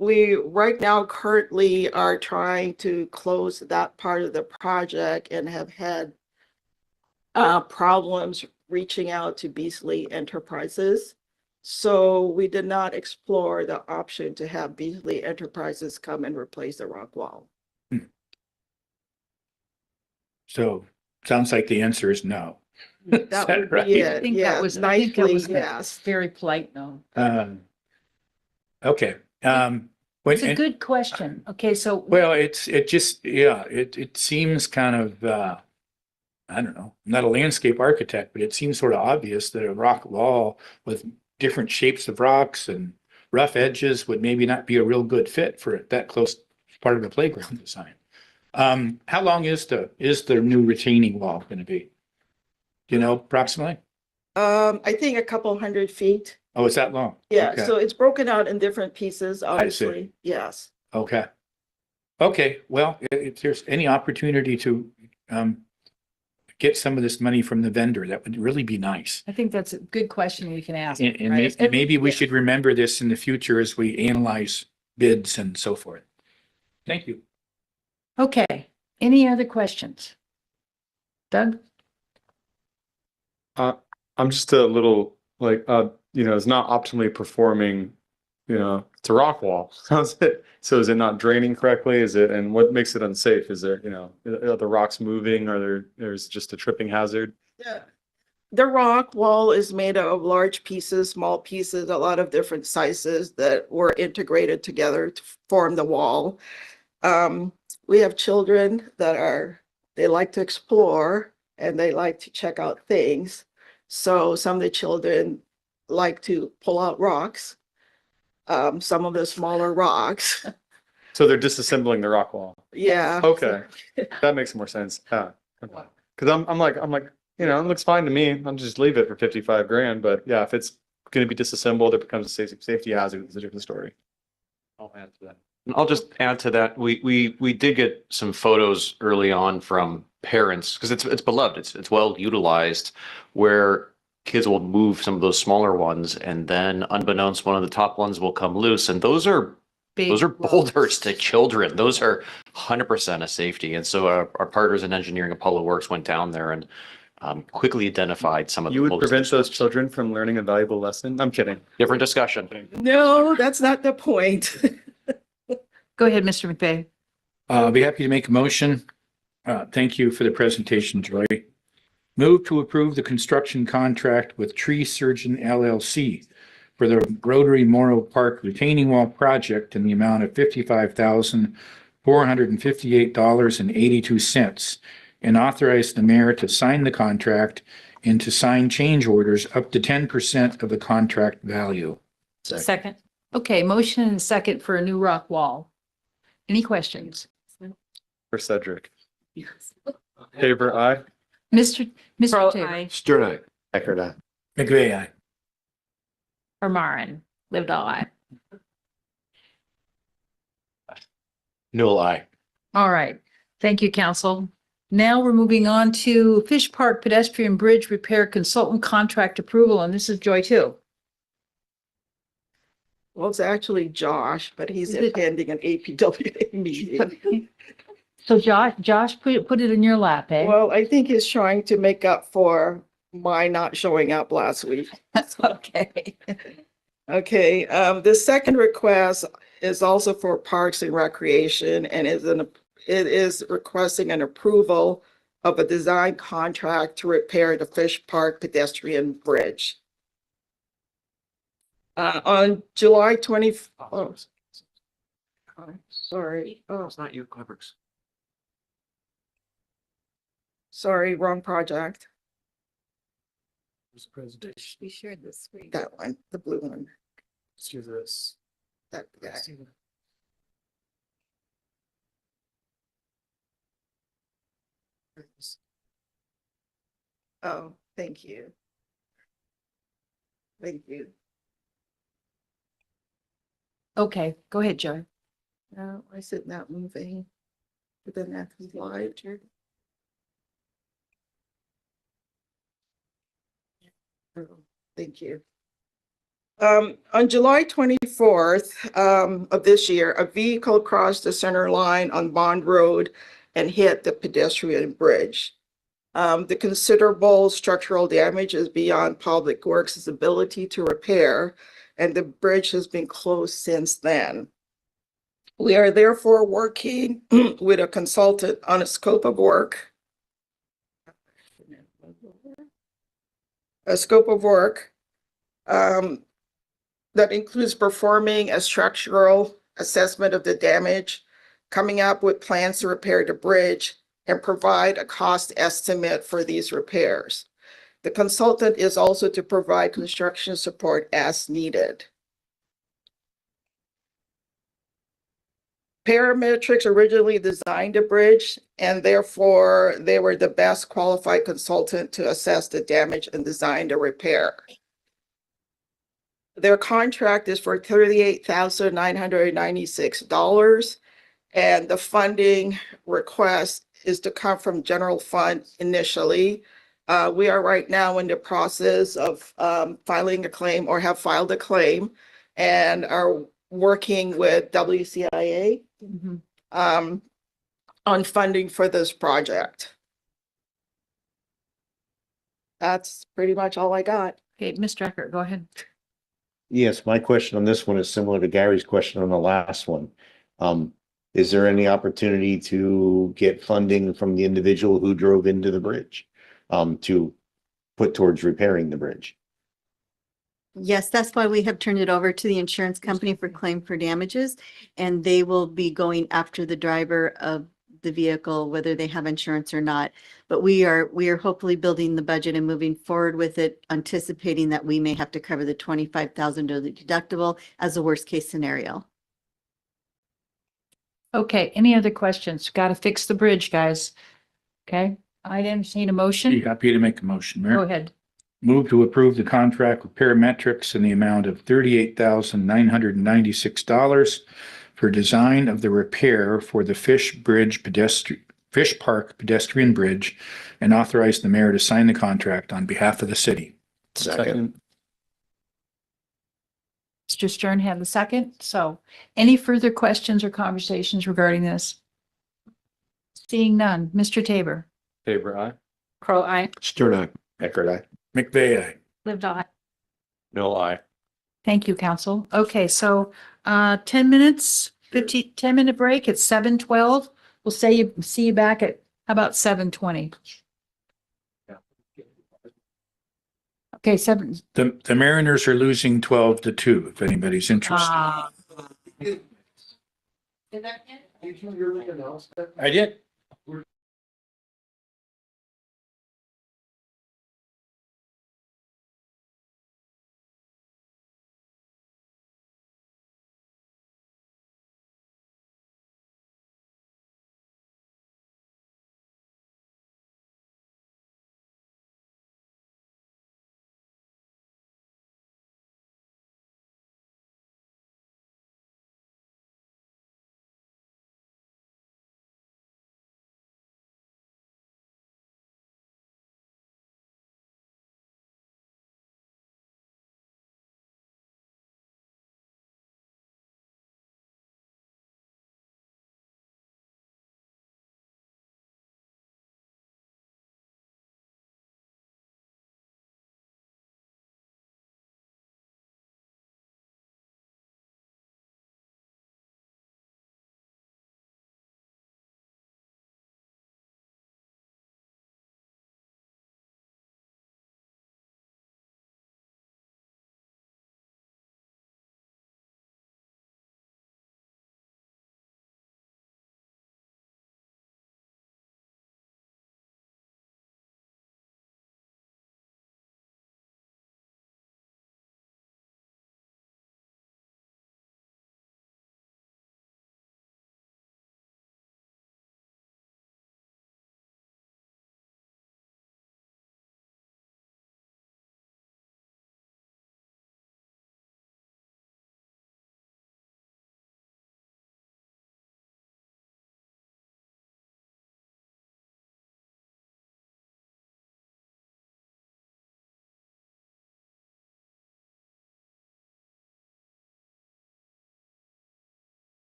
We right now currently are trying to close that part of the project and have had problems reaching out to Beasley Enterprises. So we did not explore the option to have Beasley Enterprises come and replace the rock wall. So sounds like the answer is no. That would be it. I think Yeah, that was nicely, a yes. very polite no. Okay. It's a good question. Okay, so. Well, it seems kind of, I don't know, I'm not a landscape architect, but it seems sort of obvious that a rock wall with different shapes of rocks and rough edges would maybe not be a real good fit for that close part of the playground design. How long is the new retaining wall going to be? Do you know approximately? I think a couple 100 feet. Oh, it's that long? Yeah, Okay. so it's broken out in different pieces, see. obviously. Yes. Okay. Okay, well, if there's any opportunity to get some of this money from the vendor, that would really be nice. I think that's a good question we can ask. And right? maybe we should remember this in the future as we analyze bids and so forth. Thank you. Okay, any other questions? Doug? I'm just a little like, it's not optimally performing, it's a rock wall. So is it not draining correctly? And what makes it unsafe? Is there, are the rocks moving? There's just a tripping hazard? Yeah. The rock wall is made of large pieces, small pieces, a lot of different sizes that were integrated together to form the wall. We have children they like to explore and they like to check out things. So some of the children like to pull out rocks, some of the smaller rocks. So they're disassembling the rock wall? Yeah. Okay, that makes more sense. Yeah. Because I'm like, it looks fine to me. I'll just leave it for 55 grand. But yeah, if it's going to be disassembled, it becomes a safety hazard. It's a different story. I'll add to that. I'll just add to that. We did get some photos early on from parents because it's beloved. It's well utilized, where kids will move some of those smaller ones, and then unbeknownst, one of the top ones will come loose, and those are boulders to children. Those are 100% a safety. And so our partners in engineering, Apollo Works, went down there and quickly identified some of You would prevent those children from learning a valuable lesson? I'm kidding. Different discussion. No, that's not the point. Go ahead, Mr. McVeigh. I'll be happy to make a motion Thank you for the presentation, Joy. Move to approve the construction contract with Tree Surgeon LLC for the Rotary Memorial Park retaining wall project in the amount of $55,458.82 and authorize the mayor to sign the contract and to sign change orders up to 10% of the contract value. Second. Okay, motion and a second for a new rock wall. Any questions? For Cedric. Favor, aye. Mr. Crowe, Tabor? aye. Stern aye. Eckert aye. McVeigh, aye. Or Maren, lived all I. Newell, aye. All right. Thank you, council. Now we're moving on to Fish Park Pedestrian Bridge Repair Consultant Contract Approval, and this is Joy too. Well, it's actually Josh, but he's Is it- attending an APWA meeting. So Josh put it in your lap, eh? Well, I think he's trying to make up for my not showing up last week. That's okay. Okay, the second request is also for Parks and Recreation and it is requesting an approval of a design contract to repair the Fish Park pedestrian bridge. On July 20, oh, sorry, oh, It's not you, Clippers. sorry, wrong project. Where's the presentation? We shared this screen. That one, the blue one. Let's do this. That guy. Oh, thank you. Thank you. Okay, go ahead, Joy. No, I said not moving. But then that's slide. Oh, thank you. On July 24th, of this year, a vehicle crossed the center line on Bond Road and hit the pedestrian bridge. The considerable structural damage is beyond Public Works' ability to repair, and the bridge has been closed since then. We are therefore working with a consultant on a scope of work. That includes performing a structural assessment of the damage, coming up with plans to repair the bridge, and provide a cost estimate for these repairs. The consultant is also to provide construction support as needed. Parametrics originally designed a bridge, and therefore they were the best qualified consultant to assess the damage and design the repair. Their contract is for $38,996, and the funding request is to come from general fund initially. We are right now in the process of filing a claim or have filed a claim and are working with WCIA on funding for this project. That's pretty much all I got. Okay, Mr. Eckert, go ahead. Yes, my question on this one is similar to Gary's question on the last one. Is there any opportunity to get funding from the individual who drove into the bridge to put towards repairing the bridge? Yes, that's why we have turned it over to the insurance company for claim for damages, and they will be going after the driver of the vehicle, whether they have insurance or not. But we are hopefully building the budget and moving forward with it, anticipating that we may have to cover the $25,000 deductible as a worst case scenario. Okay, any other questions? Got to fix the bridge, guys. Okay, I'd entertain a You motion. happy to make a motion, Mayor? Go ahead. Move to approve the contract with Parametrics in the amount of $38,996 for design of the repair for the Fish Park pedestrian bridge and authorize the mayor to sign the contract on behalf of the city. Second. Mr. Stern had the second. So any further questions or conversations regarding this? Seeing none. Mr. Tabor? Favor, aye. Crowe, aye. Stern aye. Eckert aye. McVeigh, aye. Lived all I. Newell, aye. Thank you, council. Okay, so 10 minutes, 10-minute break at 7:12. We'll see you back at How about 7:20? Okay, seven. The Mariners are losing 12-2, if anybody's interested. I did.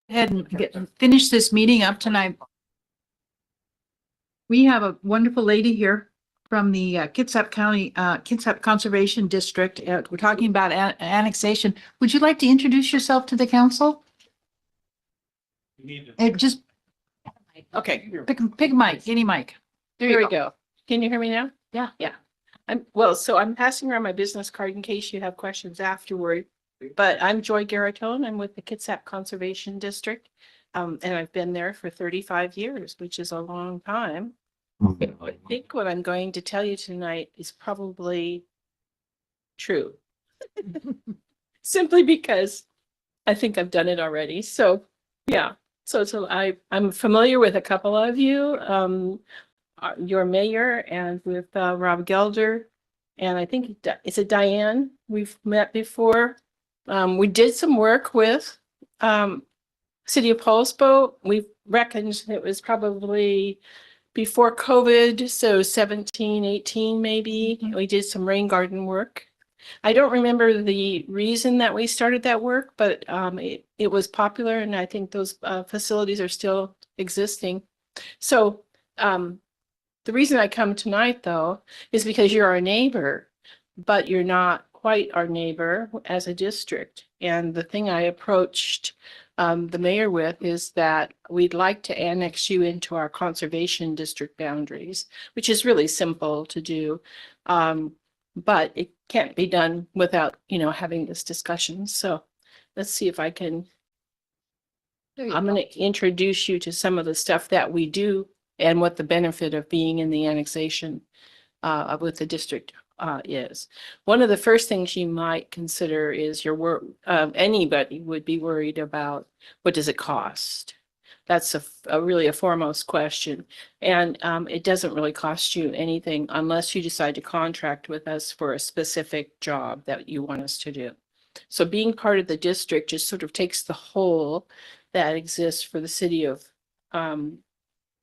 ahead and finish this meeting up tonight. We have a wonderful lady here from the Kitsap County, Kitsap Conservation District. We're talking about annexation. Would you like to introduce yourself to the council? Just Okay, pick a mic, any mic. there we go. Can you hear me now? Yeah. Yeah. So I'm passing around my business card in case you have questions afterward. But I'm Joy Garatone. I'm with the Kitsap Conservation District. And I've been there for 35 years, which is a long time. I think what I'm going to tell you tonight is probably true. Simply because I think I've done it already. So, yeah. So I'm familiar with a couple of you, your mayor and with Rob Gelder. And I think it's a Diane we've met before. We did some work with City of Poulsbo. We reckoned it was probably before COVID, so 17, 18 maybe. We did some rain garden work. I don't remember the reason that we started that work, but it was popular, and I think those facilities are still existing. So the reason I come tonight, though, is because you're our neighbor, but you're not quite our neighbor as a district. And the thing I approached the mayor with is that we'd like to annex you into our conservation district boundaries, which is really simple to do. But it can't be done without, having this discussion. So let's see if I can. I'm going to introduce you to some of the stuff that we do and what the benefit of being in the annexation with the district is. One of the first things you might consider is anybody would be worried about, what does it cost? That's really a foremost question. And it doesn't really cost you anything unless you decide to contract with us for a specific job that you want us to do. So being part of the district just sort of takes the whole that exists for the city of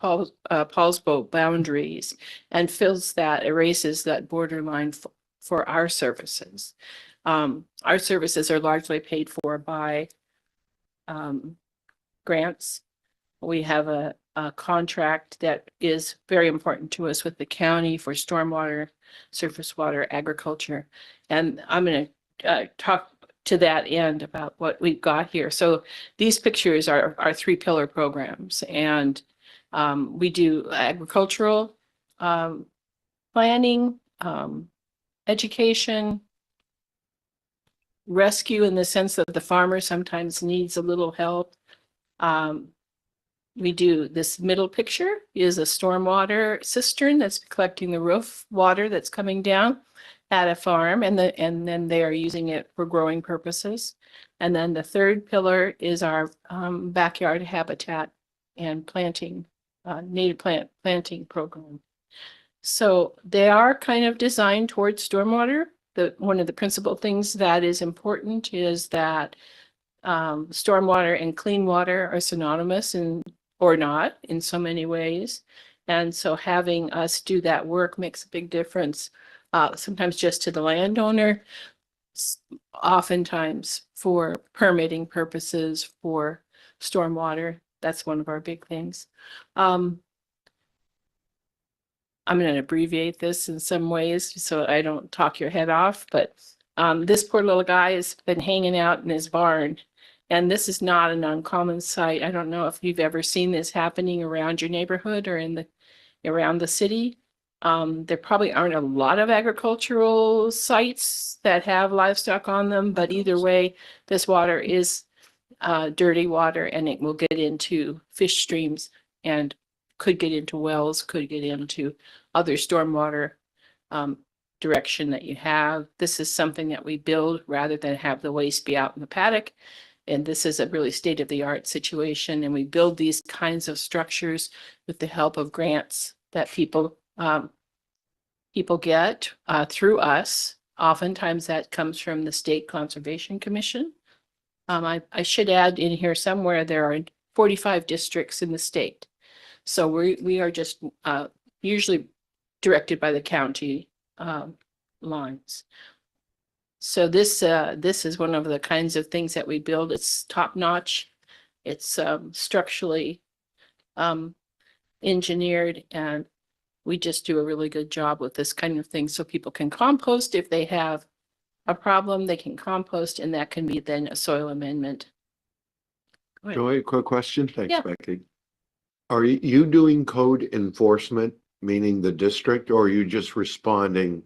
Poulsbo boundaries and erases that borderline for our services. Our services are largely paid for by grants. We have a contract that is very important to us with the county for stormwater, surface water, agriculture. And I'm going to talk to that end about what we've got here. So these pictures are our 3-pillar programs, and we do agricultural planning, education, rescue in the sense that the farmer sometimes needs a little help. We do this middle picture is a stormwater cistern that's collecting the roof water that's coming down at a farm, and then they are using it for growing purposes. And then the third pillar is our backyard habitat and planting, native plant planting program. So they are kind of designed towards stormwater. One of the principal things that is important is that stormwater and clean water are synonymous or not in so many ways. And so having us do that work makes a big difference, sometimes just to the landowner, oftentimes for permitting purposes for stormwater. That's one of our big things. I'm going to abbreviate this in some ways so I don't talk your head off, but this poor little guy has been hanging out in his barn. And this is not an uncommon sight. I don't know if you've ever seen this happening around your neighborhood or around the city. There probably aren't a lot of agricultural sites that have livestock on them, but either way, this water is dirty water, and it will get into fish streams and could get into wells, could get into other stormwater direction that you have. This is something that we build rather than have the waste be out in the paddock. And this is a really state-of-the-art situation. And we build these kinds of structures with the help of grants that people get through us. Oftentimes that comes from the State Conservation Commission. I should add in here somewhere there are 45 districts in the state. So we are just usually directed by the county lines. So this is one of the kinds of things that we build. It's top-notch It's structurally engineered, and we just do a really good job with this kind of thing so people can compost. If they have a problem, they can compost, and that can be then a soil amendment. Go ahead. Joy, quick question. Thanks, Yeah. Becky. Are you doing code enforcement, meaning the district, or are you just responding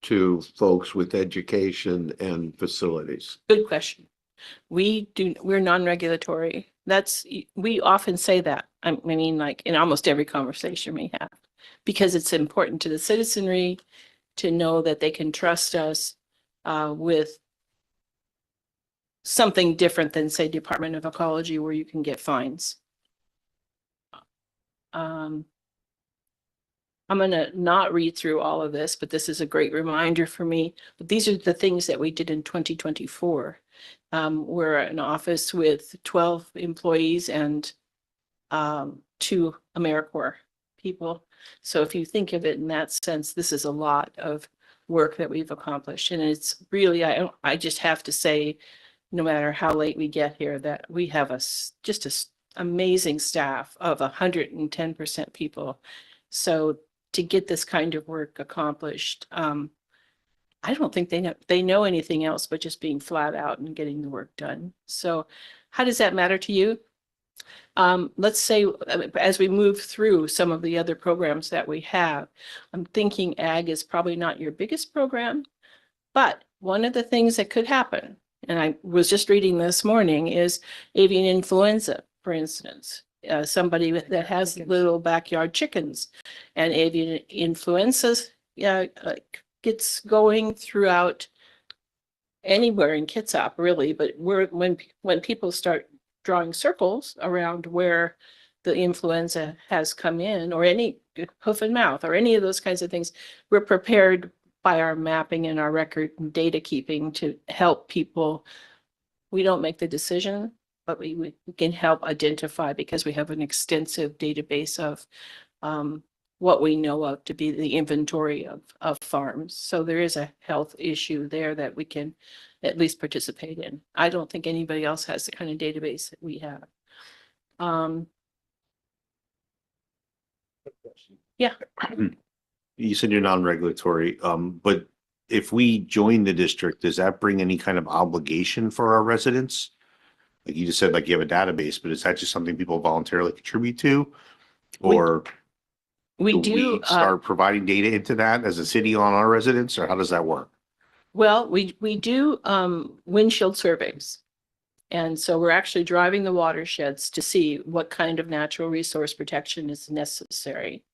to folks with education and facilities? Good question. We're non-regulatory. We often say that. I mean, like in almost every conversation we have, because it's important to the citizenry to know that they can trust us with something different than, say, Department of Ecology, where you can get fines. I'm going to not read through all of this, but this is a great reminder for me. But these are the things that we did in 2024. We're an office with 12 employees and 2 AmeriCorps people. So if you think of it in that sense, this is a lot of work that we've accomplished. And it's really, I just have to say, no matter how late we get here, that we have just an amazing staff of 110% people. So to get this kind of work accomplished, I don't think they know anything else but just being flat out and getting the work done. So how does that matter to you? Let's say as we move through some of the other programs that we have, I'm thinking ag is probably not your biggest program, but one of the things that could happen, and I was just reading this morning, is avian influenza, for instance. Somebody that has little backyard chickens, and avian influenza gets going throughout anywhere in Kitsap, really. But when people start drawing circles around where the influenza has come in, or any hoof and mouth, or any of those kinds of things, we're prepared by our mapping and our record and data keeping to help people. We don't make the decision, but we can help identify, because we have an extensive database of what we know of to be the inventory of farms. So there is a health issue there that we can at least participate in. I don't think anybody else has the kind of database that we have. Yeah. You said you're non-regulatory, but if we join the district, does that bring any kind of obligation for our residents? Like you just said, like you have a database, but is that just something people voluntarily contribute to? Or we do we start providing data into that as a city on our residents, or how does that work? Well, we do windshield surveys. And so we're actually driving the watersheds to see what kind of natural resource protection is necessary.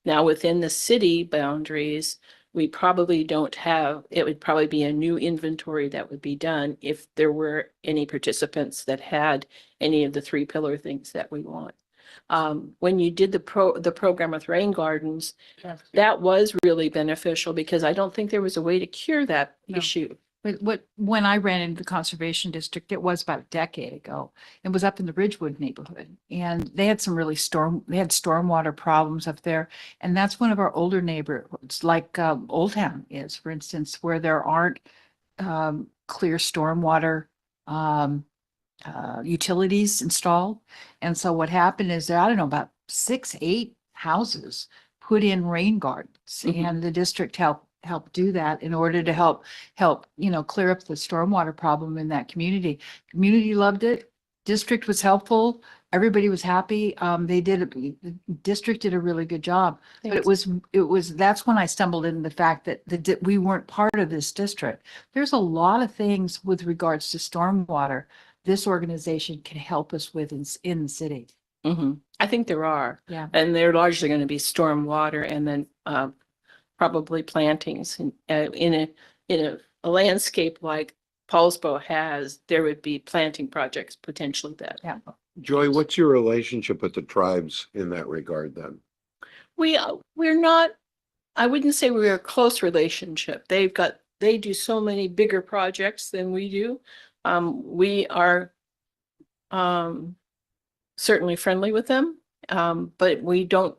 Now, within the city boundaries, we probably don't have, it would probably be a new inventory that would be done if there were any participants that had any of the 3 pillar things that we want. When you did the program with rain gardens, that was really beneficial, because I don't think there was a way to cure that issue. But when I ran into the conservation district, it was about a decade ago. It was up in the Ridgewood neighborhood, and they had some really stormwater problems up there. And that's one of our older neighborhoods, like Old Town is, for instance, where there aren't clear stormwater utilities installed. And so what happened is, I don't know, about 6, 8 houses put in rain gardens, and the district helped do that in order to help clear up the stormwater problem in that community. Community loved it. District was helpful. Everybody was happy. The district did a really good job. But that's when I stumbled into the fact that we weren't part of this district. There's a lot of things with regards to stormwater this organization can help us with in the city. I think there are. Yeah. And they're largely going to be stormwater, and then probably plantings. In a landscape like Poulsbo has, there would be planting projects potentially that. Yeah. Joy, what's your relationship with the tribes in that regard then? We're not, I wouldn't say we're a close relationship. They do so many bigger projects than we do. We are certainly friendly with them, but we don't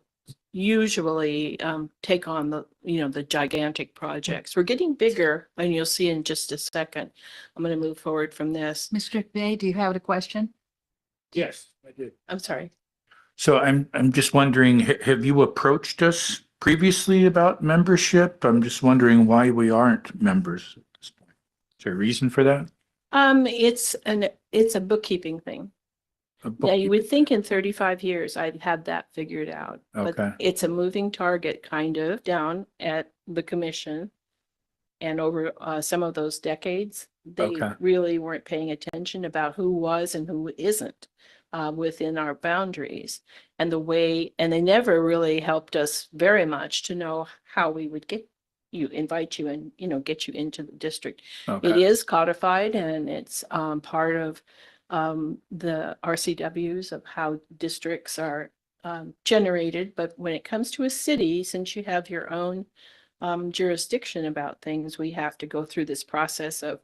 usually take on the gigantic projects. We're getting bigger, and you'll see in just a second. I'm going to move forward from this. Mr. Bay, do you have a question? Yes, I did. I'm sorry. So I'm just wondering, have you approached us previously about membership? I'm just wondering why we aren't members at this point. Is there a reason for that? It's a bookkeeping thing. Yeah, you would think in 35 years I'd have that figured out. Okay. But it's a moving target kind of down at the commission. And over some of those decades, they Okay. really weren't paying attention about who was and who isn't within our boundaries. And they never really helped us very much to know how we would invite you and, get you into the district. It Okay. is codified and it's part of the RCWs of how districts are generated. But when it comes to a city, since you have your own jurisdiction about things, we have to go through this process of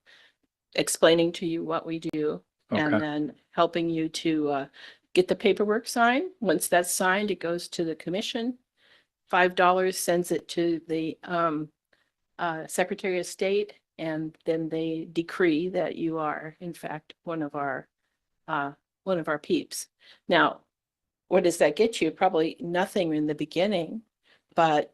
explaining to you what we do and Okay. then helping you to get the paperwork signed. Once that's signed, it goes to the commission. $5 sends it to the Secretary of State, and then they decree that you are, in fact, one of our peeps. Now, what does that get you? Probably nothing in the beginning, but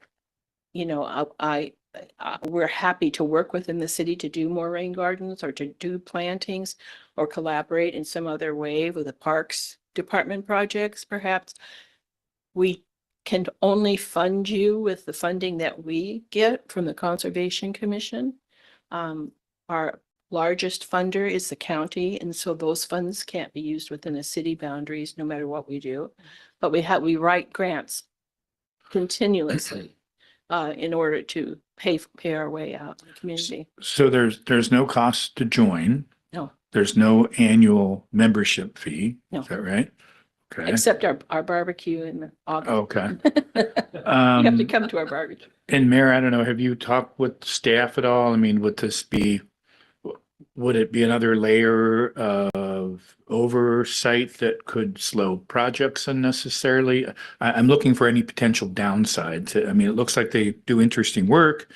we're happy to work within the city to do more rain gardens or to do plantings or collaborate in some other way with the Parks Department projects, perhaps. We can only fund you with the funding that we get from the Conservation Commission. Our largest funder is the county, and so those funds can't be used within the city boundaries, no matter what we do. But we write grants continuously in order to pay our way out in the community. So there's no cost to join. No. There's no annual membership fee. No. Is that right? Okay. Except our barbecue in August. Okay. You have to Um, come to our barbecue. And Mayor, I don't know, have you talked with staff at all? I mean, would it be another layer of oversight that could slow projects unnecessarily? I'm looking for any potential downside to, I mean, it looks like they do interesting work,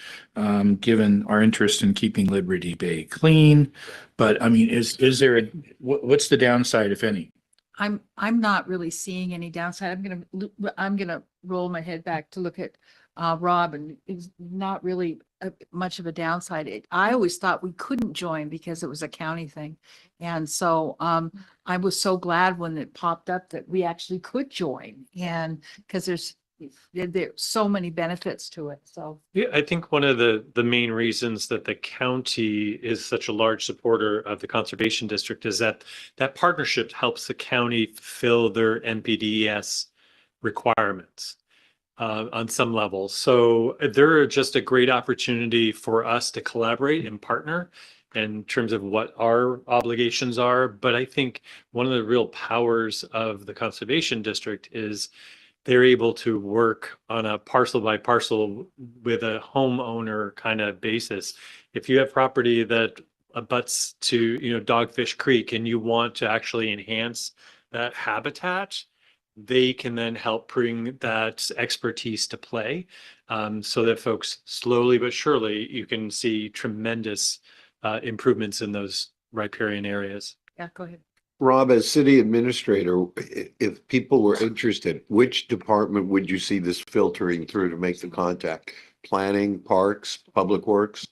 given our interest in keeping Liberty Bay clean. But I mean, is there what's the downside, if any? I'm not really seeing any downside. I'm gonna roll my head back to look at Rob, and it's not really much of a downside. I always thought we couldn't join because it was a county thing. And so I was so glad when it popped up that we actually could join, and because there's so many benefits to it. So Yeah, I think one of the main reasons that the county is such a large supporter of the conservation district is that partnership helps the county fulfill their NPDES requirements on some level. So they're just a great opportunity for us to collaborate and partner in terms of what our obligations are. But I think one of the real powers of the conservation district is they're able to work on a parcel by parcel with a homeowner kind of basis. If you have property that abuts to, Dogfish Creek and you want to actually enhance that habitat, they can then help bring that expertise to play, so that folks slowly but surely, you can see tremendous improvements in those riparian areas. yeah, go ahead. Rob, as city administrator, if people were interested, which department would you see this filtering through to make the contact? Planning, parks, public works?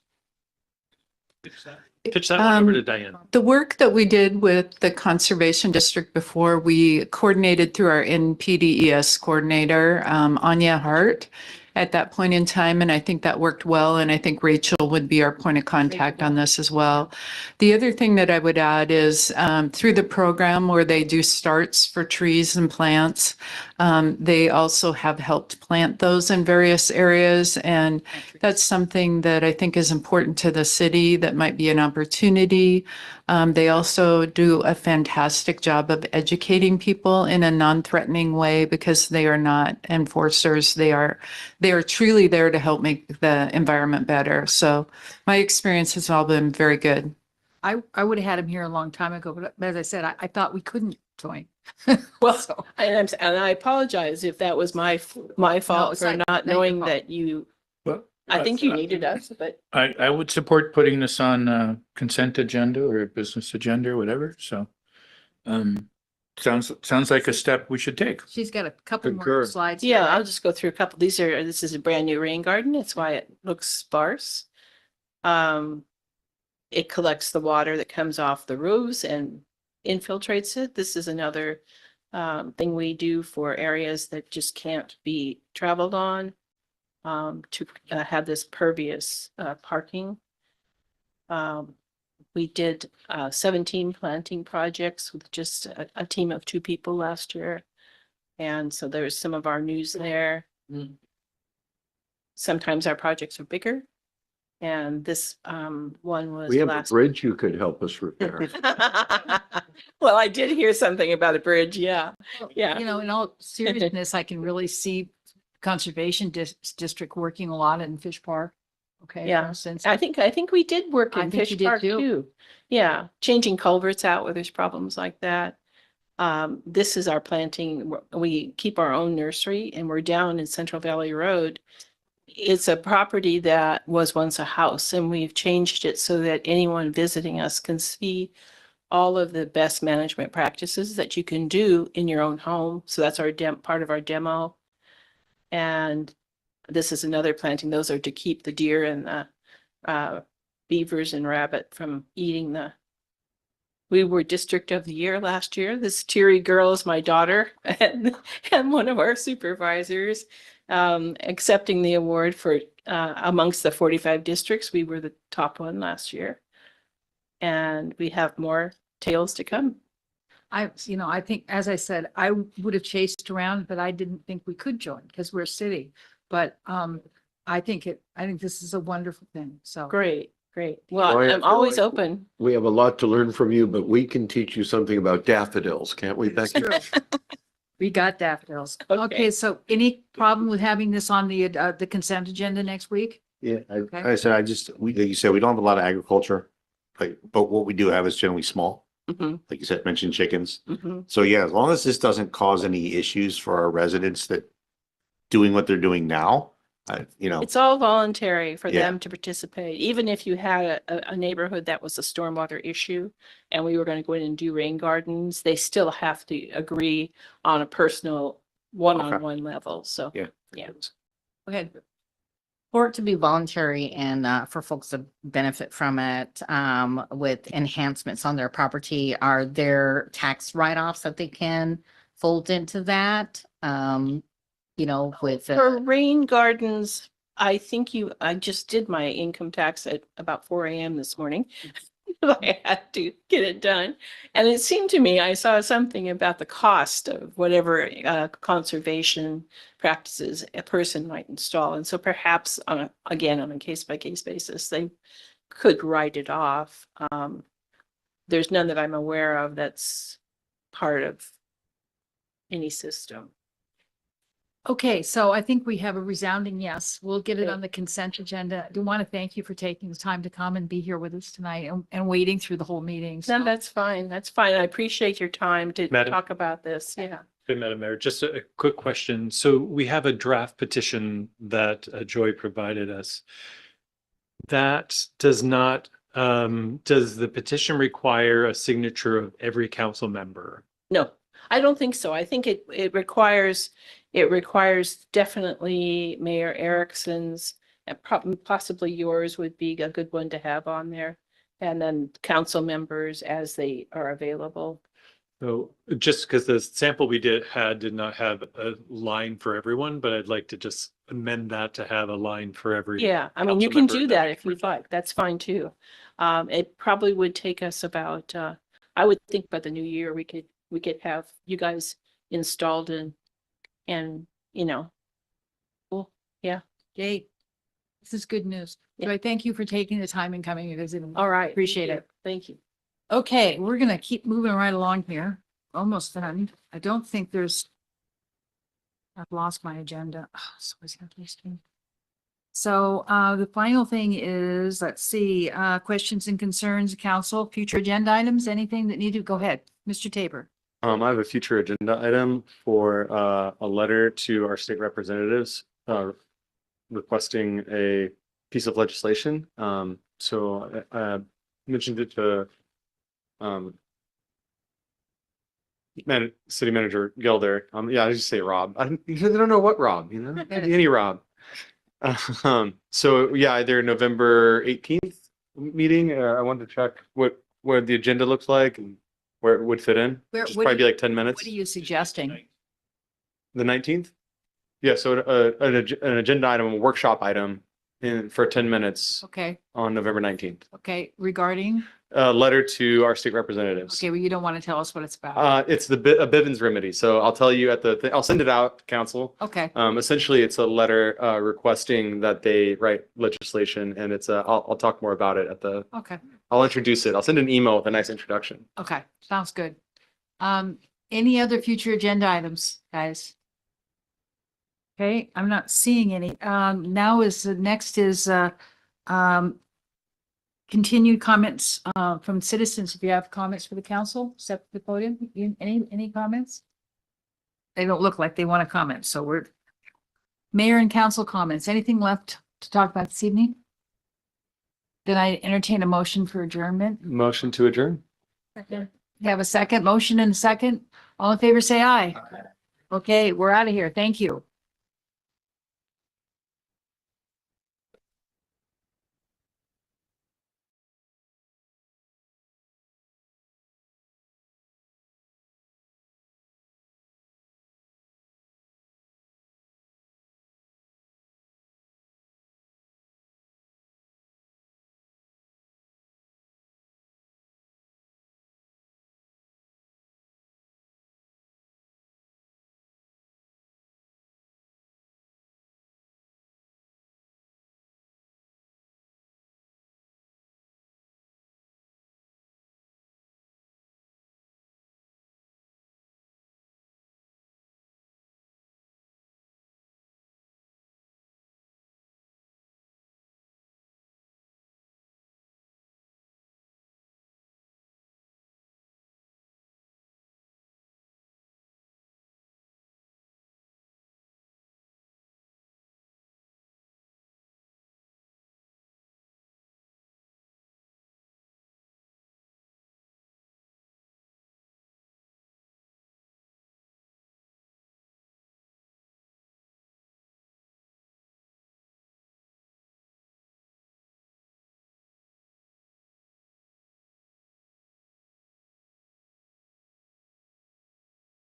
Pitch that one over to Diane. The work that we did with the Conservation District before, we coordinated through our NPDES coordinator, Anya Hart, at that point in time, and I think that worked well, and I think Rachel would be our point of contact on this as well. The other thing that I would add is through the program where they do starts for trees and plants, they also have helped plant those in various areas, and that's something that I think is important to the city that might be an opportunity. They also do a fantastic job of educating people in a non-threatening way because they are not enforcers. They are truly there to help make the environment better. So my experience has all been very good. I would have had him here a long time ago, but as I said, I thought we couldn't join. Well, and I apologize if that was my fault it's for not not your knowing fault. that you, Well, I think you needed us, but I would support putting this on consent agenda or business agenda or whatever. So Sounds like a step we should take. She's got a couple more Concur. slides. Yeah, here, I'll right? just go through a couple. This is a brand new rain garden. That's why it looks sparse. It collects the water that comes off the roofs and infiltrates it. This is another thing we do for areas that just can't be traveled on, to have this pervious parking. We did 17 planting projects with just a team of 2 people last year. And so there's some of our news there. Sometimes our projects are bigger. And this one was We have a last. bridge you could help us repair. Well, I did hear something about a bridge. Yeah. Yeah. You know, in all seriousness, I can really see Conservation District working a lot in Fish Park. Okay. Yeah. For instance. I think we did work I in think you Fish did Park too. too. Yeah. Changing culverts out where there's problems like that. This is our planting. We keep our own nursery and we're down in Central Valley Road. It's a property that was once a house and we've changed it so that anyone visiting us can see all of the best management practices that you can do in your own home. So that's our part of our demo. And this is another planting. Those are to keep the deer and the beavers and rabbit from eating the. We were District of the Year last year. This teary girl is my daughter and one of our supervisors, accepting the award for amongst the 45 districts. We were the top one last year. And we have more tales to come. I think, as I said, I would have chased around, but I didn't think we could join because we're a city. But I think this is a wonderful thing. So Great. Well, Well, I I'm feel always like open. We have a lot to learn from you, but we can teach you something about daffodils, can't we, Becky? We got daffodils. Okay. Okay, so any problem with having this on the consent agenda next week? Yeah, Okay. I said, like you said, we don't have a lot of agriculture, but what we do have is generally small. Mhm. Like you said, mentioned chickens. Mhm. So yeah, as long as this doesn't cause any issues for our residents that doing what they're doing now, It's all voluntary for Yeah. them to participate. Even if you had a neighborhood that was a stormwater issue and we were going to go in and do rain gardens, they still have to agree on a personal one-on-one level. So, yeah. Okay. For it to be voluntary and for folks to benefit from it with enhancements on their property, are there tax write-offs that they can fold into that? With for rain gardens, I just did my income tax at about 4 a.m. this morning. I had to get it done. And it seemed to me, I saw something about the cost of whatever conservation practices a person might install. And so perhaps on a case by case basis, they could write it off. There's none that I'm aware of that's part of any system. Okay, so I think we have a resounding yes. We'll get it Okay. on the consent agenda. I do want to thank you for taking the time to come and be here with us tonight and waiting through the whole meeting. No, So- that's fine. That's fine. I appreciate your time to Madam- talk about this. Yeah. Hey, Madam Mayor, just a quick question. So we have a draft petition that Joy provided us. That does not, does the petition require a signature of every council member? No, I don't think so. I think it requires definitely Mayor Erickson's and possibly yours would be a good one to have on there. And then council members as they are available. So just because the sample we did not have a line for everyone, but I'd like to just amend that to have a line for every. Yeah, I mean, you council can member do that if you'd like. That's fine too. It probably would take us about, I would think by the new year, we could have you guys installed and, cool. Yeah. Yay. This is good news. So I thank you for taking the time and coming and visiting. All right. Appreciate it. Thank you. Okay, we're gonna keep moving right along here. Almost done. I don't think I've lost my agenda. Oh, so it's got this thing. So the final thing is, let's see, questions and concerns, council, future agenda items, anything that need to go ahead. Mr. Tabor. I have a future agenda item for a letter to our state representatives requesting a piece of legislation. So I mentioned it to City Manager Gelder. Yeah, I just say Rob. I don't know what Rob, any Rob. So yeah, either November 18th meeting. I wanted to check where the agenda looks like and where it would fit in. Where- Just what probably do be you- like 10 minutes. What are you suggesting? The 19th? Yeah, so an agenda item, a workshop item for 10 minutes Okay, on November 19th. okay, regarding, A letter to our state representatives. okay, well, you don't want to tell us what it's about. It's a Bivens remedy. So I'll tell you I'll send it out to council. Okay, Essentially, it's a letter requesting that they write legislation, and I'll talk more about it okay, I'll introduce it. I'll send an email with a nice introduction. okay, sounds good. Any other future agenda items, guys? Okay, I'm not seeing any. Next is continued comments from citizens. If you have comments for the council, step to the podium. Any comments? They don't look like they want to comment, so we're mayor and council comments. Anything left to talk about this evening? Then I entertain a motion for adjournment. Motion to adjourn. You have a second motion and a second. All in favor, say aye. Okay, we're out of here. Thank you.